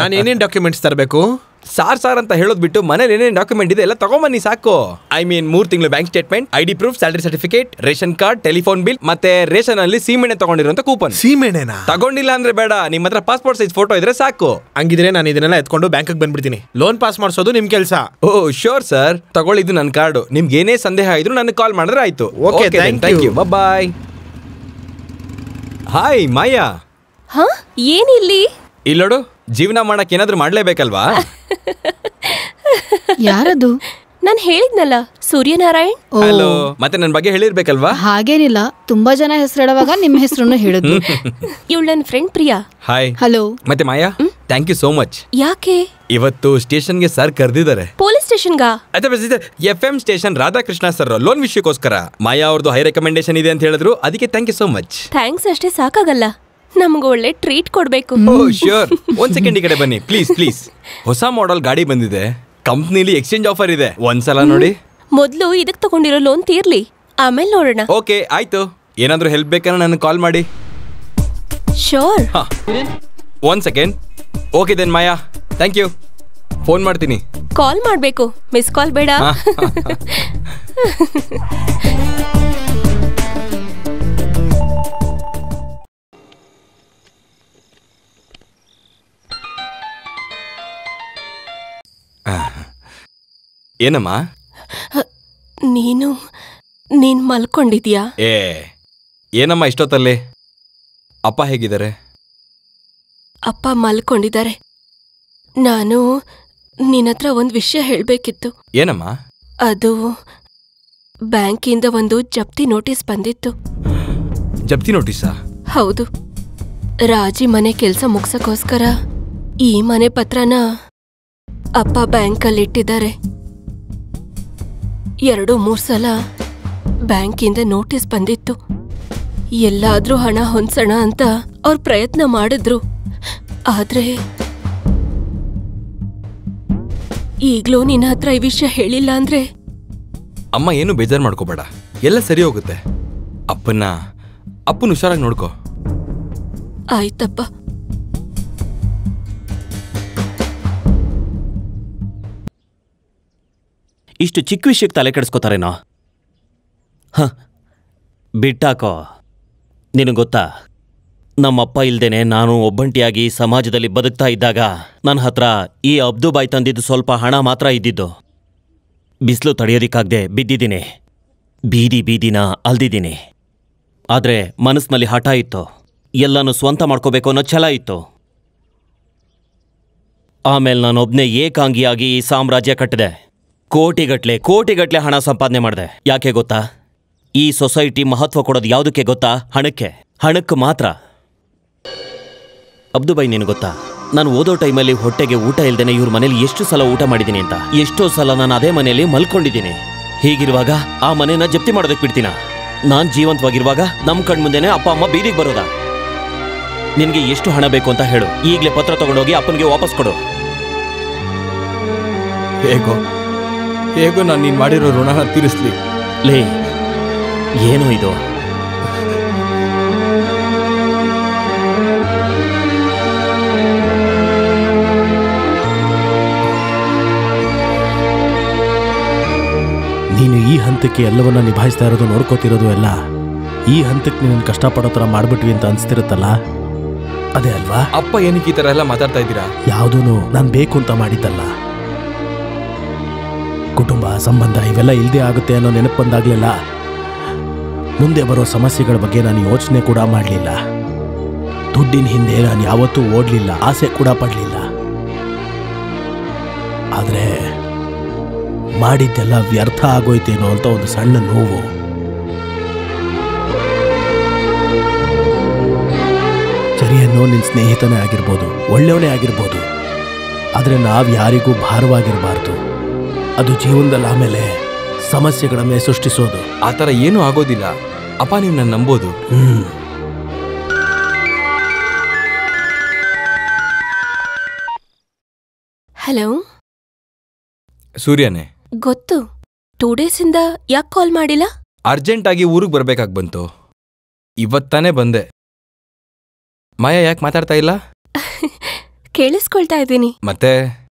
ನಾನು ಏನೇನ್ ಡಾಕ್ಯುಮೆಂಟ್ಸ್ ತರಬೇಕು? ಸಾರ್ ಅಂತ ಹೇಳೋದ್ ಬಿಟ್ಟು ಮನೇಲಿ ಏನೇನು ಡಾಕ್ಯುಮೆಂಟ್ ಇದೆ ಎಲ್ಲ ತಗೊಂಬನ್ನಿ ಸಾಕು. 3 ತಿಂಗಳು bank statement, ID proof, salary certificate, ration card, telephone bill, ಮತ್ತೆ ರೇಷನ್ ಅಲ್ಲಿ ಸೀಮೆಣ್ಣೆ ತಗೊಂಡಿರುವಂತ ಕೂಪನ್. ಸೀಮೆಣ್ಣೆನಾ? ತಗೊಂಡಿಲ್ಲ ಅಂದ್ರೆ ಬೇಡ, ನಿಮ್ಮ ಹತ್ರ ಪಾಸ್ಪೋರ್ಟ್ ಸೈಜ್ ಫೋಟೋ ಇದ್ರೆ ಸಾಕು. ಹಂಗಿದ್ರೆ ನಾನು ಇದನ್ನೆಲ್ಲ ಎತ್ಕೊಂಡು ಬ್ಯಾಂಕ್ ಬಂದ್ಬಿಡ್ತೀನಿ. ಲೋನ್ ಪಾಸ್ ಮಾಡಿಸೋದು ನಿಮ್ ಕೆಲಸ. ಶೋರ್ ಸರ್, ತಗೊಳ್ಳಿದ್ದು ನನ್ನ ಕಾರ್ಡು. ನಿಮ್ಗೆ ಏನೇ ಸಂದೇಹ ಇದ್ರು ನನಗೆ ಕಾಲ್ ಮಾಡಿದ್ರೆ ಆಯ್ತು. Okay, thank you. Bye. Hi Maya. ಏನಿಲ್ಲಿ? ಇಲ್ಲೋಡು, ಜೀವನ ಮಾಡಕ್ ಏನಾದ್ರೂ ಮಾಡ್ಲೇಬೇಕಲ್ವಾ? ಯಾರದು? ನಾನ್ ಹೇಳಿದ್ನಲ್ಲ, ಸೂರ್ಯನಾರಾಯಣ್. ಹಲೋ. ಮತ್ತೆ ನನ್ ಬಗ್ಗೆ ಹೇಳಿರ್ಬೇಕಲ್ವಾ? ಹಾಗೇನಿಲ್ಲ, ತುಂಬಾ ಜನ ಹೆಸರಿಡುವಾಗ ನಿಮ್ಮ ಹೆಸರನ್ನು ಹೇಳಿದ್ರು. ಇವಳು ನನ್ನ ಫ್ರೆಂಡ್ ಪ್ರಿಯಾ. ಹಾಯ್. ಹಲೋ. ಮತ್ತೆ Maya, thank you so much. ಯಾಕೆ? ಇವತ್ತು ಸ್ಟೇಷನ್ಗೆ ಸರ್ ಕರೆದಿದ್ದಾರೆ. ಪೊಲೀಸ್ ಸ್ಟೇಷನ್ಗಾ? FM station Radhakrishna sir loan ವಿಷಯಕ್ಕೋಸ್ಕರ. ಮಾಯಾ ಅವ್ರದ್ದು ಹೈ ರೆಕಮೆಂಡೇಶನ್ ಇದೆ ಅಂತ ಹೇಳಿದ್ರು, ಅದಕ್ಕೆ thank you so much. Thanks ಅಷ್ಟೇ ಸಾಕಾಗಲ್ಲ, ನಮ್ಗೆ ಒಳ್ಳೆ ಟ್ರೀಟ್ ಕೊಡ್ಬೇಕು. ಶ್ಯೂರ್. 1 ಸೆಕೆಂಡ್ ಈ ಕಡೆ ಬನ್ನಿ ಪ್ಲೀಸ್. ಹೊಸ ಮಾಡೆಲ್ ಗಾಡಿ ಬಂದಿದೆ, ಕಂಪ್ನಿಲಿ ಎಕ್ಸ್ಚೇಂಜ್ ಆಫರ್ ಇದೆ, ಒಂದ್ಸಲ ನೋಡಿ. ಮೊದ್ಲು ಇದಕ್ ತಗೊಂಡಿರೋ ಲೋನ್ ತೀರ್ಲಿ, ಆಮೇಲೆ ನೋಡೋಣ. ಓಕೆ, ಆಯ್ತು. ಏನಾದ್ರೂ ಹೆಲ್ಪ್ ಬೇಕಾದ್ರೆ ನನಗೆ ಕಾಲ್ ಮಾಡಿ. Sure. 1 second. Okay then Maya, thank you. Phone ಮಾಡ್ತೀನಿ. ಕಾಲ್ ಮಾಡ್ಬೇಕು, ಮಿಸ್ ಕಾಲ್ ಬೇಡ. ಏನಮ್ಮ? ನೀನ್ ಮಲ್ಕೊಂಡಿದ್ಯಾ? ಏನಮ್ಮ ಇಷ್ಟೊತ್ತಲ್ಲಿ? ಅಪ್ಪ ಹೇಗಿದ್ದಾರೆ? ಅಪ್ಪ ಮಲ್ಕೊಂಡಿದ್ದಾರೆ. ನಾನು ನಿನ್ನತ್ರ ಒಂದ್ ವಿಷಯ ಹೇಳ್ಬೇಕಿತ್ತು. ಏನಮ್ಮ? ಅದು ಬ್ಯಾಂಕಿಂದ ಒಂದು ಜಪ್ತಿ ನೋಟಿಸ್ ಬಂದಿತ್ತು. ಜಪ್ತಿ ನೋಟಿಸಾ? ಹೌದು. ರಾಜಿ ಮನೆ ಕೆಲ್ಸ ಮುಗ್ಸಕ್ಕೋಸ್ಕರ ಈ ಮನೆ ಪತ್ರನ ಅಪ್ಪ ಬ್ಯಾಂಕಲ್ಲಿ ಇಟ್ಟಿದ್ದಾರೆ. 2-3 ಸಲ ಬ್ಯಾಂಕಿಂದ ನೋಟಿಸ್ ಬಂದಿತ್ತು. ಎಲ್ಲಾದ್ರೂ ಹಣ ಹೊಂದ್ಸೋಣ ಅಂತ ಅವ್ರು ಪ್ರಯತ್ನ ಮಾಡಿದ್ರು. ಆದ್ರೆ ಈಗ್ಲೂ ನಿನ್ನ ಹತ್ರ ಈ ವಿಷಯ ಹೇಳಿಲ್ಲ ಅಂದ್ರೆ. ಅಮ್ಮ, ಏನು ಬೇಜಾರು ಮಾಡ್ಕೋಬೇಡ, ಎಲ್ಲ ಸರಿ ಹೋಗುತ್ತೆ. ಅಪ್ಪನ ಹುಷಾರಾಗಿ ನೋಡ್ಕೋ. ಆಯ್ತಪ್ಪ. ಇಷ್ಟು ಚಿಕ್ಕ ವಿಷಯಕ್ಕೆ ತಲೆ ಕೆಡಿಸ್ಕೋತಾರೇನೋ? ಬಿಟ್ಟಾಕೋ. ನಿನಗೆ ಗೊತ್ತಾ, ನಮ್ಮಪ್ಪ ಇಲ್ದೇನೆ ನಾನು ಒಬ್ಬಂಟಿಯಾಗಿ ಸಮಾಜದಲ್ಲಿ ಬದುಕ್ತಾ ಇದ್ದಾಗ ನನ್ನ ಹತ್ರ ಈ ಅಬ್ದುಬಾಯ್ ತಂದಿದ್ದು ಸ್ವಲ್ಪ ಹಣ ಮಾತ್ರ ಇದ್ದಿದ್ದು. ಬಿಸಿಲು ತಡೆಯೋದಿಕ್ಕಾಗದೆ ಬಿದ್ದಿದ್ದೀನಿ, ಬೀದಿನ ಅಲ್ದಿದ್ದೀನಿ. ಆದರೆ ಮನಸ್ಸಿನಲ್ಲಿ ಹಠ ಇತ್ತು, ಎಲ್ಲನೂ ಸ್ವಂತ ಮಾಡ್ಕೋಬೇಕು ಅನ್ನೋ ಛಲ ಇತ್ತು. ಆಮೇಲೆ ನಾನೊಬ್ಬನೇ ಏಕಾಂಗಿಯಾಗಿ ಈ ಸಾಮ್ರಾಜ್ಯ ಕಟ್ಟಿದೆ. ಕೋಟಿಗಟ್ಲೆ ಹಣ ಸಂಪಾದನೆ ಮಾಡಿದೆ. ಯಾಕೆ ಗೊತ್ತಾ? ಈ ಸೊಸೈಟಿ ಮಹತ್ವ ಕೊಡೋದು ಯಾವುದಕ್ಕೆ ಗೊತ್ತಾ? ಹಣಕ್ಕೆ ಮಾತ್ರ. ಅಬ್ದುಬಾಯ್, ನೀನು ಗೊತ್ತಾ, ನಾನು ಓದೋ ಟೈಮಲ್ಲಿ ಹೊಟ್ಟೆಗೆ ಊಟ ಇಲ್ದೇನೆ ಇವ್ರ ಮನೇಲಿ ಎಷ್ಟು ಸಲ ಊಟ ಮಾಡಿದ್ದೀನಿ ಅಂತ. ಎಷ್ಟೋ ಸಲ ನಾನು ಅದೇ ಮನೆಯಲ್ಲಿ ಮಲ್ಕೊಂಡಿದ್ದೀನಿ. ಹೀಗಿರುವಾಗ ಆ ಮನೇನ ಜಪ್ತಿ ಮಾಡೋದಕ್ಕೆ ಬಿಡ್ತೀನ? ನಾನು ಜೀವಂತವಾಗಿರುವಾಗ ನಮ್ಮ ಕಣ್ಮುಂದೆನೆ ಅಪ್ಪ ಅಮ್ಮ ಬೀದಿಗೆ ಬರೋದಾ? ನಿನಗೆ ಎಷ್ಟು ಹಣ ಬೇಕು ಅಂತ ಹೇಳು, ಈಗಲೇ ಪತ್ರ ತಗೊಂಡೋಗಿ ಅಪ್ಪನಿಗೆ ವಾಪಸ್ ಕೊಡು. ಹೇಗೋ ನಾನು ನೀನು ಮಾಡಿರೋ ಋಣನ ತೀರಿಸ್ಲಿ. ಲೇ, ಏನೋ ಇದು? ನೀನು ಈ ಹಂತಕ್ಕೆ ಎಲ್ಲವನ್ನ ನಿಭಾಯಿಸ್ತಾ ಇರೋದು, ನೋಡ್ಕೋತಿರೋದು ಎಲ್ಲ ಈ ಹಂತಕ್ಕೆ ನೀನು ಕಷ್ಟಪಡೋ ಥರ ಮಾಡ್ಬಿಟ್ವಿ ಅಂತ ಅನ್ಸ್ತಿರುತ್ತಲ್ಲ, ಅದೇ ಅಲ್ವಾ? ಅಪ್ಪ ಏನಕ್ಕೆ ಈ ತರ ಎಲ್ಲ ಮಾತಾಡ್ತಾ ಇದ್ದೀರಾ? ಯಾವುದೂ ನಾನು ಬೇಕು ಅಂತ ಮಾಡಿದ್ದಲ್ಲ. ಕುಟುಂಬ ಸಂಬಂಧ ಇವೆಲ್ಲ ಇಲ್ಲದೆ ಆಗುತ್ತೆ ಅನ್ನೋ ನೆನಪು ಬಂದಾಗಲೆಲ್ಲ ಮುಂದೆ ಬರೋ ಸಮಸ್ಯೆಗಳ ಬಗ್ಗೆ ನಾನು ಯೋಚನೆ ಕೂಡ ಮಾಡಲಿಲ್ಲ. ದುಡ್ಡಿನ ಹಿಂದೆ ನಾನು ಯಾವತ್ತೂ ಓಡಲಿಲ್ಲ, ಆಸೆ ಕೂಡ ಪಡಲಿಲ್ಲ. ಆದರೆ ಮಾಡಿದ್ದೆಲ್ಲ ವ್ಯರ್ಥ ಆಗೋಯ್ತೇನೋ ಅಂತ ಒಂದು ಸಣ್ಣ ನೋವು. ಸರಿಯನ್ನೋ ನಿನ್ನ ಸ್ನೇಹಿತನೇ ಆಗಿರ್ಬೋದು, ಒಳ್ಳೆಯವನೇ ಆಗಿರ್ಬೋದು, ಆದರೆ ನಾವು ಯಾರಿಗೂ ಭಾರವಾಗಿರಬಾರ್ದು. ಅದು ಜೀವನದಲ್ಲಿ ಆಮೇಲೆ ಸಮಸ್ಯೆಗಳನ್ನೇ ಸೃಷ್ಟಿಸೋದು. ಆ ಥರ ಏನೂ ಆಗೋದಿಲ್ಲ ಅಪ್ಪ, ನೀವು ನನ್ನ ನಂಬೋದು. ಹಲೋ, ಸೂರ್ಯನೇ. ಗೊತ್ತು. 2 days ಇಂದ ಯಾಕೆ ಕಾಲ್ ಮಾಡಿಲ್ಲ? ಅರ್ಜೆಂಟಾಗಿ ಊರಿಗೆ ಬರ್ಬೇಕಾಗಿ ಬಂತು, ಇವತ್ತಾನೇ ಬಂದೆ. ಮಾಯಾ ಯಾಕೆ ಮಾತಾಡ್ತಾ ಇಲ್ಲ? ಕೇಳಿಸ್ಕೊಳ್ತಾ ಇದ್ದೀನಿ. ಮತ್ತೆ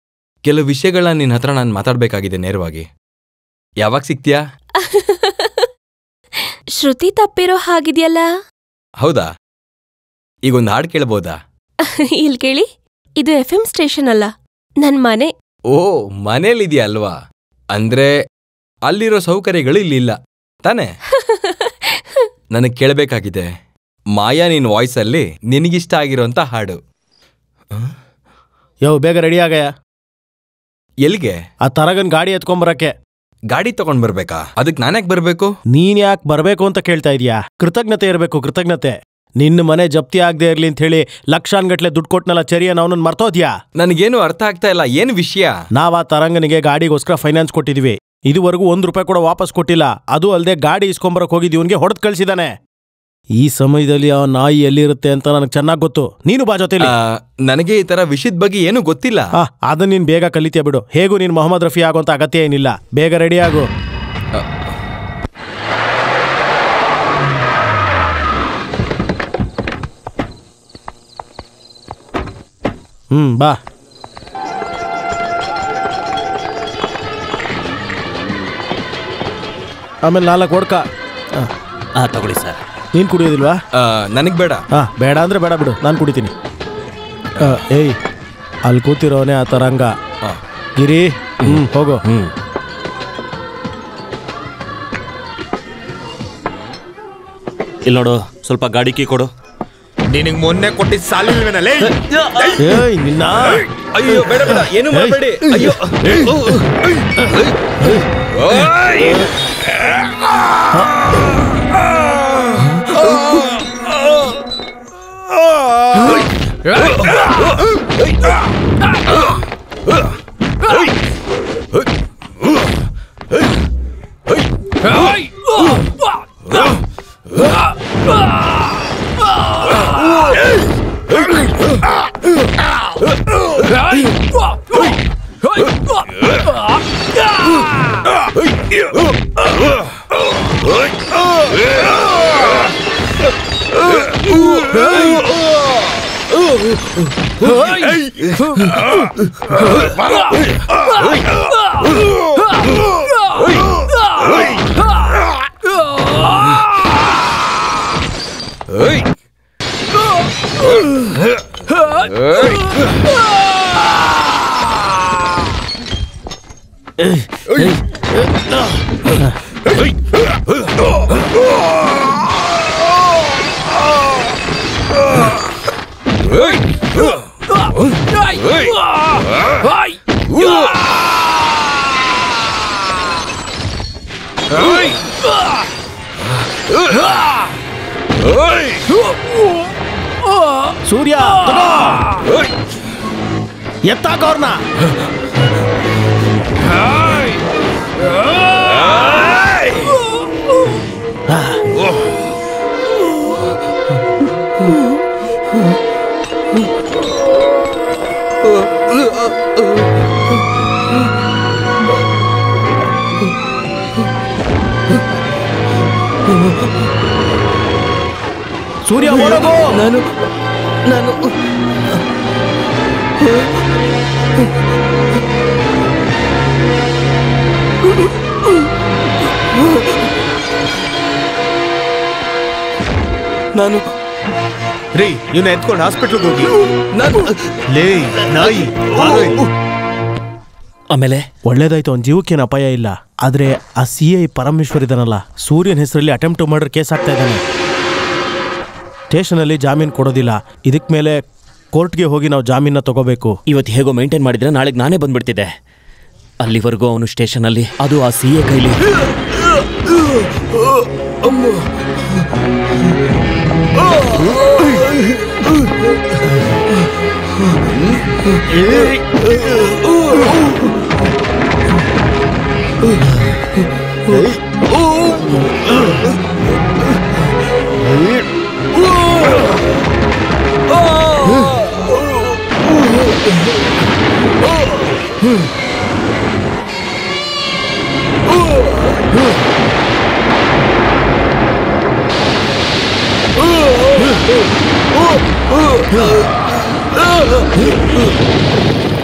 ಕೆಲವು ವಿಷಯಗಳನ್ನ ನಿನ್ನ ಹತ್ರ ನಾನು ಮಾತಾಡ್ಬೇಕಾಗಿದೆ ನೇರವಾಗಿ. ಯಾವಾಗ ಸಿಗ್ತೀಯಾ? ಶ್ರುತಿ ತಪ್ಪಿರೋ ಹಾಗಿದೆಯಲ್ಲ. ಹೌದಾ? ಈಗೊಂದು ಹಾಡು ಕೇಳ್ಬೋದಾ? ಇಲ್ಲಿ ಕೇಳಿ, ಇದು FM ಸ್ಟೇಷನ್ ಅಲ್ಲ, ನನ್ ಮನೆ. ಓ, ಮನೇಲಿದೆಯಾ ಅಲ್ವಾ? ಅಂದ್ರೆ ಅಲ್ಲಿರೋ ಸೌಕರ್ಯಗಳು ಇಲ್ಲಿಲ್ಲ ತಾನೇ? ನನಗೆ ಕೇಳಬೇಕಾಗಿದೆ, ಮಾಯಾ ನಿನ್ನ ವಾಯ್ಸಲ್ಲಿ ನಿನಗಿಷ್ಟ ಆಗಿರೋಂಥ ಹಾಡು. ಬೇಗ ರೆಡಿ ಆಗಯ್ಯ. ಎಲ್ಲಿಗೆ? ಆ ತರಗನ್ ಗಾಡಿ ಎತ್ಕೊಂಬರಕ್ಕೆ. ಗಾಡಿ ತಗೊಂಡ್ ಬರ್ಬೇಕಾ? ಅದಕ್ಕೆ ನಾನ್ಯಾಕೆ ಬರ್ಬೇಕು? ನೀನ್ ಯಾಕೆ ಬರ್ಬೇಕು ಅಂತ ಕೇಳ್ತಾ ಇದೀಯಾ? ಕೃತಜ್ಞತೆ ಇರಬೇಕು, ಕೃತಜ್ಞತೆ. ನಿನ್ನ ಮನೆ ಜಪ್ತಿ ಆಗದೆ ಇರ್ಲಿ ಅಂತ ಹೇಳಿ ಲಕ್ಷಾನ್ಗಟ್ಲೆ ದುಡ್ಡು ಕೊಟ್ನಲ್ಲ ಚರಿಯನ್, ಅವನನ್ನ ಮರ್ತೋದ್ಯಾ? ನನಗೇನು ಅರ್ಥ ಆಗ್ತಾ ಇಲ್ಲ, ಏನು ವಿಷಯ? ನಾವ್ ಆ ತರಂಗನಿಗೆ ಗಾಡಿಗೋಸ್ಕರ ಫೈನಾನ್ಸ್ ಕೊಟ್ಟಿದ್ವಿ, ಇದುವರೆಗೂ ₹1 ಕೂಡ ವಾಪಸ್ ಕೊಟ್ಟಿಲ್ಲ. ಅದು ಅಲ್ಲದೆ ಗಾಡಿ ಇಸ್ಕೊಂಬರಕ್ ಹೋಗಿದ್ವಿ, ಇವನ್ಗೆ ಹೊಡೆದ್ ಕಳ್ಸಿದಾನೆ. ಈ ಸಮಯದಲ್ಲಿ ಆ ನಾಯಿ ಎಲ್ಲಿರುತ್ತೆ ಅಂತ ನನಗೆ ಚೆನ್ನಾಗಿ ಗೊತ್ತು. ನೀನು ಬಾ ಜೊತೆಲಿ. ನನಗೆ ಈ ತರ ವಿಷಯದ ಬಗ್ಗೆ ಏನು ಗೊತ್ತಿಲ್ಲ. ಅದನ್ನ ನೀನ್ ಬೇಗ ಕಲಿತೀಯ ಬಿಡು. ಹೇಗೂ ನೀನ್ ಮೊಹಮ್ಮದ್ ರಫಿ ಆಗೋಂತ ಅಗತ್ಯ ಏನಿಲ್ಲ. ಬೇಗ ರೆಡಿ ಆಗು. ಬಾ. ಆಮೇಲೆ 4 ಓಡ್ಕ ತಗೊಳ್ಳಿ ಸರ್. ನೀನ್ ಕುಡಿಯೋದಿಲ್ವಾ? ನನಗ್ ಬೇಡ. ಬೇಡ ಅಂದ್ರೆ ಬೇಡ ಬಿಡು, ನಾನು ಕುಡಿತೀನಿ. ಏಯ್, ಅಲ್ಲಿ ಕೂತಿರೋನೆ ಆ ತರಂಗ. ಗಿರಿ, ಹೋಗೋ. ಇಲ್ಲಿ ನೋಡು, ಸ್ವಲ್ಪ ಗಾಡಿ ಕೀ ಕೊಡು. ನಿನಗೆ ಮೊನ್ನೆ ಕೊಟ್ಟಿದ್ದ ಸಾಲಿಲ್ವೇನಲ್ಲೇ? ನಿನ್ನ ಅಯ್ಯೋ, ಬೇಡ ಬೇಡ, ಏನು ಮಾಡಬೇಡಿ. ಅಯ್ಯೋ, ಸೂರ್ಯ, ಎತ್ತಾಕವ್ರನ್ನ. ಸೂರ್ಯ, ಓಡೋಗು. ನಾನು ನಾನು ರೀ ಇವನ್ನ ಎತ್ಕೊಂಡು ಹಾಸ್ಪಿಟ್ಲ್ಗೆ ಹೋಗಿ. ನಾನು ಲೇ ನಾಯಿ ಬಾರೋ ಇಲ್ಲಿ. ಆಮೇಲೆ ಒಳ್ಳೇದಾಯ್ತು, ಅವ್ನ ಜೀವಕ್ಕೇನು ಅಪಾಯ ಇಲ್ಲ. ಆದ್ರೆ ಆ CI ಪರಮೇಶ್ವರ್ ಇದಾನಲ್ಲ, ಸೂರ್ಯನ ಹೆಸರಲ್ಲಿ ಅಟೆಂಪ್ಟ್ ಟು ಮರ್ಡರ್ ಕೇಸ್ ಆಗ್ತಾ ಇದ್ದಾನೆ. ಸ್ಟೇಷನಲ್ಲಿ ಜಾಮೀನು ಕೊಡೋದಿಲ್ಲ. ಇದಕ್ಕೆ ಮೇಲೆ ಕೋರ್ಟ್ಗೆ ಹೋಗಿ ನಾವು ಜಾಮೀನ ತಗೋಬೇಕು. ಇವತ್ತು ಹೇಗೋ ಮೇಂಟೈನ್ ಮಾಡಿದ್ರೆ ನಾಳೆಗೆ ನಾನೇ ಬಂದ್ಬಿಡ್ತಿದ್ದೆ. ಅಲ್ಲಿವರೆಗೂ ಅವನು ಸ್ಟೇಷನಲ್ಲಿ, ಅದು ಆ CA ಕೈಲಿ.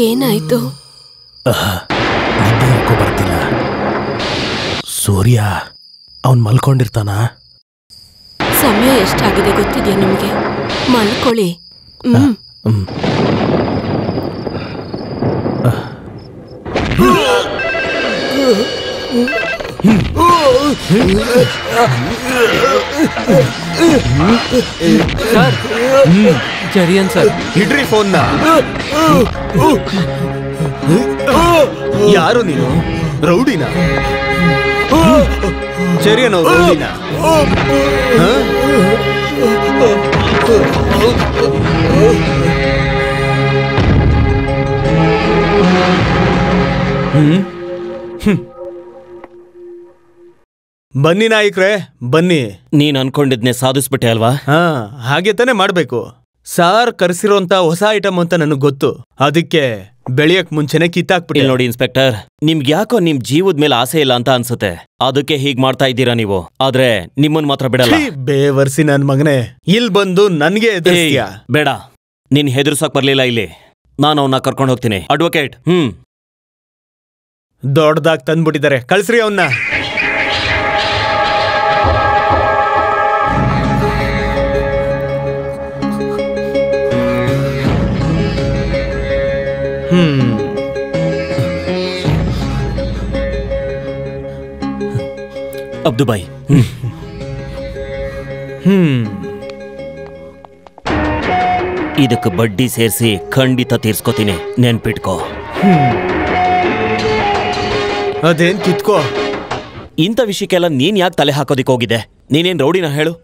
ಏನಾಯ್ತು? ನಿದ್ದೆ ಯಾಕೋ ಬರ್ತಿಲ್ಲ. ಸೂರ್ಯ ಅವನ್ ಮಲ್ಕೊಂಡಿರ್ತಾನ? ಸಮಯ ಎಷ್ಟಾಗಿದೆ ಗೊತ್ತಿದೆಯಾ ನಿಮಗೆ? ಮಲ್ಕೊಳ್ಳಿ. ಸರ್, ಚರಿಯನ್ ಸರ್, ಹಿಡ್ರಿ ಫೋನ್ನ. ಯಾರು ನೀನು? ರೌಡಿನ? ಚರಿಯನ್ ಅವ್ರು ರೌಡಿನ? ಬನ್ನಿ ನಾಯಕ್ರೆ, ಬನ್ನಿ. ನೀನ್ ಅನ್ಕೊಂಡಿದ್ನೆ ಸಾಧಿಸ್ಬಿಟ್ಟೆ ಅಲ್ವಾ? ಹಾಗೆ ತಾನೇ ಮಾಡ್ಬೇಕು. ಸಾರ್ ಕರೆಸಿರೋಂತ ಹೊಸ ಐಟಮ್ ಅಂತ ನನಗ್ ಗೊತ್ತು. ಅದಕ್ಕೆ ಬೆಳೆಯಕ್ ಮುಂಚೆನೆ ಕಿತ್ತಾಕ್ಬಿಟ್ಟೆ. ನೋಡಿ ಇನ್ಸ್ಪೆಕ್ಟರ್, ನಿಮ್ಗೆ ಯಾಕೋ ನಿಮ್ ಜೀವದ ಮೇಲೆ ಆಸೆ ಇಲ್ಲ ಅಂತ ಅನ್ಸುತ್ತೆ. ಅದಕ್ಕೆ ಹೀಗ್ ಮಾಡ್ತಾ ಇದ್ದೀರಾ ನೀವು. ಆದ್ರೆ ನಿಮ್ಮನ್ ಮಾತ್ರ ಬಿಡಲ್ಲ. ಬೇವರ್ಸಿ ನನ್ ಮಗನೇ, ಇಲ್ ಬಂದು ನನ್ಗೆ ಎದುರಿಸ್ತೀಯಾ? ಬೇಡ, ನೀನ್ ಹೆದರ್ಸಕ್ ಬರ್ಲಿಲ್ಲ ಇಲ್ಲಿ. ನಾನು ಅವನ್ನ ಕರ್ಕೊಂಡು ಹೋಗ್ತೀನಿ. ಅಡ್ವೊಕೇಟ್. ದೊಡ್ಡದಾಗ್ ತಂದ್ಬಿಟ್ಟಿದ್ದಾರೆ, ಕಳ್ಸ್ರಿ ಅವನ್ನ. ಅಬ್ದುಬಾಯ್, ಇದಕ್ಕೆ ಬಡ್ಡಿ ಸೇರಿಸಿ ಖಂಡಿತ ತೀರ್ಸ್ಕೊತೀನಿ, ನೆನ್ಪಿಟ್ಕೋ. ಅದೇನ್ ಕಿತ್ಕೋ? ಇಂಥ ವಿಷಯಕ್ಕೆಲ್ಲ ನೀನ್ ಯಾಕೆ ತಲೆ ಹಾಕೋದಿಕ್ ಹೋಗಿದೆ? ನೀನೇನ್ ರೌಡಿನ ಹೇಳು?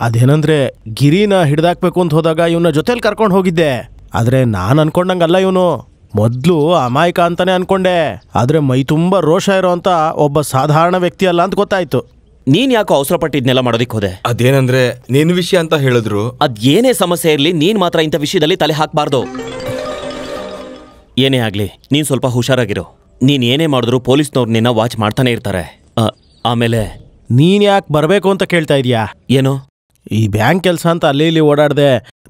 ಅದೇನಂದ್ರೆ ಗಿರಿನ ಹಿಡ್ದಾಕ್ಬೇಕು ಅಂತ ಹೋದಾಗ ಇವನ ಜೊತೆಲಿ ಕರ್ಕೊಂಡು ಹೋಗಿದ್ದೆ. ಆದ್ರೆ ನಾನ್ ಅನ್ಕೊಂಡಂಗಲ್ಲ ಇವನು. ಮೊದ್ಲು ಅಮಾಯಕ ಅಂತಾನೆ ಅನ್ಕೊಂಡೆ. ಆದ್ರೆ ಮೈ ತುಂಬಾ ರೋಷ ಇರೋ ಅಂತ ಒಬ್ಬ ಸಾಧಾರಣ ವ್ಯಕ್ತಿ ಅಲ್ಲ ಅಂತ ಗೊತ್ತಾಯ್ತು. ನೀನ್ ಯಾಕೋ ಅವಸರ ಪಟ್ಟಿದ್ನೆಲ್ಲ ಮಾಡೋದಿಕ್ ಹೋದೆ? ಅದೇನಂದ್ರೆ ನಿನ್ ವಿಷಯ ಅಂತ ಹೇಳಿದ್ರು. ಅದೇನೇ ಸಮಸ್ಯೆ ಇರ್ಲಿ, ನೀನ್ ಮಾತ್ರ ಇಂಥ ವಿಷಯದಲ್ಲಿ ತಲೆ ಹಾಕ್ಬಾರ್ದು. ಏನೇ ಆಗ್ಲಿ, ನೀನ್ ಸ್ವಲ್ಪ ಹುಷಾರಾಗಿರು. ನೀನ್ ಏನೇ ಮಾಡಿದ್ರು ಪೊಲೀಸ್ನವ್ರು ನಿನ್ನ ವಾಚ್ ಮಾಡ್ತಾನೆ ಇರ್ತಾರೆ. ಆಮೇಲೆ ನೀನ್ ಯಾಕೆ ಬರ್ಬೇಕು ಅಂತ ಕೇಳ್ತಾ ಇದೀಯಾ? ಏನು ಈ ಬ್ಯಾಂಕ್ ಕೆಲಸ ಅಂತ ಅಲ್ಲಿ ಇಲ್ಲಿ ಓಡಾಡ್ದೆ.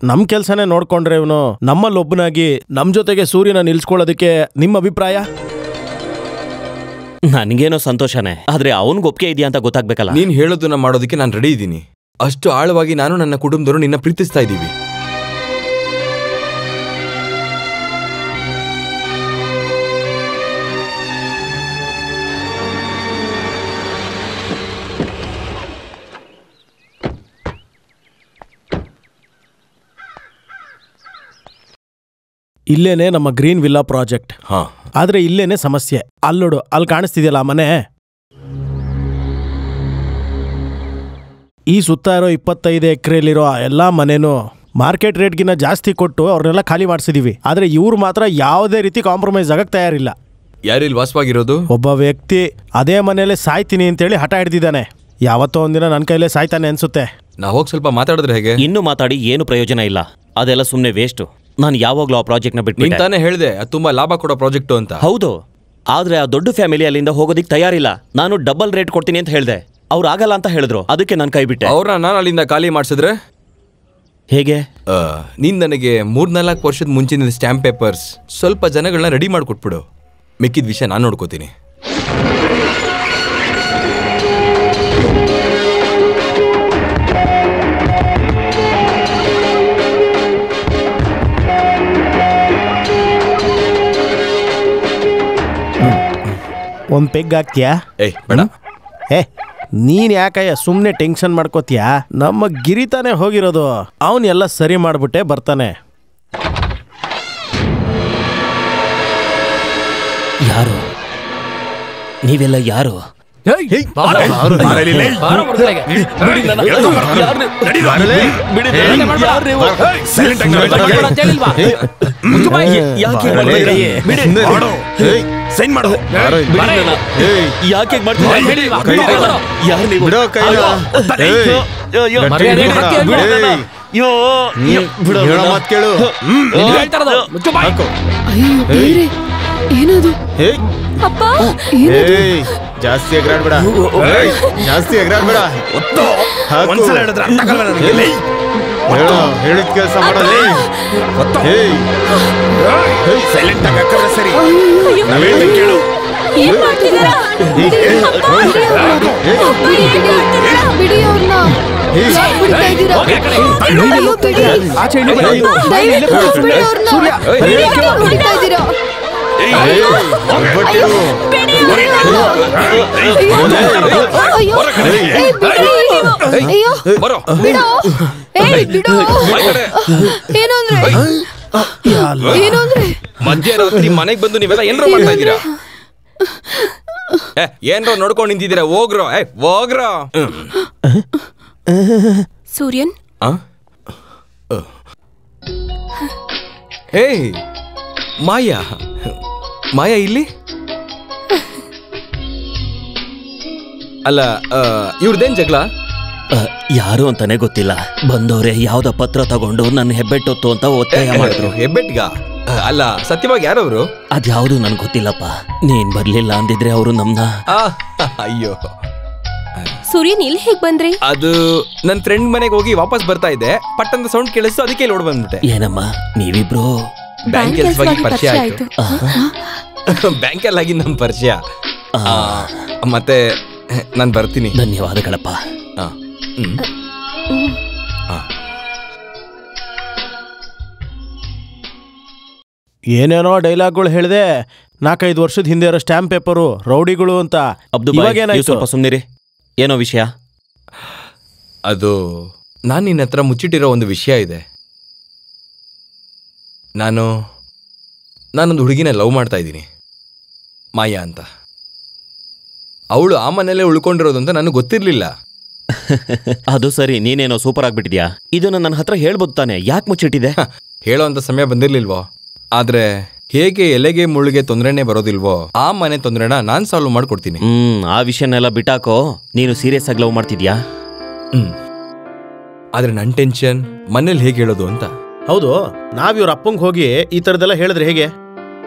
ನಮ್ ಕೆಲ್ಸನೇ ನೋಡ್ಕೊಂಡ್ರೆ ಇವನು ನಮ್ಮಲ್ಲೊಬ್ಬನಾಗಿ ನಮ್ ಜೊತೆಗೆ ಸೂರ್ಯನ ನಿಲ್ಸ್ಕೊಳ್ಳೋದಕ್ಕೆ ನಿಮ್ಮ ಅಭಿಪ್ರಾಯ? ನನ್ಗೇನೋ ಸಂತೋಷನೇ, ಆದ್ರೆ ಅವನ್ಗೆ ಒಪ್ಪಿಗೆ ಇದೆಯಾ ಅಂತ ಗೊತ್ತಾಗ್ಬೇಕಲ್ಲ. ನೀನ್ ಹೇಳೋದನ್ನ ಮಾಡೋದಕ್ಕೆ ನಾನು ರೆಡಿ ಇದ್ದೀನಿ. ಅಷ್ಟು ಆಳವಾಗಿ ನಾನು ನನ್ನ ಕುಟುಂಬದವರು ನಿನ್ನ ಪ್ರೀತಿಸ್ತಾ ಇದ್ದೀವಿ. ಇಲ್ಲೇನೆ ನಮ್ಮ ಗ್ರೀನ್ ವಿಲ್ಲಾ ಪ್ರಾಜೆಕ್ಟ್. ಆದ್ರೆ ಇಲ್ಲೇನೆ ಸಮಸ್ಯೆ. ಅಲ್ಲೋಡು, ಅಲ್ಲಿ ಕಾಣಿಸ್ತಿದೆಯಲ್ಲ ಆ ಮನೆ. ಈ ಸುತ್ತ ಇರೋ 25 ಎಕರೆಲಿರೋ ಎಲ್ಲಾ ಮನೆನೂ ಮಾರ್ಕೆಟ್ ರೇಟ್ಗಿನ್ನ ಜಾಸ್ತಿ ಕೊಟ್ಟು ಅವ್ರನ್ನೆಲ್ಲ ಖಾಲಿ ಮಾಡಿಸಿದೀವಿ. ಆದ್ರೆ ಇವ್ರು ಮಾತ್ರ ಯಾವುದೇ ರೀತಿ ಕಾಂಪ್ರಮೈಸ್ ಆಗಕ್ಕೆ ತಯಾರಿಲ್ಲ. ಯಾರಿಲ್ಲಿ ವಾಸವಾಗಿರೋದು? ಒಬ್ಬ ವ್ಯಕ್ತಿ ಅದೇ ಮನೆಯಲ್ಲೇ ಸಾಯ್ತೀನಿ ಅಂತೇಳಿ ಹಠ ಹಿಡ್ದಿದ್ದಾನೆ. ಯಾವತ್ತೋ ಒಂದಿನ ನನ್ನ ಕೈಲೇ ಸಾಯ್ತಾನೆ ಅನ್ಸುತ್ತೆ. ನಾವು ಹೋಗಿ ಸ್ವಲ್ಪ ಮಾತಾಡಿದ್ರೆ ಹೇಗೆ? ಇನ್ನು ಮಾತಾಡಿ ಏನು ಪ್ರಯೋಜನ ಇಲ್ಲ. ಅದೆಲ್ಲ ಸುಮ್ಮನೆ ವೇಸ್ಟ್. ನಾನು ಯಾವಾಗ್ಲೂ ಆ ಪ್ರಾಜೆಕ್ಟ್ನ ಬಿಟ್ಟು ತಾನೇ ಹೇಳಿದೆ ಅದು ತುಂಬಾ ಲಾಭ ಕೊಡೋ ಪ್ರಾಜೆಕ್ಟ್ ಅಂತ. ಹೌದು, ಆದ್ರೆ ಆ ದೊಡ್ಡ ಫ್ಯಾಮಿಲಿ ಅಲ್ಲಿಂದ ಹೋಗೋದಿಕ್ ತಯಾರಿಲ್ಲ. ನಾನು ಡಬಲ್ ರೇಟ್ ಕೊಡ್ತೀನಿ ಅಂತ ಹೇಳಿದೆ. ಅವ್ರು ಆಗಲ್ಲ ಅಂತ ಹೇಳಿದ್ರು, ಅದಕ್ಕೆ ನಾನು ಕೈ ಬಿಟ್ಟೆ. ಅವ್ರನ್ನ ನಾನು ಅಲ್ಲಿಂದ ಖಾಲಿ ಮಾಡಿಸಿದ್ರೆ ಹೇಗೆ? ನೀನ್ ನನಗೆ 3-4 ವರ್ಷದ ಮುಂಚಿನ ಸ್ಟ್ಯಾಂಪ್ ಪೇಪರ್ಸ್ ಸ್ವಲ್ಪ ಜನಗಳನ್ನ ರೆಡಿ ಮಾಡಿಕೊಟ್ಬಿಡು. ಮಿಕ್ಕಿದ ವಿಷಯ ನಾನು ನೋಡ್ಕೋತೀನಿ. ಒಂದು ಪೆಗ್ ಹಾಕ್ತೀಯಾ? ಏಯ್ ಬೇಡ. ಏ ನೀನ್ ಯಾಕಯ್ಯ ಸುಮ್ಮನೆ ಟೆನ್ಷನ್ ಮಾಡ್ಕೋತೀಯಾ? ನಮ್ಮ ಗಿರಿತಾನೆ ಹೋಗಿರೋದು, ಅವನ್ನೆಲ್ಲ ಸರಿ ಮಾಡ್ಬಿಟ್ಟೆ ಬರ್ತಾನೆ. ಯಾರು ನೀವೆಲ್ಲ? ಯಾರು? ಯಾಕೆ ಏನದು? ಅಪ್ಪ ಜಾಸ್ತಿ ಎಗರಾಡ್ಬೇಡ, ಜಾಸ್ತಿ ಎಗರಾಡ್ಬೇಡ. ಹೇಳಿದ ಕೆಲಸ ಮಾಡೋದು ಸೈಲೆಂಟ್ ಆಗ ಸರಿ. ಕೇಳು ಏನ್ ಮಾಡ್ತಿದ್ದೀರಾ? ಬಿಡಿ ಅವ್ರನ್ನ. ಮಧ್ಯರಾತ್ರಿ ಮನೆಗೆ ಬಂದು ನೀವೆಲ್ಲ ಏನ್ರ ಮಾಡ್ತಾ ಇದ್ದೀರಾ? ಏನ್ರ ನೋಡ್ಕೊಂಡು ನಿಂತಿದ್ದೀರಾ? ಹೋಗ್ರೋ ಹೋಗ್ರೋ. ಸೂರ್ಯನ್, ಏಯ್ ಮಾಯಾ, ಮಾಯಾ ಇಲ್ಲಿ ಅಲ್ಲ. ಇವ್ರದೇನ್ ಜಗಳ? ಯಾರು ಅಂತಾನೆ ಗೊತ್ತಿಲ್ಲ. ಬಂದವ್ರೆ ಯಾವ್ದೋ ಪತ್ರ ತಗೊಂಡು ನನ್ನ ಹೆಬ್ಬೆಟ್ಟೊತ್ತು ಅಂತ ಒತ್ತಾಯ ಮಾಡಿದ್ರು. ಹೆಬ್ಬೆಟ್ಗ? ಅಲ್ಲ ಸತ್ಯವಾಗಿ ಯಾರವರು? ಅದ್ಯಾವುದು ನನ್ಗೆ ಗೊತ್ತಿಲ್ಲಪ್ಪ. ನೀನ್ ಬರ್ಲಿಲ್ಲ ಅಂದಿದ್ರೆ ಅವರು ನಮ್ನ. ಅಯ್ಯೋ ಸೂರ್ಯನ್ ಇಲ್ಲಿ ಹೇಗ್ ಬಂದ್ರಿ? ಅದು ನನ್ನ ಫ್ರೆಂಡ್ ಮನೆಗೆ ಹೋಗಿ ವಾಪಸ್ ಬರ್ತಾ ಇದ್ದೆ, ಪಟ್ಟಂತ ಸೌಂಡ್ ಕೇಳಿಸ್ತು, ಅದಕ್ಕೆ ಇಲ್ಲಿ ಓಡ್ ಬಂದ್ಬಿಟ್ಟೆ. ಏನಮ್ಮ ನೀವಿಬ್ರು ಬ್ಯಾಂಕ್ ಕೆಲಸವಾಗಿ ಪರಿಚಯ ಆಯ್ತು. ಬ್ಯಾಂಕಲ್ಲಿ ಆಗಿ ನಮ್ ಪರಿಚಯ. ಮತ್ತೆ ನಾನು ಬರ್ತೀನಿ. ಧನ್ಯವಾದಗಳಪ್ಪ. ಏನೇನೋ ಡೈಲಾಗ್ಗಳು ಹೇಳಿದೆ. 4-5 ವರ್ಷದ ಹಿಂದೆ ಇರೋ ಸ್ಟ್ಯಾಂಪ್ ಪೇಪರು, ರೌಡಿಗಳು ಅಂತ. ಸ್ವಲ್ಪ ಸುಮ್ಮನಿರಿ. ಏನೋ ವಿಷಯ? ಅದು ನಾನು ನಿನ್ನ ಹತ್ರ ಮುಚ್ಚಿಟ್ಟಿರೋ ಒಂದು ವಿಷಯ ಇದೆ. ನಾನೊಂದು ಹುಡುಗಿನ ಲವ್ ಮಾಡ್ತಾ ಇದ್ದೀನಿ, ಮಾಯಾ ಅಂತ. ಅವಳು ಆ ಮನೆಯಲ್ಲೇ ಉಳ್ಕೊಂಡಿರೋದು ಅಂತ ನನಗೆ ಗೊತ್ತಿರಲಿಲ್ಲ. ಅದು ಸರಿ, ನೀನೇನೋ ಸೂಪರ್ ಆಗ್ಬಿಟ್ಟಿದ್ಯಾ. ಇದನ್ನ ನನ್ನ ಹತ್ರ ಹೇಳ್ಬೋದು ತಾನೆ, ಯಾಕೆ ಮುಚ್ಚಿಟ್ಟಿದೆ? ಹೇಳೋ ಅಂತ ಸಮಯ ಬಂದಿರ್ಲಿಲ್ವೋ? ಆದ್ರೆ ಹೇಗೆ ಎಲೆಗೆ ಮುಳ್ಳಿಗೆ ತೊಂದರೆನೇ ಬರೋದಿಲ್ವೋ, ಆ ಮನೆ ತೊಂದರೆನ ನಾನ್ ಸಾಲ್ವ್ ಮಾಡ್ಕೊಡ್ತೀನಿ. ಆ ವಿಷಯನೆಲ್ಲ ಬಿಟ್ಟಾಕೋ. ನೀನು ಸೀರಿಯಸ್ ಆಗಿ ಲವ್ ಮಾಡ್ತಿದ್ಯಾ? ಆದ್ರೆ ನನ್ ಟೆನ್ಷನ್ ಮನೇಲಿ ಹೇಗೆ ಹೇಳೋದು ಅಂತ. ಹೌದು, ನಾವ್ ಇವ್ರ ಅಪ್ಪಂಗೆ ಹೋಗಿ ಈ ತರದೆಲ್ಲ ಹೇಳಿದ್ರೆ ಹೇಗೆ?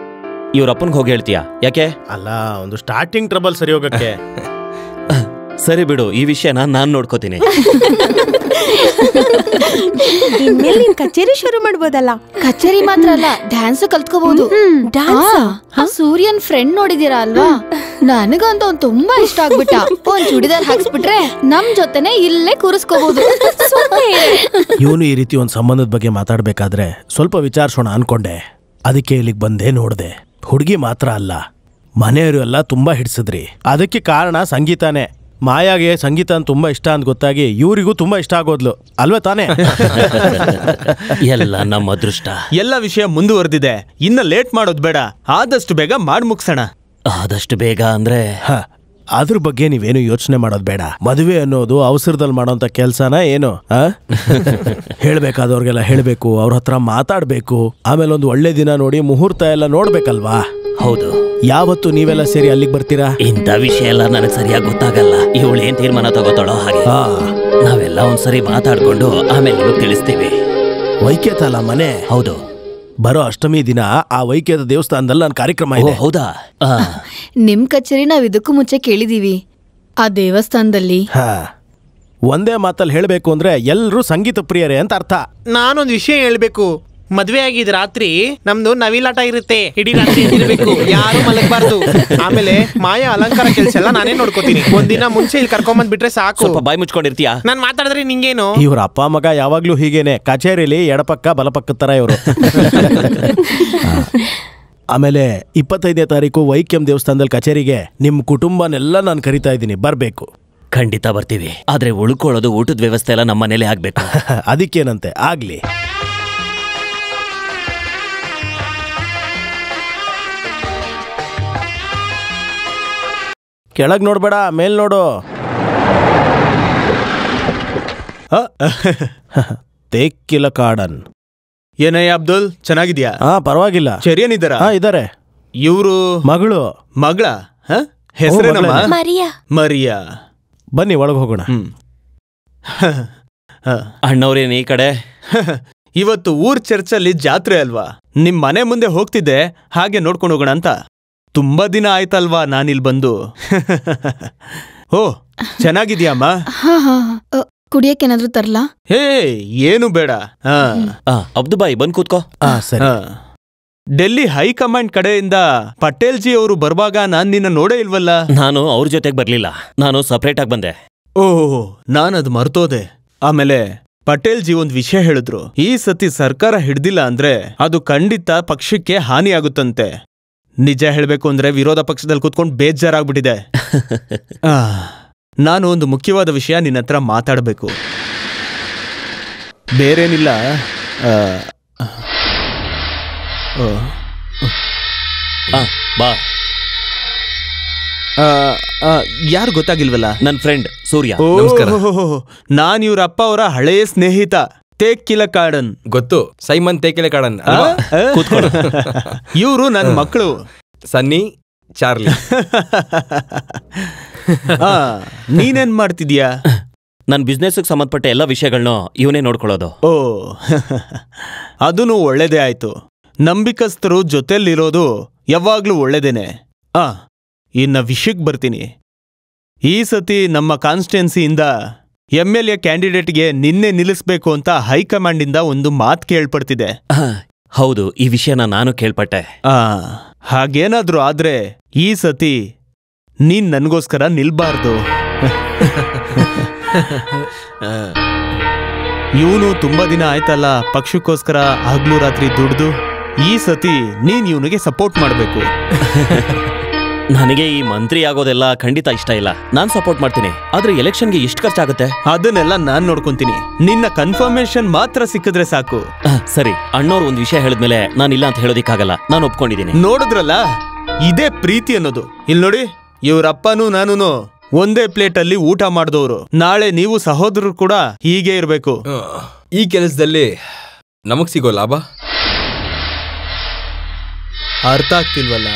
ಇವ್ರ ಅಪ್ಪನ್ಗೆ ಹೋಗಿ ಹೇಳ್ತೀಯಾ? ಯಾಕೆ? ಅಲ್ಲ, ಒಂದು ಸ್ಟಾರ್ಟಿಂಗ್ ಟ್ರಬಲ್ ಸರಿ ಹೋಗಕ್ಕೆ. ಸರಿ ಬಿಡು, ಈ ವಿಷಯನ ನಾನ್ ನೋಡ್ಕೋತೀನಿ. ಇನ್ಮೇಲೆ ನೀನ್ ಕಚೇರಿ ಶುರು ಮಾಡ್ಬೋದಲ್ಲ. ಕಚೇರಿ ಮಾತ್ರ ಅಲ್ಲ, ಡ್ಯಾನ್ಸ್ ಕಲ್ತ್ಕೋಬಹುದು. ಸೂರ್ಯನ್ ಫ್ರೆಂಡ್ ನೋಡಿದೀರಾ ಅಲ್ವಾ? ನನಗಂತೂ ಅವ್ನು ತುಂಬಾ ಇಷ್ಟ ಆಗ್ಬಿಟ್ಟ. ಒಂದ್ ಚೂಡಿದಾರ್ ಹಾಕ್ಸ್ಬಿಟ್ರೆ ನಮ್ ಜೊತೆನೆ ಇಲ್ಲೇ ಕೂರಿಸ್ಕೋಬಹುದು. ಇವನು ಈ ರೀತಿ ಒಂದ್ ಸಂಬಂಧದ ಬಗ್ಗೆ ಮಾತಾಡ್ಬೇಕಾದ್ರೆ ಸ್ವಲ್ಪ ವಿಚಾರಿಸೋಣ ಅನ್ಕೊಂಡೆ. ಅದಕ್ಕೆ ಇಲ್ಲಿಗೆ ಬಂದೆ, ನೋಡ್ದೆ. ಹುಡುಗಿ ಮಾತ್ರ ಅಲ್ಲ, ಮನೆಯವರು ಎಲ್ಲ ತುಂಬಾ ಹಿಡ್ಸಿದ್ರಿ. ಅದಕ್ಕೆ ಕಾರಣ ಸಂಗೀತಾನೇ. ಮಾಯಾಗೆ ಸಂಗೀತ ತುಂಬಾ ಇಷ್ಟ ಅಂತ ಗೊತ್ತಾಗಿ ಇವರಿಗೂ ತುಂಬಾ ಇಷ್ಟ ಆಗೋದ್ಲು, ಅಲ್ವೇ ತಾನೇ? ಎಲ್ಲ ನಮ್ಮ ಅದೃಷ್ಟ. ಎಲ್ಲ ವಿಷಯ ಮುಂದುವರೆದಿದೆ, ಇನ್ನ ಲೇಟ್ ಮಾಡೋದು ಬೇಡ. ಆದಷ್ಟು ಬೇಗ ಮಾಡಿ ಮುಗಿಸೋಣ. ಆದಷ್ಟು ಬೇಗ ಅಂದ್ರೆ ಅದ್ರ ಬಗ್ಗೆ ನೀವೇನು ಯೋಚನೆ ಮಾಡೋದು ಬೇಡ. ಮದುವೆ ಅನ್ನೋದು ಅವಸರದಲ್ಲಿ ಮಾಡೋಂಥ ಕೆಲ್ಸನ ಏನು? ಹೇಳ್ಬೇಕಾದವ್ರಿಗೆಲ್ಲ ಹೇಳ್ಬೇಕು, ಅವ್ರ ಹತ್ರ ಮಾತಾಡ್ಬೇಕು. ಆಮೇಲೆ ಒಂದು ಒಳ್ಳೆ ದಿನ ನೋಡಿ ಮುಹೂರ್ತ ಎಲ್ಲ ನೋಡ್ಬೇಕಲ್ವಾ? ಹೌದು. ಯಾವತ್ತು ನೀವೆಲ್ಲ ಸೇರಿ ಅಲ್ಲಿಗೆ ಬರ್ತೀರಾ? ಇಂಥ ವಿಷಯ ಎಲ್ಲ ನನಗೆ ಸರಿಯಾಗಿ ಗೊತ್ತಾಗಲ್ಲ. ಇವಳು ಏನ್ ತೀರ್ಮಾನ ತಗೋತಾಳೋ ಹಾಗೆ. ನಾವೆಲ್ಲ ಒಂದ್ಸರಿ ಮಾತಾಡ್ಕೊಂಡು ಆಮೇಲೆ ನಿಮಗೆ ತಿಳಿಸ್ತೀವಿ. ವೈಕ್ಯತ ಅಲ್ಲ ಮನೆ? ಹೌದು. ಬರೋ ಅಷ್ಟಮಿ ದಿನ ಆ ವೈಕ್ಯದ ದೇವಸ್ಥಾನದಲ್ಲಿ ನನ್ನ ಕಾರ್ಯಕ್ರಮ ಇದೆ. ಹೌದಾ? ನಿಮ್ ಕಚೇರಿ ನಾವ್ ಇದಕ್ಕೂ ಮುಂಚೆ ಕೇಳಿದೀವಿ. ಆ ದೇವಸ್ಥಾನದಲ್ಲಿ ಒಂದೇ ಮಾತಲ್ಲಿ ಹೇಳ್ಬೇಕು ಅಂದ್ರೆ ಎಲ್ರೂ ಸಂಗೀತ ಪ್ರಿಯರೇ ಅಂತ ಅರ್ಥ. ನಾನೊಂದು ವಿಷಯ ಹೇಳ್ಬೇಕು. ಮದ್ವೆ ಆಗಿದ್ ರಾತ್ರಿ ನಮ್ದು ನವಿಲಾಟ ಇರುತ್ತೆ. ಇಡೀ ರಾತ್ರಿ ಇರ್ಬೇಕು, ಯಾರು ಮಲಗಬಾರ್ದು. ಆಮೇಲೆ ಮಾಯಾ ಅಲಂಕಾರ ಕೆಲಸ ಎಲ್ಲ ನಾನೇ ನೋಡ್ಕೋತೀನಿ. ಒಂದಿನ ಮುಂಚೆ ಇಲ್ಲಿ ಕರ್ಕೊಂಬಂದ್ ಬಿಟ್ರೆ ಸಾಕು. ಸ್ವಲ್ಪ ಬಾಯಿ ಮುಚ್ಕೊಂಡಿರ್ತೀಯಾ? ನಾನ್ ಮಾತಾಡಿದ್ರೆ ನಿಂಗೇನು? ಇವ್ರ ಅಪ್ಪ ಮಗ ಯಾವಾಗ್ಲೂ ಹೀಗೇನೆ, ಕಚೇರಿಲಿ ಎಡಪಕ್ಕ ಬಲಪಕ್ಕ ತರ ಇವರು. ಆಮೇಲೆ 25ನೇ ತಾರೀಕು ವೈಕ್ಯಂ ದೇವಸ್ಥಾನದಲ್ಲಿ ಕಚೇರಿಗೆ ನಿಮ್ಮ ಕುಟುಂಬನೆಲ್ಲ ನಾನು ಕರಿತಾ ಇದ್ದೀನಿ, ಬರಬೇಕು. ಖಂಡಿತ ಬರ್ತೀವಿ. ಆದ್ರೆ ಉಳ್ಕೊಳ್ಳೋದು ಊಟದ ವ್ಯವಸ್ಥೆ ಎಲ್ಲ ನಮ್ಮ ಮನೇಲೆ ಆಗ್ಬೇಕು. ಅದಕ್ಕೇನಂತೆ, ಆಗ್ಲಿ. ಕೆಳಗ್ ನೋಡ್ಬೇಡ, ಮೇಲ್ ನೋಡು. ತೇಕ್ಕಿಲ ಕಾಡನ್. ಏನಯ್ಯ ಅಬ್ದುಲ್, ಚೆನ್ನಾಗಿದ್ಯಾ? ಪರವಾಗಿಲ್ಲ. ಚೆರಿಯನಿದ್ದಾರಾ? ಇದಾರೆ. ಇವರು ಮಗಳು. ಮಗಳ? ಹೆಸರೇನಮ್ಮ? ಮರಿಯಾ. ಮರಿಯಾ. ಬನ್ನಿ ಒಳಗೆ ಹೋಗೋಣ. ಅಣ್ಣವ್ರೇನು ಈ ಕಡೆ? ಇವತ್ತು ಊರ್ ಚರ್ಚಲ್ಲಿ ಜಾತ್ರೆ ಅಲ್ವಾ, ನಿಮ್ ಮನೆ ಮುಂದೆ ಹೋಗ್ತಿದ್ದೆ, ಹಾಗೆ ನೋಡ್ಕೊಂಡು ಹೋಗೋಣ ಅಂತ. ತುಂಬಾ ದಿನ ಆಯ್ತಲ್ವಾ ನಾನಿಲ್ ಬಂದು. ಓ, ಚೆನ್ನಾಗಿದ್ಯಾಮ್ಮ? ಕುಡಿಯಕ್ಕೇನಾದ್ರೂ ತರ್ಲಾ? ಹೇ, ಏನು ಬೇಡ. ಅಬ್ದುಬಾಯಿ ಬಂದ್ ಕೂತ್ಕೋ. ಡೆಲ್ಲಿ ಹೈಕಮಾಂಡ್ ಕಡೆಯಿಂದ ಪಟೇಲ್ ಜಿ ಅವರು ಬರುವಾಗ ನಾನ್ ನಿನ್ನ ನೋಡೇ ಇಲ್ವಲ್ಲ. ನಾನು ಅವ್ರ ಜೊತೆಗೆ ಬರ್ಲಿಲ್ಲ, ನಾನು ಸಪರೇಟ್ ಆಗಿ ಬಂದೆ. ಓಹ್, ನಾನದು ಮರ್ತೋದೆ. ಆಮೇಲೆ ಪಟೇಲ್ ಜಿ ಒಂದ್ ವಿಷಯ ಹೇಳಿದ್ರು, ಈ ಸತಿ ಸರ್ಕಾರ ಹಿಡ್ದಿಲ್ಲ ಅಂದ್ರೆ ಅದು ಖಂಡಿತ ಪಕ್ಷಕ್ಕೆ ಹಾನಿಯಾಗುತ್ತಂತೆ. ನಿಜ ಹೇಳ್ಬೇಕು ಅಂದ್ರೆ ವಿರೋಧ ಪಕ್ಷದಲ್ಲಿ ಕೂತ್ಕೊಂಡು ಬೇಜಾರಾಗ್ಬಿಟ್ಟಿದೆ. ನಾನು ಒಂದು ಮುಖ್ಯವಾದ ವಿಷಯ ನಿನ್ನ ಹತ್ರ ಮಾತಾಡಬೇಕು. ಬೇರೇನಿಲ್ಲ. ಬಾ. ಯಾರು ಗೊತ್ತಾಗಿಲ್ವಲ್ಲ? ನನ್ನ ಫ್ರೆಂಡ್ ಸೂರ್ಯ. ನಾನ್ ಇವ್ರ ಅಪ್ಪ ಅವರ ಹಳೆಯ ಸ್ನೇಹಿತ ತೇಕ್ಕಿಲ ಕಾಡನ್. ಗೊತ್ತು, ಸೈಮನ್ ತೇಕಿಲ ಕಾಡನ್. ಇವರು ನನ್ನ ಮಕ್ಕಳು ಸನ್ನಿ, ಚಾರ್ಲಿ. ನೀನೇನ್ ಮಾಡ್ತಿದ್ಯಾ? ನನ್ನ ಬಿಸ್ನೆಸ್ಗೆ ಸಂಬಂಧಪಟ್ಟ ಎಲ್ಲ ವಿಷಯಗಳನ್ನೂ ಇವನೇ ನೋಡ್ಕೊಳ್ಳೋದು. ಓ, ಅದೂ ಒಳ್ಳೇದೇ ಆಯ್ತು. ನಂಬಿಕಸ್ಥರು ಜೊತೆಲಿರೋದು ಯಾವಾಗ್ಲೂ ಒಳ್ಳೇದೇನೆ. ಇನ್ನ ವಿಷಯಕ್ಕೆ ಬರ್ತೀನಿ. ಈ ಸತಿ ನಮ್ಮ ಕಾನ್ಸ್ಟಿಟ್ಯೂನ್ಸಿಯಿಂದ MLA ಕ್ಯಾಂಡಿಡೇಟ್ಗೆ ನಿನ್ನೆ ನಿಲ್ಲಿಸ್ಬೇಕು ಅಂತ ಹೈಕಮಾಂಡಿಂದ ಒಂದು ಮಾತು ಕೇಳ್ಪಡ್ತಿದೆ. ಹೌದು, ಈ ವಿಷಯನ ನಾನು ಕೇಳ್ಪಟ್ಟೆ. ಹಾಗೇನಾದ್ರೂ ಆದ್ರೆ ಈ ಸತಿ ನೀನ್ ನನ್ಗೋಸ್ಕರ ನಿಲ್ಬಾರ್ದು. ಇವನು ತುಂಬಾ ದಿನ ಆಯ್ತಲ್ಲ ಪಕ್ಷಕ್ಕೋಸ್ಕರ ಹಗ್ಲು ರಾತ್ರಿ ದುಡ್ದು. ಈ ಸತಿ ನೀನ್ ಇವನಿಗೆ ಸಪೋರ್ಟ್ ಮಾಡ್ಬೇಕು. ನನಗೆ ಈ ಮಂತ್ರಿ ಆಗೋದೆಲ್ಲ ಖಂಡಿತ ಇಷ್ಟ ಇಲ್ಲ. ನಾನ್ ಸಪೋರ್ಟ್ ಮಾಡ್ತೀನಿ, ಆದ್ರೆ ಎಲೆಕ್ಷನ್ಗೆ ಎಷ್ಟು ಖರ್ಚಾಗುತ್ತೆ ಅದನ್ನೆಲ್ಲ ನಾನ್ ನೋಡ್ಕೊಂತೀನಿ. ನಿನ್ನ ಕನ್ಫರ್ಮೇಶನ್ ಮಾತ್ರ ಸಿಕ್ಕಿದ್ರೆ ಸಾಕು. ಸರಿ, ಅಣ್ಣವ್ರು ಒಂದ್ ವಿಷಯ ಹೇಳಿದ್ಮೇಲೆ ನಾನು ಇಲ್ಲ ಅಂತ ಹೇಳೋದಿಕ್ಕಾಗಲ್ಲ. ನಾನು ಒಪ್ಕೊಂಡಿದ್ದೀನಿ. ನೋಡಿದ್ರಲ್ಲ, ಇದೇ ಪ್ರೀತಿ ಅನ್ನೋದು. ಇಲ್ಲಿ ನೋಡಿ, ಇವ್ರಪ್ಪನೂ ನಾನೂನು ಒಂದೇ ಪ್ಲೇಟ್ ಅಲ್ಲಿ ಊಟ ಮಾಡಿದವರು. ನಾಳೆ ನೀವು ಸಹೋದರರು ಕೂಡ ಹೀಗೆ ಇರ್ಬೇಕು. ಈ ಕೆಲಸದಲ್ಲಿ ನಮಗ್ ಸಿಗೋ ಲಾಭ ಅರ್ಥ ಆಗ್ತಿಲ್ವಲ್ಲ?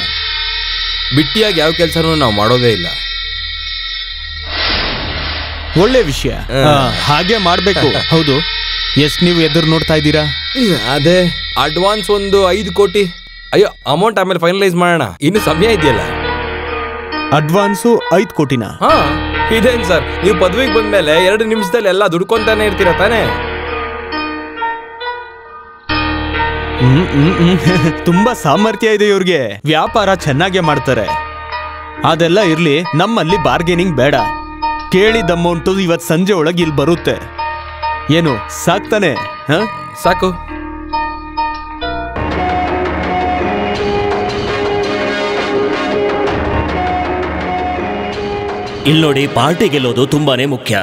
ಬಿಟ್ಟಿಯಾಗಿ ಯಾವ ಕೆಲಸನೂ ನಾವು ಮಾಡೋದೇ ಇಲ್ಲ. ಒಳ್ಳೆ ವಿಷಯ, ಹಾಗೆ ಮಾಡ್ಬೇಕು. ಹೌದು, ಎಷ್ಟ್ ನೀವು ಎದುರು ನೋಡ್ತಾ ಇದ್ದೀರಾ? ಅದೇ ಅಡ್ವಾನ್ಸ್ ಒಂದು 5 ಕೋಟಿ. ಅಯ್ಯೋ, ಅಮೌಂಟ್ ಆಮೇಲೆ ಫೈನಲೈಸ್ ಮಾಡೋಣ, ಇನ್ನು ಸಮಯ ಇದೆಯಲ್ಲ. ಅಡ್ವಾನ್ಸು 5 ಕೋಟಿನ? ಇದೇನ್ ಸರ್, ನೀವು ಪದವಿಗೆ ಬಂದ್ಮೇಲೆ 2 ನಿಮಿಷದಲ್ಲಿ ಎಲ್ಲ ದುಡ್ಕೊಂತಾನೆ ಇರ್ತೀರ ತಾನೇ? ತುಂಬಾ ಸಾಮರ್ಥ್ಯ ಇದೆ ಇವ್ರಿಗೆ, ವ್ಯಾಪಾರ ಚೆನ್ನಾಗೇ ಮಾಡ್ತಾರೆ. ಅದೆಲ್ಲ ಇರ್ಲಿ, ನಮ್ಮಲ್ಲಿ ಬಾರ್ಗೇನಿಂಗ್ ಬೇಡ. ಕೇಳಿದ ಅಮೌಂಟು ಇವತ್ ಸಂಜೆ ಒಳಗೆ ಇಲ್ಲಿ ಬರುತ್ತೆ. ಏನು ಸಾಕ್ತಾನೆ? ಸಾಕು. ಇಲ್ಲಿ ನೋಡಿ, ಪಾರ್ಟಿ ಗೆಲ್ಲೋದು ತುಂಬಾನೇ ಮುಖ್ಯ.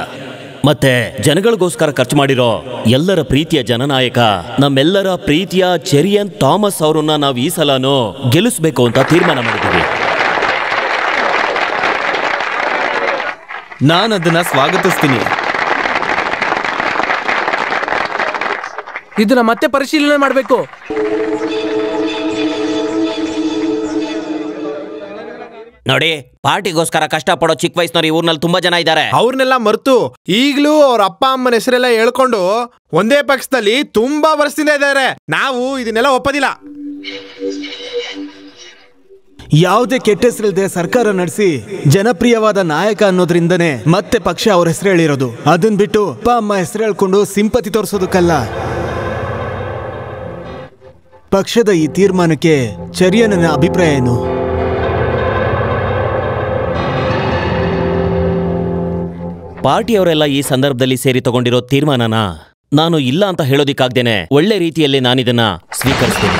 ಮತ್ತೆ ಜನಗಳಿಗೋಸ್ಕರ ಖರ್ಚು ಮಾಡಿರೋ ಎಲ್ಲರ ಪ್ರೀತಿಯ ಜನನಾಯಕ, ನಮ್ಮೆಲ್ಲರ ಪ್ರೀತಿಯ ಚೆರಿಯನ್ ಥಾಮಸ್ ಅವರನ್ನ ನಾವು ಈ ಸಲನೂ ಗೆಲ್ಲಿಸ್ಬೇಕು ಅಂತ ತೀರ್ಮಾನ ಮಾಡಿದ್ದೀವಿ. ನಾನದನ್ನ ಸ್ವಾಗತಿಸ್ತೀನಿ. ಇದನ್ನ ಮತ್ತೆ ಪರಿಶೀಲನೆ ಮಾಡಬೇಕು. ನೋಡಿ, ಪಾರ್ಟಿಗೋಸ್ಕರ ಕಷ್ಟಪಡೋ ಚಿಕ್ಕ ವಯಸ್ಸಿನವ್ರು ಈ ಊರ್ನಲ್ಲಿ ತುಂಬಾ ಜನ ಇದ್ದಾರೆ. ಅವ್ರನ್ನೆಲ್ಲ ಮರ್ತು ಈಗ್ಲೂ ಅವ್ರ ಅಪ್ಪ ಅಮ್ಮನ ಹೆಸರೆಲ್ಲ ಹೇಳ್ಕೊಂಡು ಒಂದೇ ಪಕ್ಷದಲ್ಲಿ ತುಂಬಾ ವರ್ಷದಿಂದ ಇದ್ದಾರೆ. ನಾವು ಇದನ್ನೆಲ್ಲ ಒಪ್ಪದಿಲ್ಲ. ಯಾವುದೇ ಕೆಟ್ಟ ಹೆಸರಿಲ್ಲದೆ ಸರ್ಕಾರ ನಡೆಸಿ ಜನಪ್ರಿಯವಾದ ನಾಯಕ ಅನ್ನೋದ್ರಿಂದನೇ ಮತ್ತೆ ಪಕ್ಷ ಅವ್ರ ಹೆಸರು ಹೇಳಿರೋದು. ಅದನ್ ಬಿಟ್ಟು ಅಪ್ಪ ಅಮ್ಮ ಹೆಸರು ಹೇಳ್ಕೊಂಡು ಸಿಂಪತಿ ತೋರಿಸೋದಕ್ಕಲ್ಲ. ಪಕ್ಷದ ಈ ತೀರ್ಮಾನಕ್ಕೆ ಚೆರಿಯನ್ನ ಅಭಿಪ್ರಾಯ ಏನು? ಪಾರ್ಟಿಯವರೆಲ್ಲ ಈ ಸಂದರ್ಭದಲ್ಲಿ ಸೇರಿ ತಗೊಂಡಿರೋ ತೀರ್ಮಾನನ ನಾನು ಇಲ್ಲ ಅಂತ ಹೇಳೋದಿಕ್ಕಾಗ್ದೇನೆ ಒಳ್ಳೆ ರೀತಿಯಲ್ಲಿ ನಾನಿದನ್ನ ಸ್ವೀಕರಿಸ್ತೀನಿ.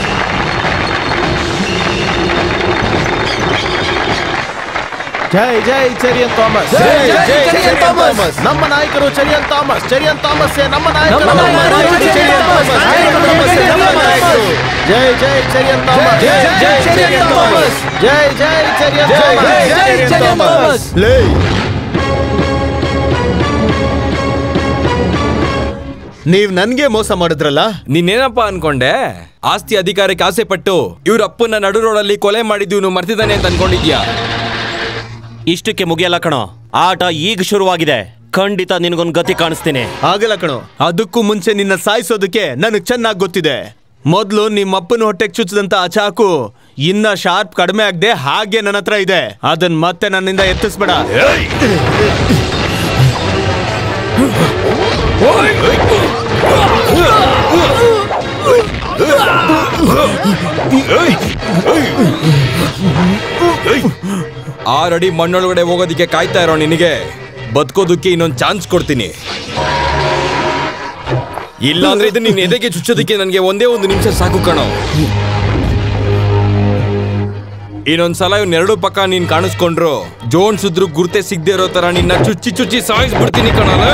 ಜೈ ಜೈ ಚೆರಿಯನ್ ಥಾಮಸ್, ಜೈ ಜೈ ಚೆರಿಯನ್ ಥಾಮಸ್. ನಮ್ಮ ನಾಯಕರು ಚೆರಿಯನ್ ಥಾಮಸ್, ಚೆರಿಯನ್ ಥಾಮಸ್ ನಮ್ಮ ನಾಯಕರು. ಜೈ ಜೈ ಚೆರಿಯನ್ ಥಾಮಸ್, ಜೈ ಜೈ ಚೆರಿಯನ್ ಥಾಮಸ್, ಜೈ ಜೈ ಚೆರಿಯನ್ ಥಾಮಸ್. ನೀವ್ ನನ್ಗೆ ಮೋಸ ಮಾಡಿದ್ರಲ್ಲ. ನೀನೇನಪ್ಪ ಅನ್ಕೊಂಡೆ? ಆಸ್ತಿ ಅಧಿಕಾರಕ್ಕೆ ಆಸೆ ಪಟ್ಟು ಇವ್ರ ಅಪ್ಪನ ನಡು ರೋಡಲ್ಲಿ ಕೊಲೆ ಮಾಡಿದ್ವಿ ಮರ್ತಿದ್ದಾನೆ ಅಂತ ಅನ್ಕೊಂಡಿದ್ಯಾ? ಇಷ್ಟಕ್ಕೆ ಮುಗಿಯಲ್ಲ ಕಣೋ, ಆಟ ಈಗ ಶುರುವಾಗಿದೆ. ಖಂಡಿತ ನಿನಗೊಂದು ಗತಿ ಕಾಣಿಸ್ತೀನಿ. ಆಗಲ್ಲ ಕಣೋ, ಅದಕ್ಕೂ ಮುಂಚೆ ನಿನ್ನ ಸಾಯಿಸೋದಕ್ಕೆ ನನಗ್ ಚೆನ್ನಾಗಿ ಗೊತ್ತಿದೆ. ಮೊದ್ಲು ನಿಮ್ಮ ಅಪ್ಪನ ಹೊಟ್ಟೆಗೆ ಚುಚ್ಚಿದಂತ ಆ ಚಾಕು ಇನ್ನ ಶಾರ್ಪ್ ಕಡಿಮೆ ಆಗದೆ ಹಾಗೆ ನನ್ನ ಹತ್ರ ಇದೆ. ಅದನ್ನ ಮತ್ತೆ ನನ್ನಿಂದ ಎತ್ತಿಸ್ಬೇಡ. ಆರಡಿ ಮಣ್ಣೊಳಗಡೆ ಹೋಗೋದಿಕ್ಕೆ ಕಾಯ್ತಾ ಇರೋ ನಿನಗೆ ಬದುಕೋದಕ್ಕೆ ಇನ್ನೊಂದು ಚಾನ್ಸ್ ಕೊಡ್ತೀನಿ. ಇಲ್ಲಾಂದ್ರೆ ಇದು ನೀನ್ ಎದೆಗೆ ಚುಚ್ಚೋದಕ್ಕೆ ನನಗೆ ಒಂದೇ ಒಂದು ನಿಮಿಷ ಸಾಕು ಕಣೋ. ಇನ್ನೊಂದ್ಸಲ ಇವನ್ನೆರಡು ಪಕ್ಕ ನೀನ್ ಕಾಣಿಸ್ಕೊಂಡ್ರು ಜೋಡ್ಸಿದ್ರು ಗುರ್ತೆ ಸಿಗದೆ ಇರೋ ತರ ನಿನ್ನ ಚುಚ್ಚಿ ಚುಚ್ಚಿ ಸಾಯಿಸ್ಬಿಡ್ತೀನಿ ಕಣಲ್ಲ.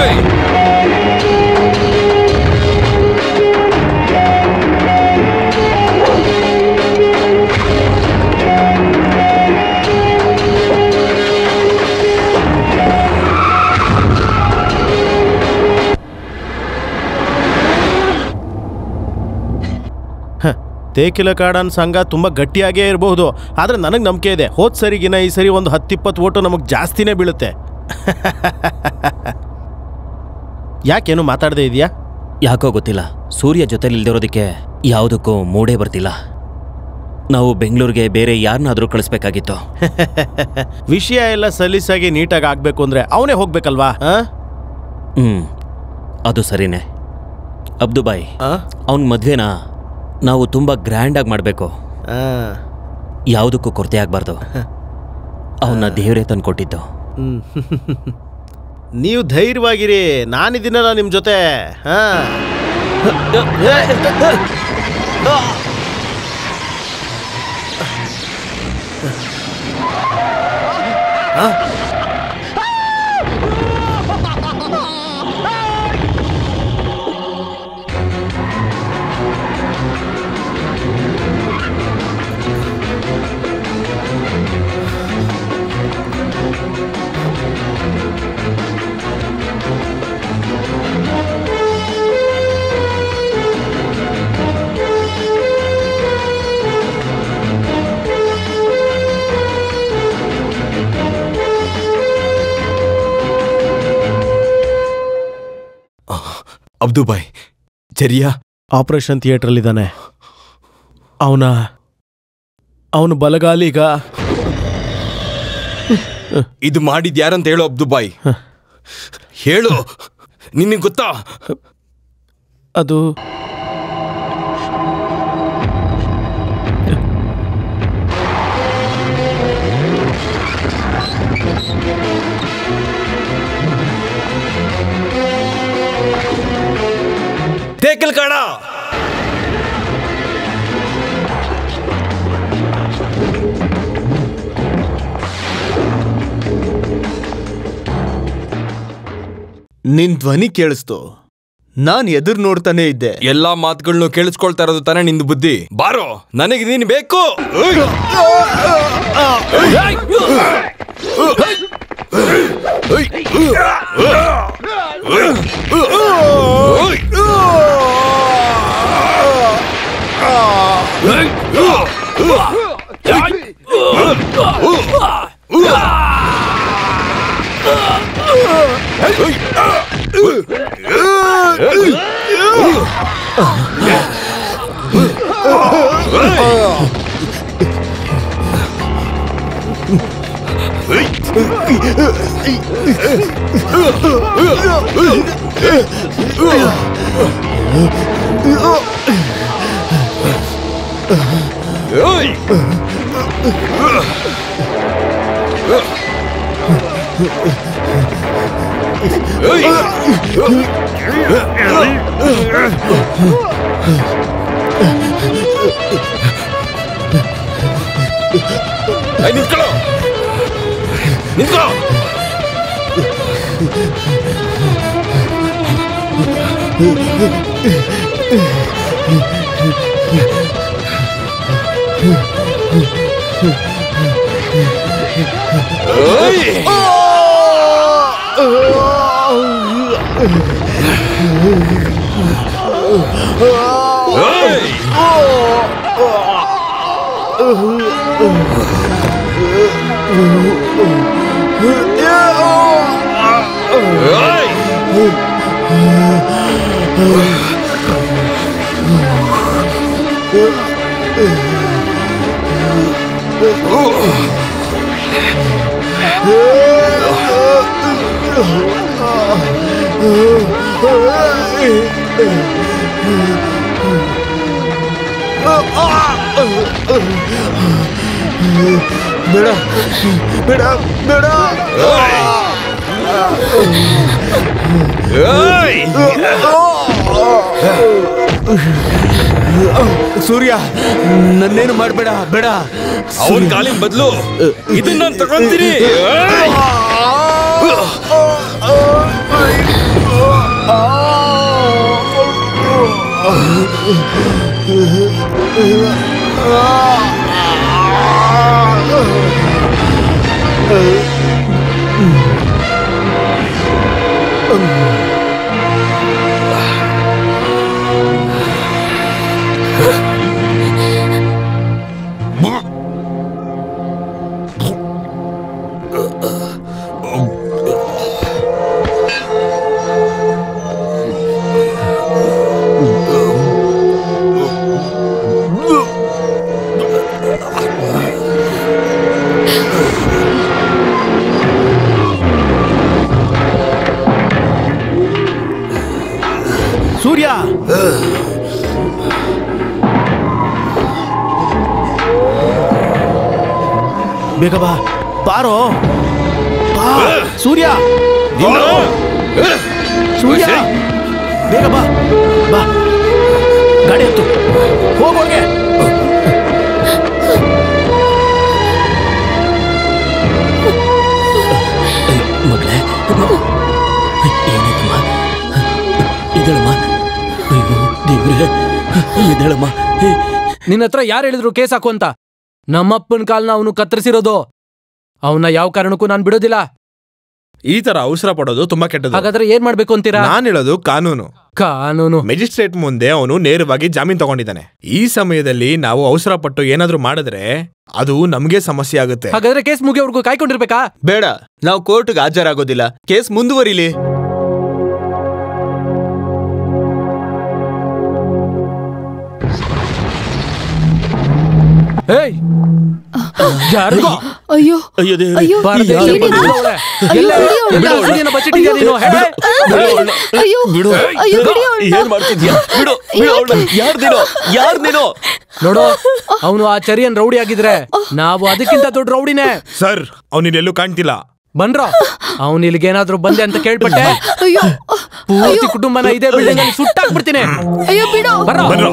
ತೇಕಿಲ ಕಾಡನ್ ಸಂಘ ತುಂಬಾ ಗಟ್ಟಿಯಾಗೇ ಇರಬಹುದು, ಆದ್ರೆ ನನಗೆ ನಂಬಿಕೆ ಇದೆ ಹೋದ್ ಸರಿಗಿನ ಈ ಸರಿ ಒಂದು 10-20 ಓಟು ನಮಗೆ ಜಾಸ್ತಿನೇ ಬೀಳುತ್ತೆ. ಯಾಕೇನು ಮಾತಾಡದೇ ಇದೆಯಾ? ಯಾಕೋ ಗೊತ್ತಿಲ್ಲ, ಸೂರ್ಯ ಜೊತೆಲಿ ಇಲ್ದಿರೋದಕ್ಕೆ ಯಾವುದಕ್ಕೂ ಮೂಡೇ ಬರ್ತಿಲ್ಲ. ನಾವು ಬೆಂಗಳೂರಿಗೆ ಬೇರೆ ಯಾರನ್ನಾದ್ರೂ ಕಳಿಸ್ಬೇಕಾಗಿತ್ತು. ವಿಷಯ ಎಲ್ಲ ಸಲೀಸಾಗಿ ನೀಟಾಗಿ ಆಗ್ಬೇಕು ಅಂದ್ರೆ ಅವನೇ ಹೋಗ್ಬೇಕಲ್ವಾ? ಅದು ಸರಿನೇ. ಅಬ್ದುಬಾಯ್, ಅವನ ಮದ್ವೆನ ನಾವು ತುಂಬಾ ಗ್ರ್ಯಾಂಡ್ ಆಗಿ ಮಾಡಬೇಕು. ಯಾವುದಕ್ಕೂ ಕೊರತೆ ಆಗ್ಬಾರ್ದು. ಅವನ್ನ ದೇವರೇ ತಂದು ಕೊಟ್ಟಿದ್ದು. ನೀವು ಧೈರ್ಯವಾಗಿರಿ, ನಾನಿದ್ದೀನಲ್ಲ ನಿಮ್ ಜೊತೆ. ಅಬ್ದುಬಾಯ್, ಚೆರಿಯಾ ಆಪರೇಷನ್ ಥಿಯೇಟರ್ ಇದ್ದಾನೆ. ಅವನು ಬಲಗಾಲಿಗ. ಇದು ಮಾಡಿದ್ ಯಾರಂತ ಹೇಳು ಅಬ್ದುಬಾಯ್, ಹೇಳು. ನಿನಗೆ ಗೊತ್ತಾ? ಅದು ತೇಕಲ್ ಕಾಡ. ನಿನ್ ಧ್ವನಿ ಕೇಳಿಸ್ತು, ನಾನ್ ಎದುರು ನೋಡ್ತಾನೆ ಇದ್ದೆ. ಎಲ್ಲಾ ಮಾತುಗಳನ್ನು ಕೇಳಿಸ್ಕೊಳ್ತಾ ಇರೋದು ತಾನೇ ನಿಂದು ಬುದ್ಧಿ. ಬಾರೋ, ನನಗೆ ನೀನು ಬೇಕು. ನಿಂತ್ಕೋ. ಬೇಡ ಬೇಡ ಬೇಡ. ಸೂರ್ಯ, ನನ್ನೇನು ಮಾಡಬೇಡ. ಬೇಡ. ಅವನ್ ಗಾಳಿ ಬದಲು ಇದನ್ನ ನಾನು ತಗೊಂತೀನಿ. ಸೂರ್ಯ, ಬೇಗ ಬಾ. ಬಾರೋ ಬಾ. ಸೂರ್ಯ, ಸೂರ್ಯ, ಬೇಗ ಬಾ. ಬಾ, ಗಾಡಿ ಹತ್ತು, ಹೋಗೋಗೆ. ಮಗಳೇ, ಏನಾಯ್ತಮ್ಮ? ಇದಳಮ್ಮ. ಅಯ್ಯೋ ದೇವ್ರೆ, ಇದಳಮ್ಮ. ನಿನ್ನ ಹತ್ರ ಯಾರು ಹೇಳಿದ್ರು ಕೇಸ್ ಹಾಕು ಅಂತ? ನಮ್ಮಪ್ಪನ ಕಾಲ್ನ ಅವನು ಕತ್ತರಿಸಿರೋದು. ಅವನ್ನ ಯಾವ ಕಾರಣಕ್ಕೂ ನಾನು ಬಿಡೋದಿಲ್ಲ. ಈ ತರ ಅವಸರ ಪಡೋದು ತುಂಬಾ ಕೆಟ್ಟದ್ದು. ಹಾಗಾದ್ರೆ ಏನ್ ಮಾಡ್ಬೇಕು ಅಂತೀರಾ? ನಾನು ಹೇಳೋದು ಕಾನೂನು. ಮೆಜಿಸ್ಟ್ರೇಟ್ ಮುಂದೆ ಅವನು ನೇರವಾಗಿ ಜಾಮೀನ್ ತಗೊಂಡಿದ್ದಾನೆ. ಈ ಸಮಯದಲ್ಲಿ ನಾವು ಅವಸರ ಪಟ್ಟು ಏನಾದ್ರೂ ಮಾಡಿದ್ರೆ ಅದು ನಮ್ಗೆ ಸಮಸ್ಯೆ ಆಗುತ್ತೆ. ಹಾಗಾದ್ರೆ ಕೇಸ್ ಮುಗಿಯೋವರೆಗೂ ಕಾಯ್ಕೊಂಡಿರ್ಬೇಕಾ? ಬೇಡ, ನಾವು ಕೋರ್ಟ್ಗೆ ಹಾಜರಾಗೋದಿಲ್ಲ. ಕೇಸ್ ಮುಂದುವರಿಲಿ. ಯಾರಿಗೋ ಅಯ್ಯೋ ಅಯ್ಯೋ ದೇವ್ರೆ. ಅಯ್ಯೋ ಬಿಡು. ಏನ್ ಮಾಡ್ತಿದ್ಯಾ? ಬಿಡು. ಯಾರ್ ನೀನು? ನೋಡು, ಅವನು ಆ ಚರಿಯನ್ ರೌಡಿ ಆಗಿದ್ರೆ ನಾವು ಅದಕ್ಕಿಂತ ದೊಡ್ಡ ರೌಡಿನೇ. ಸರ್, ಅವನಿಲ್ಲೆಲ್ಲೂ ಕಾಣ್ತಿಲ್ಲ. ಬನ್ರೋ, ಅವನ್ ಇಲ್ಲಿಗೇನಾದ್ರೂ ಬಂದೆ ಅಂತ ಕೇಳ್ಪಟ್ಟೆ ಪೂರ್ತಿ ಕುಟುಂಬನ ಇದೇ ಬಿಲ್ಡಿಂಗ್ ಅಲ್ಲಿ ಸುಟ್ಟಾಕ್ಬಿಡ್ತೀನಿ. ಅಯ್ಯೋ ಬಿಡು. ಬನ್ರೋ.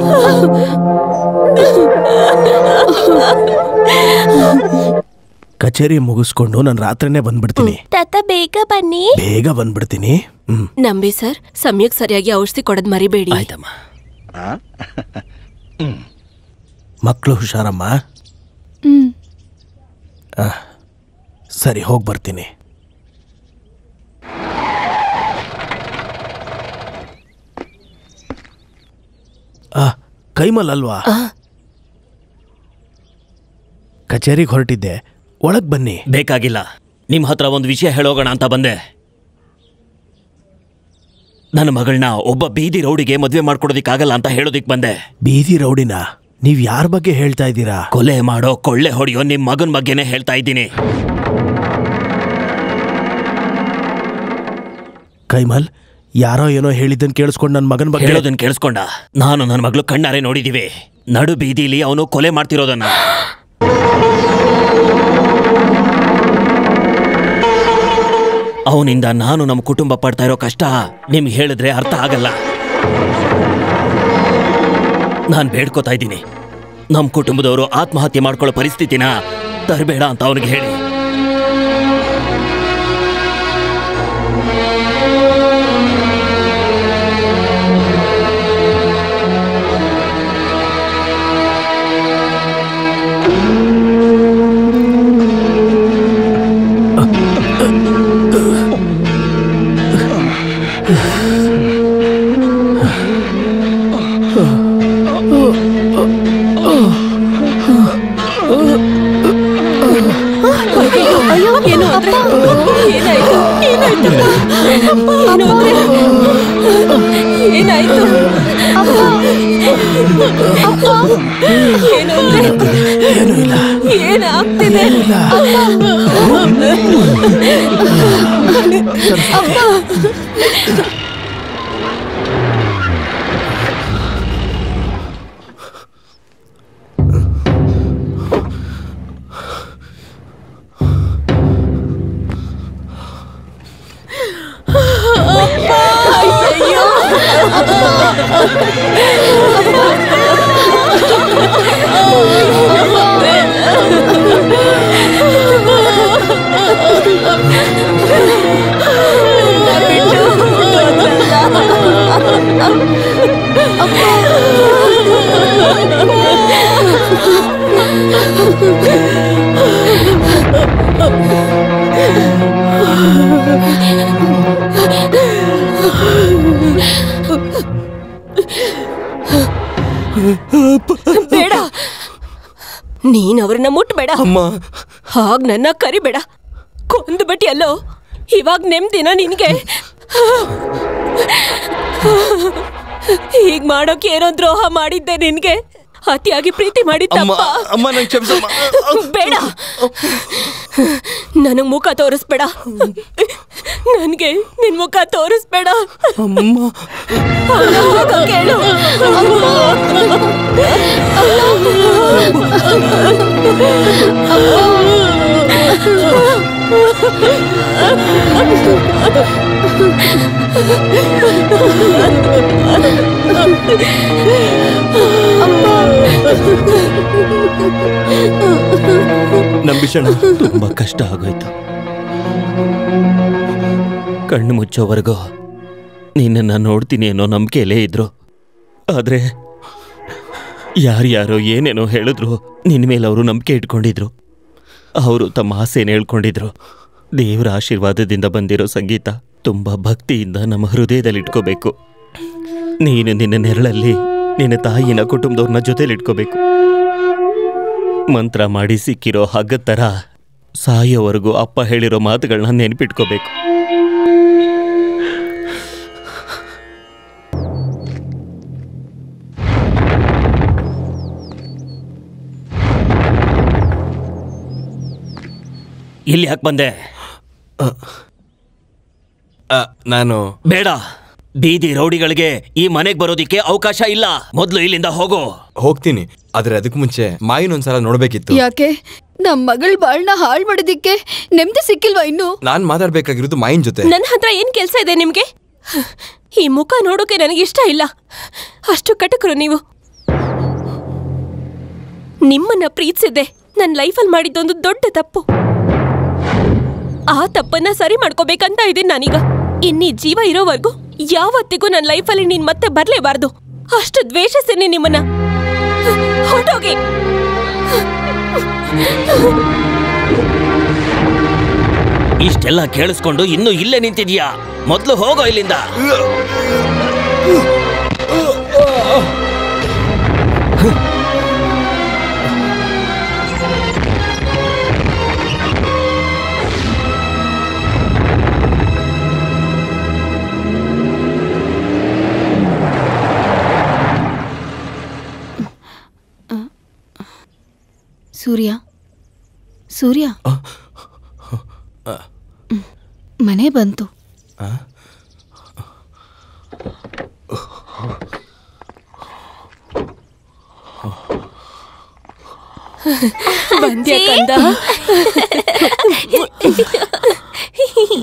ಕಚೇರಿ ಮುಗಿಸ್ಕೊಂಡು ನಾನು ರಾತ್ರಿನೇ ಬಂದ್ಬಿಡ್ತೀನಿ. ತಾತ ಬೇಗ ಬನ್ನಿ. ಬೇಗ ಬಂದ್ಬಿಡ್ತೀನಿ. ನಂಬಿ ಸರ್, ಸಮಯಕ್ಕೆ ಸರಿಯಾಗಿ ಔಷಧಿ ಕೊಡೋದ್ ಮರಿಬೇಡಿ. ಆಯ್ತಮ್ಮ. ಮಕ್ಕಳು ಹುಷಾರಮ್ಮ. ಸರಿ, ಹೋಗಿ ಬರ್ತೀನಿ. ಕೈಮಲ್ ಅಲ್ವಾ? ಕಚೇರಿಗೆ ಹೊರಟಿದ್ದೆ, ಒಳಗ್ ಬನ್ನಿ. ಬೇಕಾಗಿಲ್ಲ, ನಿಮ್ ಹತ್ರ ಒಂದು ವಿಷಯ ಹೇಳೋಗೋಣ ಅಂತ ಬಂದೆ. ನನ್ನ ಮಗಳನ್ನ ಒಬ್ಬ ಬೀದಿ ರೌಡಿಗೆ ಮದ್ವೆ ಮಾಡ್ಕೊಡೋದಿಕ್ಕಾಗಲ್ಲ ಅಂತ ಹೇಳೋದಿಕ್ ಬಂದೆ. ಬೀದಿ ರೌಡಿನ? ನೀವ್ ಯಾರ ಬಗ್ಗೆ ಹೇಳ್ತಾ ಇದ್ದೀರಾ? ಕೊಲೆ ಮಾಡೋ, ಕೊಳ್ಳೆ ಹೊಡೆಯೋ ನಿಮ್ ಮಗನ್ ಬಗ್ಗೆನೆ ಹೇಳ್ತಾ ಇದ್ದೀನಿ. ಕೈಮಲ್, ಯಾರೋ ಏನೋ ಹೇಳಿದ್ದನ್ ಕೇಳಿಸ್ಕೊಂಡು ನನ್ನ ಮಗನ ಬಗ್ಗೆ ಹೇಳೋದನ್ನ ಕೇಳಿಸ್ಕೊಂಡ? ನಾನು ನನ್ನ ಮಗಳು ಕಣ್ಣಾರೆ ನೋಡಿದೀವಿ. ನಡು ಬೀದಿಲಿ ಅವನು ಕೊಲೆ ಮಾಡ್ತಿರೋದನ್ನ. ಅವನಿಂದ ನಾನು ನಮ್ಮ ಕುಟುಂಬ ಪಡ್ತಾ ಇರೋ ಕಷ್ಟ ನಿಮ್ಗೆ ಹೇಳಿದ್ರೆ ಅರ್ಥ ಆಗಲ್ಲ. ನಾನು ಬೇಡ್ಕೋತಾ ಇದ್ದೀನಿ, ನಮ್ಮ ಕುಟುಂಬದವರು ಆತ್ಮಹತ್ಯೆ ಮಾಡ್ಕೊಳ್ಳೋ ಪರಿಸ್ಥಿತಿನ ತರಬೇಡ ಅಂತ ಅವನಿಗೆ ಹೇಳಿ. ಏನಾಯ್ತು ಏನಾಯ್ತು ಏನಾಯ್ತು ಏನಾಗ್ತಿದೆ ಬೇಡ, ನೀನ್ ಅವ್ರನ್ನ ಮುಟ್ಬೇಡ. ಹಾಗ್ ನನ್ನ ಕರಿಬೇಡ. ಕೊಂದು ಬಿಟ್ಟಿ ಅಲ್ಲೋ, ಇವಾಗ ನೆಮ್ಮದಿನ ನಿನ್ಗೆ? ಹೀಗ್ ಮಾಡೋಕೆ ಏನೋ ದ್ರೋಹ ಮಾಡಿದ್ದೆ ನಿನ್ಗೆ. ಅತಿಯಾಗಿ ಪ್ರೀತಿ ಮಾಡಿದ್ದಪ್ಪ. ಬೇಡ, ನನಗ್ ಮುಖ ತೋರಿಸ್ಬೇಡ. ನನ್ಗೆ ನಿನ್ ಮುಖ ತೋರಿಸ್ಬೇಡ. ಕೇಳು. ನಂಬಿಷಣ, ತುಂಬಾ ಕಷ್ಟ ಆಗೋಯ್ತು. ಕಣ್ಣು ಮುಚ್ಚೋವರೆಗೂ ನಿನ್ನನ್ನ ನೋಡ್ತೀನಿ ಅನ್ನೋ ನಂಬಿಕೆಯಲ್ಲೇ ಇದ್ರು. ಆದ್ರೆ ಯಾರ್ಯಾರೋ ಏನೇನೋ ಹೇಳಿದ್ರು, ನಿನ್ನ ಮೇಲೆ ಅವರು ನಂಬಿಕೆ ಇಟ್ಕೊಂಡಿದ್ರು. ಅವರು ತಮ್ಮ ಆಸೆನ ಹೇಳ್ಕೊಂಡಿದ್ರು. ದೇವರ ಆಶೀರ್ವಾದದಿಂದ ಬಂದಿರೋ ಸಂಗೀತ ತುಂಬಾ ಭಕ್ತಿಯಿಂದ ನಮ್ಮ ಹೃದಯದಲ್ಲಿ ಇಟ್ಕೋಬೇಕು. ನೀನು ನಿನ್ನ ನೆರಳಲ್ಲಿ ನಿನ್ನ ತಾಯಿನ ಕುಟುಂಬದವ್ರನ್ನ ಜೊತೆಲಿಟ್ಕೋಬೇಕು. ಮಂತ್ರ ಮಾಡಿ ಸಿಕ್ಕಿರೋ ಹಗ್ಗದ ಥರ ಸಾಯೋವರೆಗೂ ಅಪ್ಪ ಹೇಳಿರೋ ಮಾತುಗಳನ್ನ ನೆನಪಿಟ್ಕೋಬೇಕು. ಇಲ್ಲಿ ಯಾಕೆ ಬಂದೆ? ನಾನು ಬೇಡ. ಬೀದಿ ರೌಡಿಗಳಿಗೆ ಈ ಮನೆಗೆ ಬರೋದಿಕ್ಕೆ ಅವಕಾಶ ಇಲ್ಲ. ಮೊದಲು ಇಲ್ಲಿಂದ ಹೋಗೋ. ಹೋಗ್ತೀನಿ, ಆದ್ರೆ ಅದಕ್ಕೆ ಮುಂಚೆ ಮಾಯಿನೊಂದ್ಸಲ ನೋಡ್ಬೇಕಿತ್ತು. ಯಾಕೆ? ನಮ್ ಮಗಳ ಬಾಳ್ನ ಹಾಳ್ ಮಾಡೋದಿಕ್ಕೆ ನೆಮ್ಮದಿ ಸಿಕ್ಕಿಲ್ವಾ ಇನ್ನು? ನಾನ್ ಮಾತಾಡ್ಬೇಕಾಗಿರೋದು ಮಾಯಿನ ಜೊತೆ. ನನ್ನ ಹತ್ರ ಏನ್ ಕೆಲ್ಸ ಇದೆ ನಿಮ್ಗೆ? ಈ ಮುಖ ನೋಡೋಕೆ ನನಗೆ ಇಷ್ಟ ಇಲ್ಲ. ಅಷ್ಟು ಕಟಕರು ನೀವು. ನಿಮ್ಮನ್ನ ಪ್ರೀತಿಸಿದ್ದೆ ನನ್ನ ಲೈಫಲ್ಲಿ ಮಾಡಿದ್ದೊಂದು ದೊಡ್ಡ ತಪ್ಪು. ಆ ತಪ್ಪನ್ನ ಸರಿ ಮಾಡ್ಕೋಬೇಕಂತ ಇದೀನಿ ನಾನೀಗ. ಇನ್ನೀ ಜೀವ ಇರೋವರೆಗೂ ಯಾವತ್ತಿಗೂ ನನ್ನ ಲೈಫಲ್ಲಿ ನೀನ್ ಮತ್ತೆ ಬರ್ಲೇಬಾರ್ದು. ಅಷ್ಟು ದ್ವೇಷಿಸ್ತೀನಿ ನಿಮ್ಮನ್ನ. ಹೊರಟೋಗಿ. ಇಷ್ಟೆಲ್ಲ ಕೇಳಿಸ್ಕೊಂಡು ಇನ್ನೂ ಇಲ್ಲೇ ನಿಂತಿದ್ಯಾ? ಮೊದಲು ಹೋಗೋ ಇಲ್ಲಿಂದ. ಸೂರ್ಯ, ಸೂರ್ಯ, ಮನೆ ಬಂತು. ಬಂದ್ಯಾ ಕಂದ?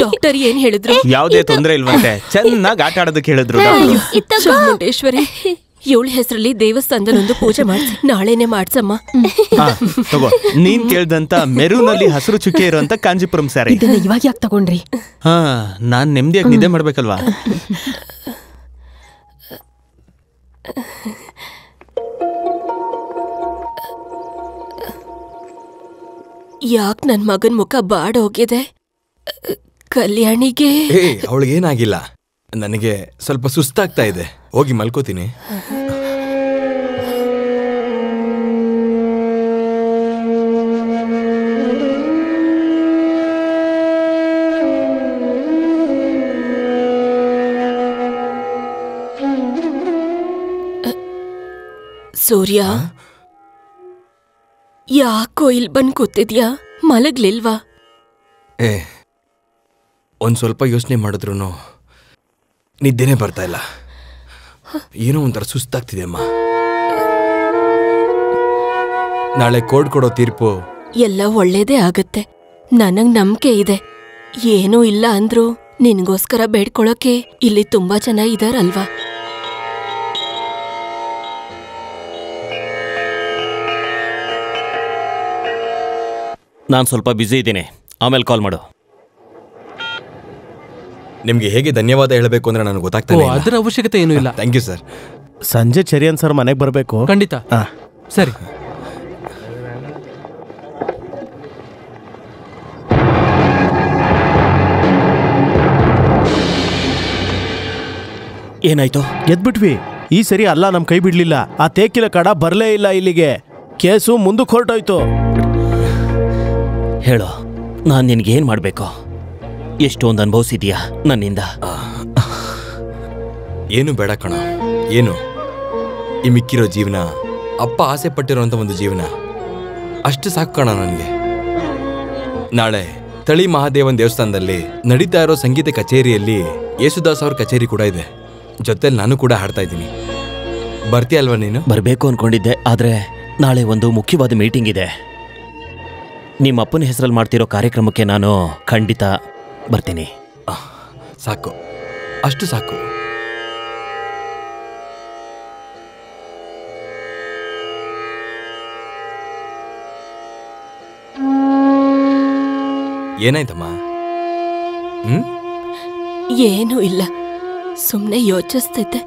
ಡಾಕ್ಟರ್ ಏನ್ ಹೇಳಿದ್ರು? ಯಾವುದೇ ತೊಂದರೆ ಇಲ್ವಂತೆ, ಚೆನ್ನಾಗಿ ಆಟ ಆಡೋದಕ್ಕೆ ಹೇಳಿದ್ರು. ಚಾಮುಂಡೇಶ್ವರಿ, ಇವಳ ಹೆಸರಲ್ಲಿ ದೇವಸ್ಥಾನದಲ್ಲೊಂದು ಪೂಜೆ ಮಾಡಿಸಿ ನಾಳೆನೆ ಮಾಡ್ಸಮ್ಮ. ತಗೋ, ನೀನ್ ಕೇಳ್ದಂತ ಮೆರೂನಲ್ಲಿ ಹಸಿರು ಚುಕ್ಕೆ ಇರುವಂತ ಕಾಂಜಿಪುರಂ ಸ್ಯಾರಿ. ಇವಾಗ ಯಾಕೆ ತಗೊಂಡ್ರಿ? ಹಾ, ನಾನ್ ನೆಮ್ಮದಿಯಾಗಿ ನಿದ್ದೆ ಮಾಡ್ಬೇಕಲ್ವಾ? ಯಾಕೆ ನನ್ ಮಗನ್ ಮುಖ ಬಾಡೋಗಿದೆ? ಕಲ್ಯಾಣಿಗೆ ಅವಳಿಗೇನಾಗಿಲ್ಲ. ನನಗೆ ಸ್ವಲ್ಪ ಸುಸ್ತಾಗ್ತಾ ಇದೆ, ಹೋಗಿ ಮಲ್ಕೋತೀನಿ. ಸೂರ್ಯ, ಯಾಕೋ ಇಲ್ಲಿ ಬಂದ್ ಕೂತಿದ್ಯಾ? ಮಲಗ್ಲಿಲ್ವಾ? ಒಂದ್ ಸ್ವಲ್ಪ ಯೋಚನೆ ಮಾಡಿದ್ರು ನಿದ್ದೆನೇ ಬರ್ತಾ ಇಲ್ಲ. ಏನೋ ಒಂಥರ ಸುಸ್ತಾಗ್ತಿದೆ ಅಮ್ಮ. ನಾಳೆ ಕೋರ್ಟ್ ಕೊಡೋ ತೀರ್ಪು ಎಲ್ಲ ಒಳ್ಳೇದೇ ಆಗತ್ತೆ. ನನಗ್ ನಂಬಿಕೆ ಇದೆ. ಏನೂ ಇಲ್ಲ ಅಂದ್ರೂ ನಿನ್ಗೋಸ್ಕರ ಬೇಡ್ಕೊಳಕ್ಕೆ ಇಲ್ಲಿ ತುಂಬಾ ಜನ ಇದಾರಲ್ವಾ? ನಾನು ಸ್ವಲ್ಪ ಬ್ಯುಸಿ ಇದ್ದೀನಿ, ಆಮೇಲೆ ಕಾಲ್ ಮಾಡು. ನಿಮ್ಗೆ ಹೇಗೆ ಧನ್ಯವಾದ ಹೇಳಬೇಕು ಅಂದ್ರೆ ನನಗೆ ಗೊತ್ತಾಗ್ತಾ ಇಲ್ಲ. ಅದರ ಅವಶ್ಯಕತೆ ಏನೂ ಇಲ್ಲ. Thank you sir. ಸಂಜೆ ಚರಿಯನ್ ಸರ್ ಮನೆಗೆ ಬರಬೇಕು. ಖಂಡಿತ. ಸರಿ. ಏನಾಯ್ತು? ಗೆದ್ಬಿಟ್ವಿ. ಈ ಸರಿ ಅಲ್ಲ ನಮ್ ಕೈ ಬಿಡ್ಲಿಲ್ಲ. ಆ ತೇಕಿಲ ಕಡ ಬರ್ಲೇ ಇಲ್ಲ ಇಲ್ಲಿಗೆ. ಕೇಸು ಮುಂದಕ್ಕೆ ಹೊರಟೋಯ್ತು. ಹೇಳೋ, ನಾನು ನಿನ್ಗೇನ್ ಮಾಡ್ಬೇಕು? ಎಷ್ಟೊಂದು ಅನುಭವಿಸಿದ್ಯಾ ನನ್ನಿಂದ? ಏನು ಬೇಡ ಕಣ. ಏನು ಈ ಮಿಕ್ಕಿರೋ ಜೀವನ ಅಪ್ಪ ಆಸೆ ಪಟ್ಟಿರೋಂಥ ಒಂದು ಜೀವನ ಅಷ್ಟು ಸಾಕು ಕಣ ನನಗೆ. ನಾಳೆ ತಳಿ ಮಹಾದೇವನ್ ದೇವಸ್ಥಾನದಲ್ಲಿ ನಡೀತಾ ಇರೋ ಸಂಗೀತ ಕಚೇರಿಯಲ್ಲಿ ಯೇಸುದಾಸ್ ಅವ್ರ ಕಚೇರಿ ಕೂಡ ಇದೆ. ಜೊತೆಲಿ ನಾನು ಕೂಡ ಹಾಡ್ತಾ ಇದ್ದೀನಿ. ಬರ್ತೀಯ ಅಲ್ವಾ ನೀನು? ಬರಬೇಕು ಅನ್ಕೊಂಡಿದ್ದೆ, ಆದ್ರೆ ನಾಳೆ ಒಂದು ಮುಖ್ಯವಾದ ಮೀಟಿಂಗ್ ಇದೆ. ನಿಮ್ಮ ಅಪ್ಪನ ಹೆಸರಲ್ಲಿ ಮಾಡ್ತಿರೋ ಕಾರ್ಯಕ್ರಮಕ್ಕೆ ನಾನು ಖಂಡಿತ ಬರ್ತೀನಿ. ಸಾಕು, ಅಷ್ಟು ಸಾಕು. ಏನಾಯ್ತಮ್ಮ? ಏನೂ ಇಲ್ಲ, ಸುಮ್ನೆ ಯೋಚಿಸ್ತಿದ್ದೆ.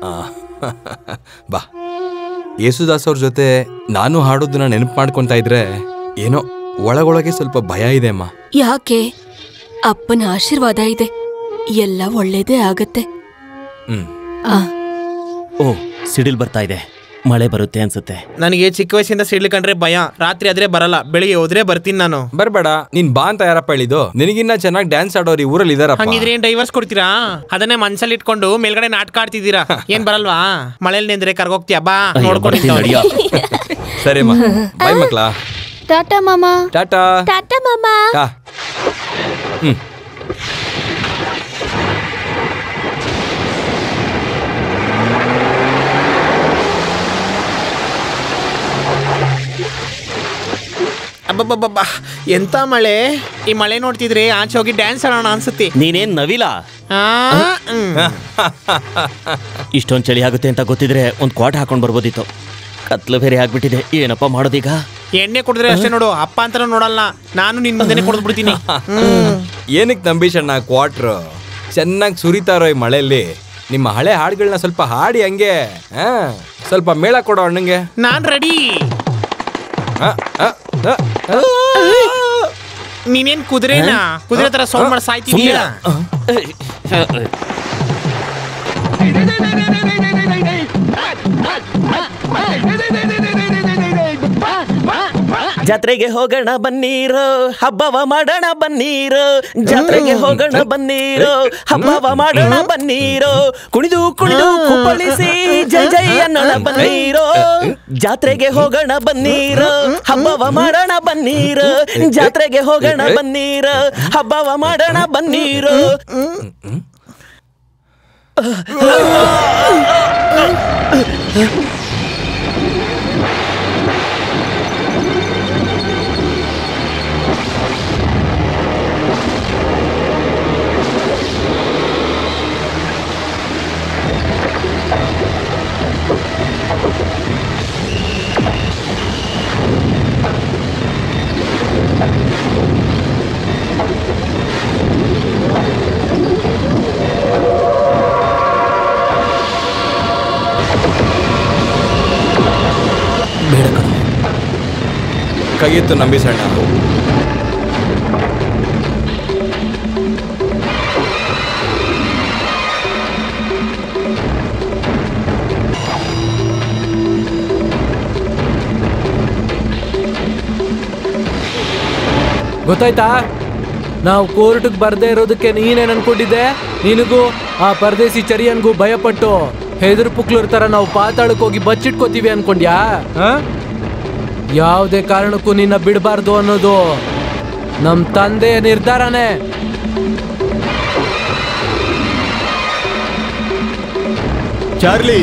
ಬಾ, ಯೇಸುದಾಸ್ ಅವ್ರ ಜೊತೆ ನಾನು ಹಾಡೋದನ್ನ ನೆನಪು ಮಾಡ್ಕೊಂತ ಇದ್ರೆ ಏನೋ ಒಳಗೊಳಗೆ ಸ್ವಲ್ಪ ಭಯ ಇದೆ ಅಮ್ಮ. ಯಾಕೆ? ಅಪ್ಪನ ಆಶೀರ್ವಾದ ಇದೆ, ಎಲ್ಲ ಒಳ್ಳೇದೇ ಆಗತ್ತೆ. ಓ, ಸಿಡಿಲ್ ಬರ್ತಾ ಇದೆ, ಮಳೆ ಬರುತ್ತೆ ಅನ್ಸುತ್ತೆ. ನನಗೆ ಚಿಕ್ಕ ವಯಸ್ಸಿಂದ ಸಿಡ್ಲು ಕಂಡ್ರೆ ಭಯ. ರಾತ್ರಿ ಆದ್ರೆ ಬರಲ್ಲ, ಬೆಳಿಗ್ಗೆ ಹೋದ್ರೆ ಬರ್ತೀನಿ ನಾನು. ಬರ್ಬೇಡ, ನೀನ್ ಬಾ ಅಂತ ಯಾರಪ್ಪ ಹೇಳಿದ್ದು? ನಿನಗಿನ್ನ ಚೆನ್ನಾಗಿ ಡ್ಯಾನ್ಸ್ ಆಡೋರು ಈ ಊರಲ್ಲಿ ಇದಾರಪ್ಪ. ಹಂಗಿದ್ರೆ ಏನ್ ಡೈವರ್ಸ್ ಕೊಡ್ತೀರಾ? ಅದನ್ನೇ ಮನ್ಸಲ್ಲಿ ಇಟ್ಕೊಂಡು ಮೇಲ್ಗಡೆ ನಾಟಕ ಆಡ್ತಿದ್ದೀರಾ. ಏನ್ ಬರಲ್ವಾ? ಮಳೆಯಲ್ಲಿ ನೆಂದ್ರೆ ಕರ್ಗೋಗ್ತೀಯ, ಬಾ ನೋಡ್ಕೊಂಡು. ಸರಿ ಅಮ್ಮ, ಬಾಯ್ ಮಕ್ಳಾ. ಟಾಟಾ ಮಾಮಾ. ಟಾಟಾ. ಟಾಟಾ ಮಾಮಾ. ಅಬ್ಬಬ್ಬಬ್ಬ, ಎಂತ ಮಳೆ! ಈ ಮಳೆ ನೋಡ್ತಿದ್ರೆ ಆಚೆ ಹೋಗಿ ಡ್ಯಾನ್ಸ್ ಆಡೋಣ ಅನ್ಸುತ್ತೆ. ನೀನೇನ್ ನವಿಲ? ಇಷ್ಟೊಂದು ಚಳಿ ಆಗುತ್ತೆ ಅಂತ ಗೊತ್ತಿದ್ರೆ ಒಂದು ಕ್ವಾಟ್ ಹಾಕೊಂಡ್ ಬರ್ಬೋದಿತ್ತು. ಕತ್ಲು ಬೇರೆ ಆಗ್ಬಿಟ್ಟಿದೆ, ಏನಪ್ಪ ಮಾಡೋದೀಗ? ಎಣ್ಣೆ ಕುಡಿದ್ರೆ ಅಷ್ಟೇ ನೋಡು, ಅಪ್ಪ ಅಂತ ನೋಡಲ್ಲ. ನಾನು ನಿನ್ ಮುಂದೆನೆ ಕುಡಿದು ಬಿಡ್ತೀನಿ. ಏನಕ್ಕೆ ನಂಬೀಶಣ್ಣ ಕ್ವಾಟ್ರ್? ಚೆನ್ನಾಗಿ ಸುರಿತಾರೋ ಈ ಮಳೆಯಲ್ಲಿ. ನಿಮ್ಮ ಹಳೆ ಹಾಡುಗಳನ್ನ ಸ್ವಲ್ಪ ಹಾಡಿ ಹಂಗೆ. ಸ್ವಲ್ಪ ಮೇಳ ಕೊಡೋ ಅಣ್ಣಂಗೆ. ನಾನ್ ರೆಡಿ. ನೀನೇನ್ ಕುದುರೆನಾ? ಕುದುರೆ ತರ ಸೌಂಡ್ ಮಾಡಿ ಸಾಯ್ತಿದೀಯ. ಜಾತ್ರೆಗೆ ಹೋಗೋಣ ಬನ್ನೀರು, ಹಬ್ಬವ ಮಾಡೋಣ ಬನ್ನೀರು. ಜಾತ್ರೆಗೆ ಹೋಗೋಣ ಬನ್ನೀರು, ಹಬ್ಬವ ಮಾಡೋಣ ಬನ್ನೀರು. ಕುಣಿದು ಕುಣಿದು ಕುಪ್ಪಳಿಸಿ ಜೈ ಜೈ ಅನ್ನೋಣ ಬನ್ನೀರು. ಜಾತ್ರೆಗೆ ಹೋಗೋಣ ಬನ್ನೀರು, ಹಬ್ಬವ ಮಾಡೋಣ ಬನ್ನೀರು. ಜಾತ್ರೆಗೆ ಹೋಗೋಣ ಬನ್ನೀರು, ಹಬ್ಬವ ಮಾಡೋಣ ಬನ್ನೀರು. ಕೈಯಿತ್ತು ನಂಬೀಸಣ್ಣ. ಗೊತ್ತಾಯ್ತಾ? ನಾವು ಕೋರ್ಟ್ಗೆ ಬರ್ದೇ ಇರೋದಕ್ಕೆ ನೀನೇನ್ ಅನ್ಕೊಂಡಿದ್ದೆ? ನಿನಗೂ ಆ ಪರದೇಸಿ ಚರಿಯನ್ಗೂ ಭಯಪಟ್ಟು ಹೆದರ್ ಪುಕ್ಲೂರ್ ತರ ನಾವು ಪಾತಾಳಕ್ಕೆ ಹೋಗಿ ಬಚ್ಚಿಟ್ಕೋತೀವಿ ಅನ್ಕೊಂಡ್ಯಾ? ಯಾವುದೇ ಕಾರಣಕ್ಕೂ ನಿನ್ನ ಬಿಡಬಾರ್ದು ಅನ್ನೋದು ನಮ್ ತಂದೆಯ ನಿರ್ಧಾರನೇ. ಚಾರ್ಲಿ,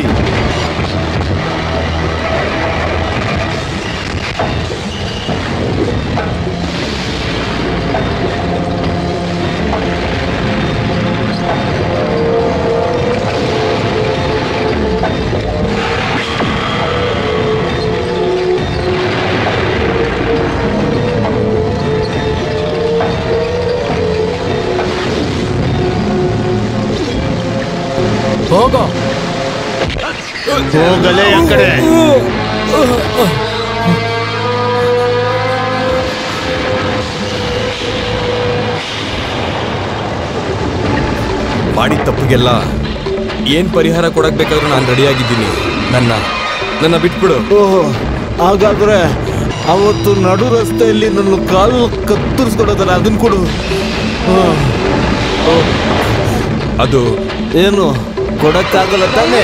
ಹೋಗೋ. ಹೋಗಲೇ ಆ ಕಡೆ. ಮಾಡಿದ ತಪ್ಪಿಗೆಲ್ಲ ಏನ್ ಪರಿಹಾರ ಕೊಡಕ್ ಬೇಕಾದ್ರೂ ನಾನು ರೆಡಿಯಾಗಿದ್ದೀನಿ. ನನ್ನ ಬಿಟ್ಬಿಡು. ಹಾಗಾದ್ರೆ ಅವತ್ತು ನಡು ರಸ್ತೆಯಲ್ಲಿ ನನ್ನ ಕಾಲು ಕತ್ತರಿಸ್ಕೊಡೋದಲ್ಲ, ಅದನ್ನ ಕೊಡು. ಅದು ಏನು ಕೊಡಕ್ಕಾಗಲ್ಲ ತಾನೆ?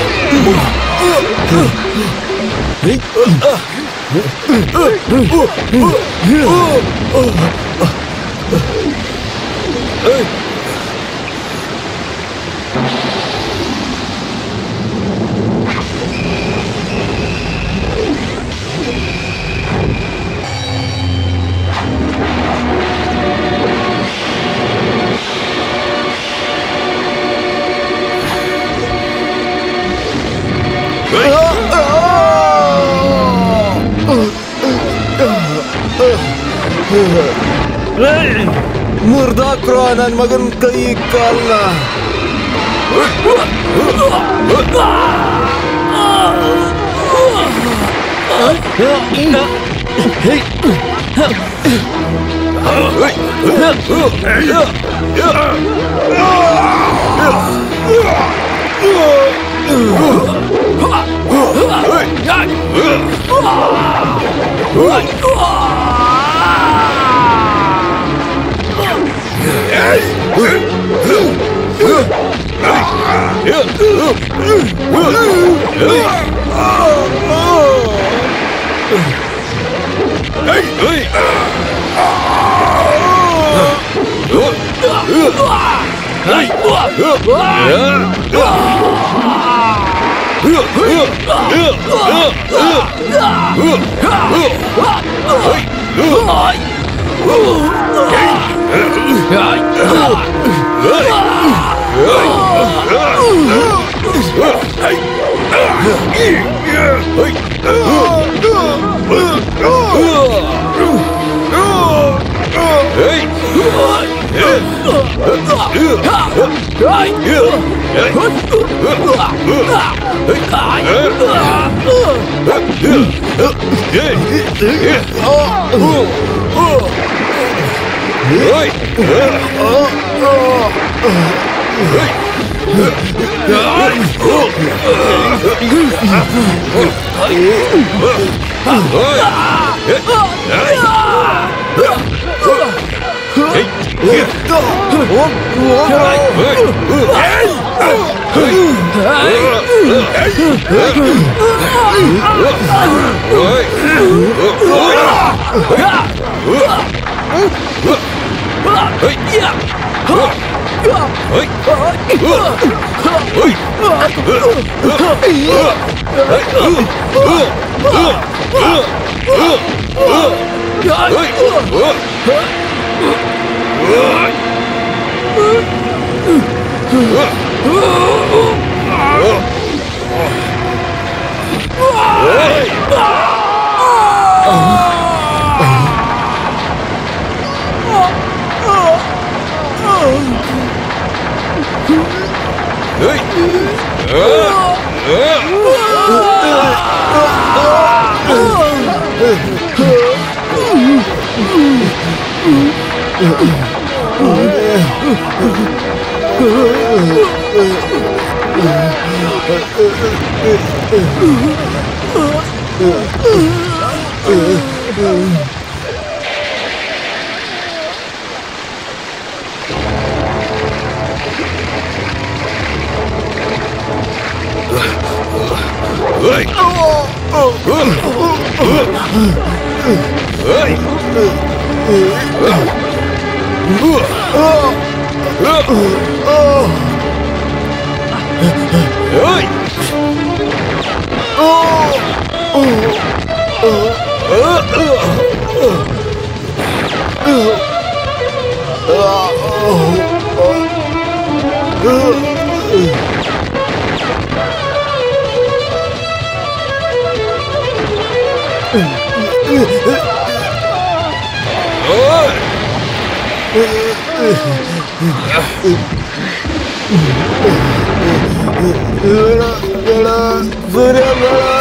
ಮುರ್ದಾಕ್ರೋ ನನ್ನ ಮಗನ ಕೈ ಕಾಲ್ನ.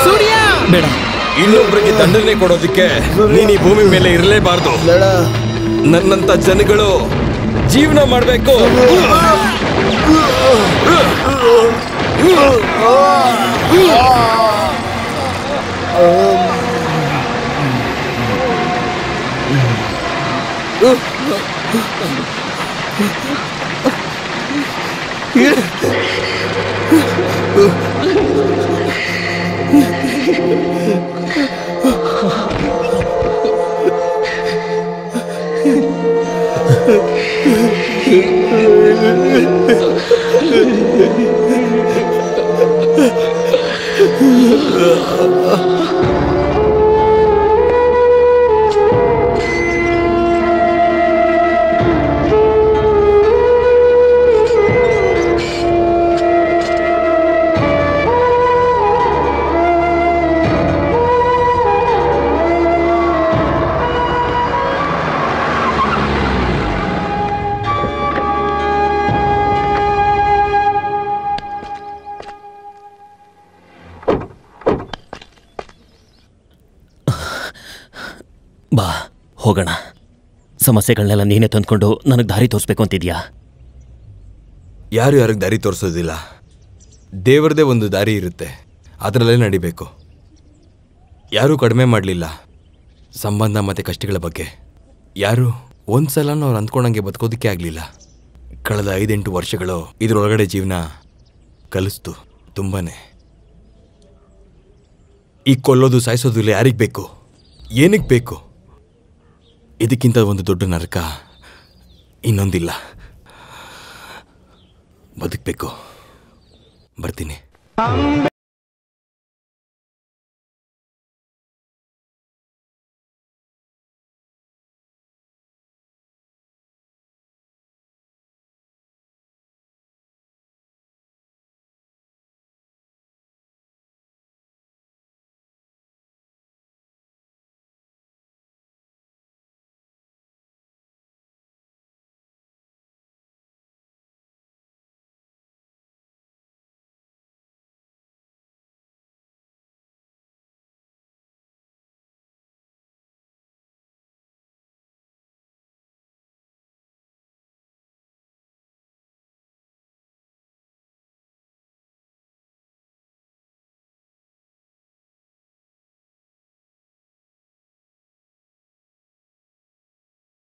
ಸೂರ್ಯ ಬೇಡ. ಇನ್ನೊಬ್ಬರಿಗೆ ದಂಡನೆ ಕೊಡೋದಕ್ಕೆ ನೀನು ಈ ಭೂಮಿ ಮೇಲೆ ಇರಲೇಬಾರ್ದು. ನನ್ನಂತ ಜನಗಳು ಜೀವನ ಮಾಡಬೇಕು. ಬಾ ಹೋಗೋಣ. ಸಮಸ್ಯೆಗಳನ್ನೆಲ್ಲ ನೀನೇ ತಂದ್ಕೊಂಡು ನನಗೆ ದಾರಿ ತೋರಿಸ್ಬೇಕು ಅಂತಿದ್ಯಾ? ಯಾರು ಯಾರಿಗೆ ದಾರಿ ತೋರಿಸೋದಿಲ್ಲ. ದೇವರದೇ ಒಂದು ದಾರಿ ಇರುತ್ತೆ, ಅದರಲ್ಲೇ ನಡಿಬೇಕು. ಯಾರೂ ಕಡಿಮೆ ಮಾಡಲಿಲ್ಲ ಸಂಬಂಧ ಮತ್ತು ಕಷ್ಟಗಳ ಬಗ್ಗೆ. ಯಾರು ಒಂದ್ಸಲನೂ ಅವ್ರು ಅಂದ್ಕೊಂಡಂಗೆ ಬದುಕೋದಕ್ಕೆ ಆಗಲಿಲ್ಲ. ಕಳೆದ 5-8 ವರ್ಷಗಳು ಇದರೊಳಗಡೆ ಜೀವನ ಕಲಿಸ್ತು ತುಂಬಾ. ಈ ಕೊಲ್ಲೋದು ಸಾಯಿಸೋದು ಇಲ್ಲ. ಯಾರಿಗೆ ಬೇಕು? ಏನಕ್ಕೆ ಬೇಕು? ಇದಕ್ಕಿಂತ ಒಂದು ದೊಡ್ಡ ನರಕ ಇನ್ನೊಂದಿಲ್ಲ. ಬದುಕಬೇಕು. ಬರ್ತೀನಿ.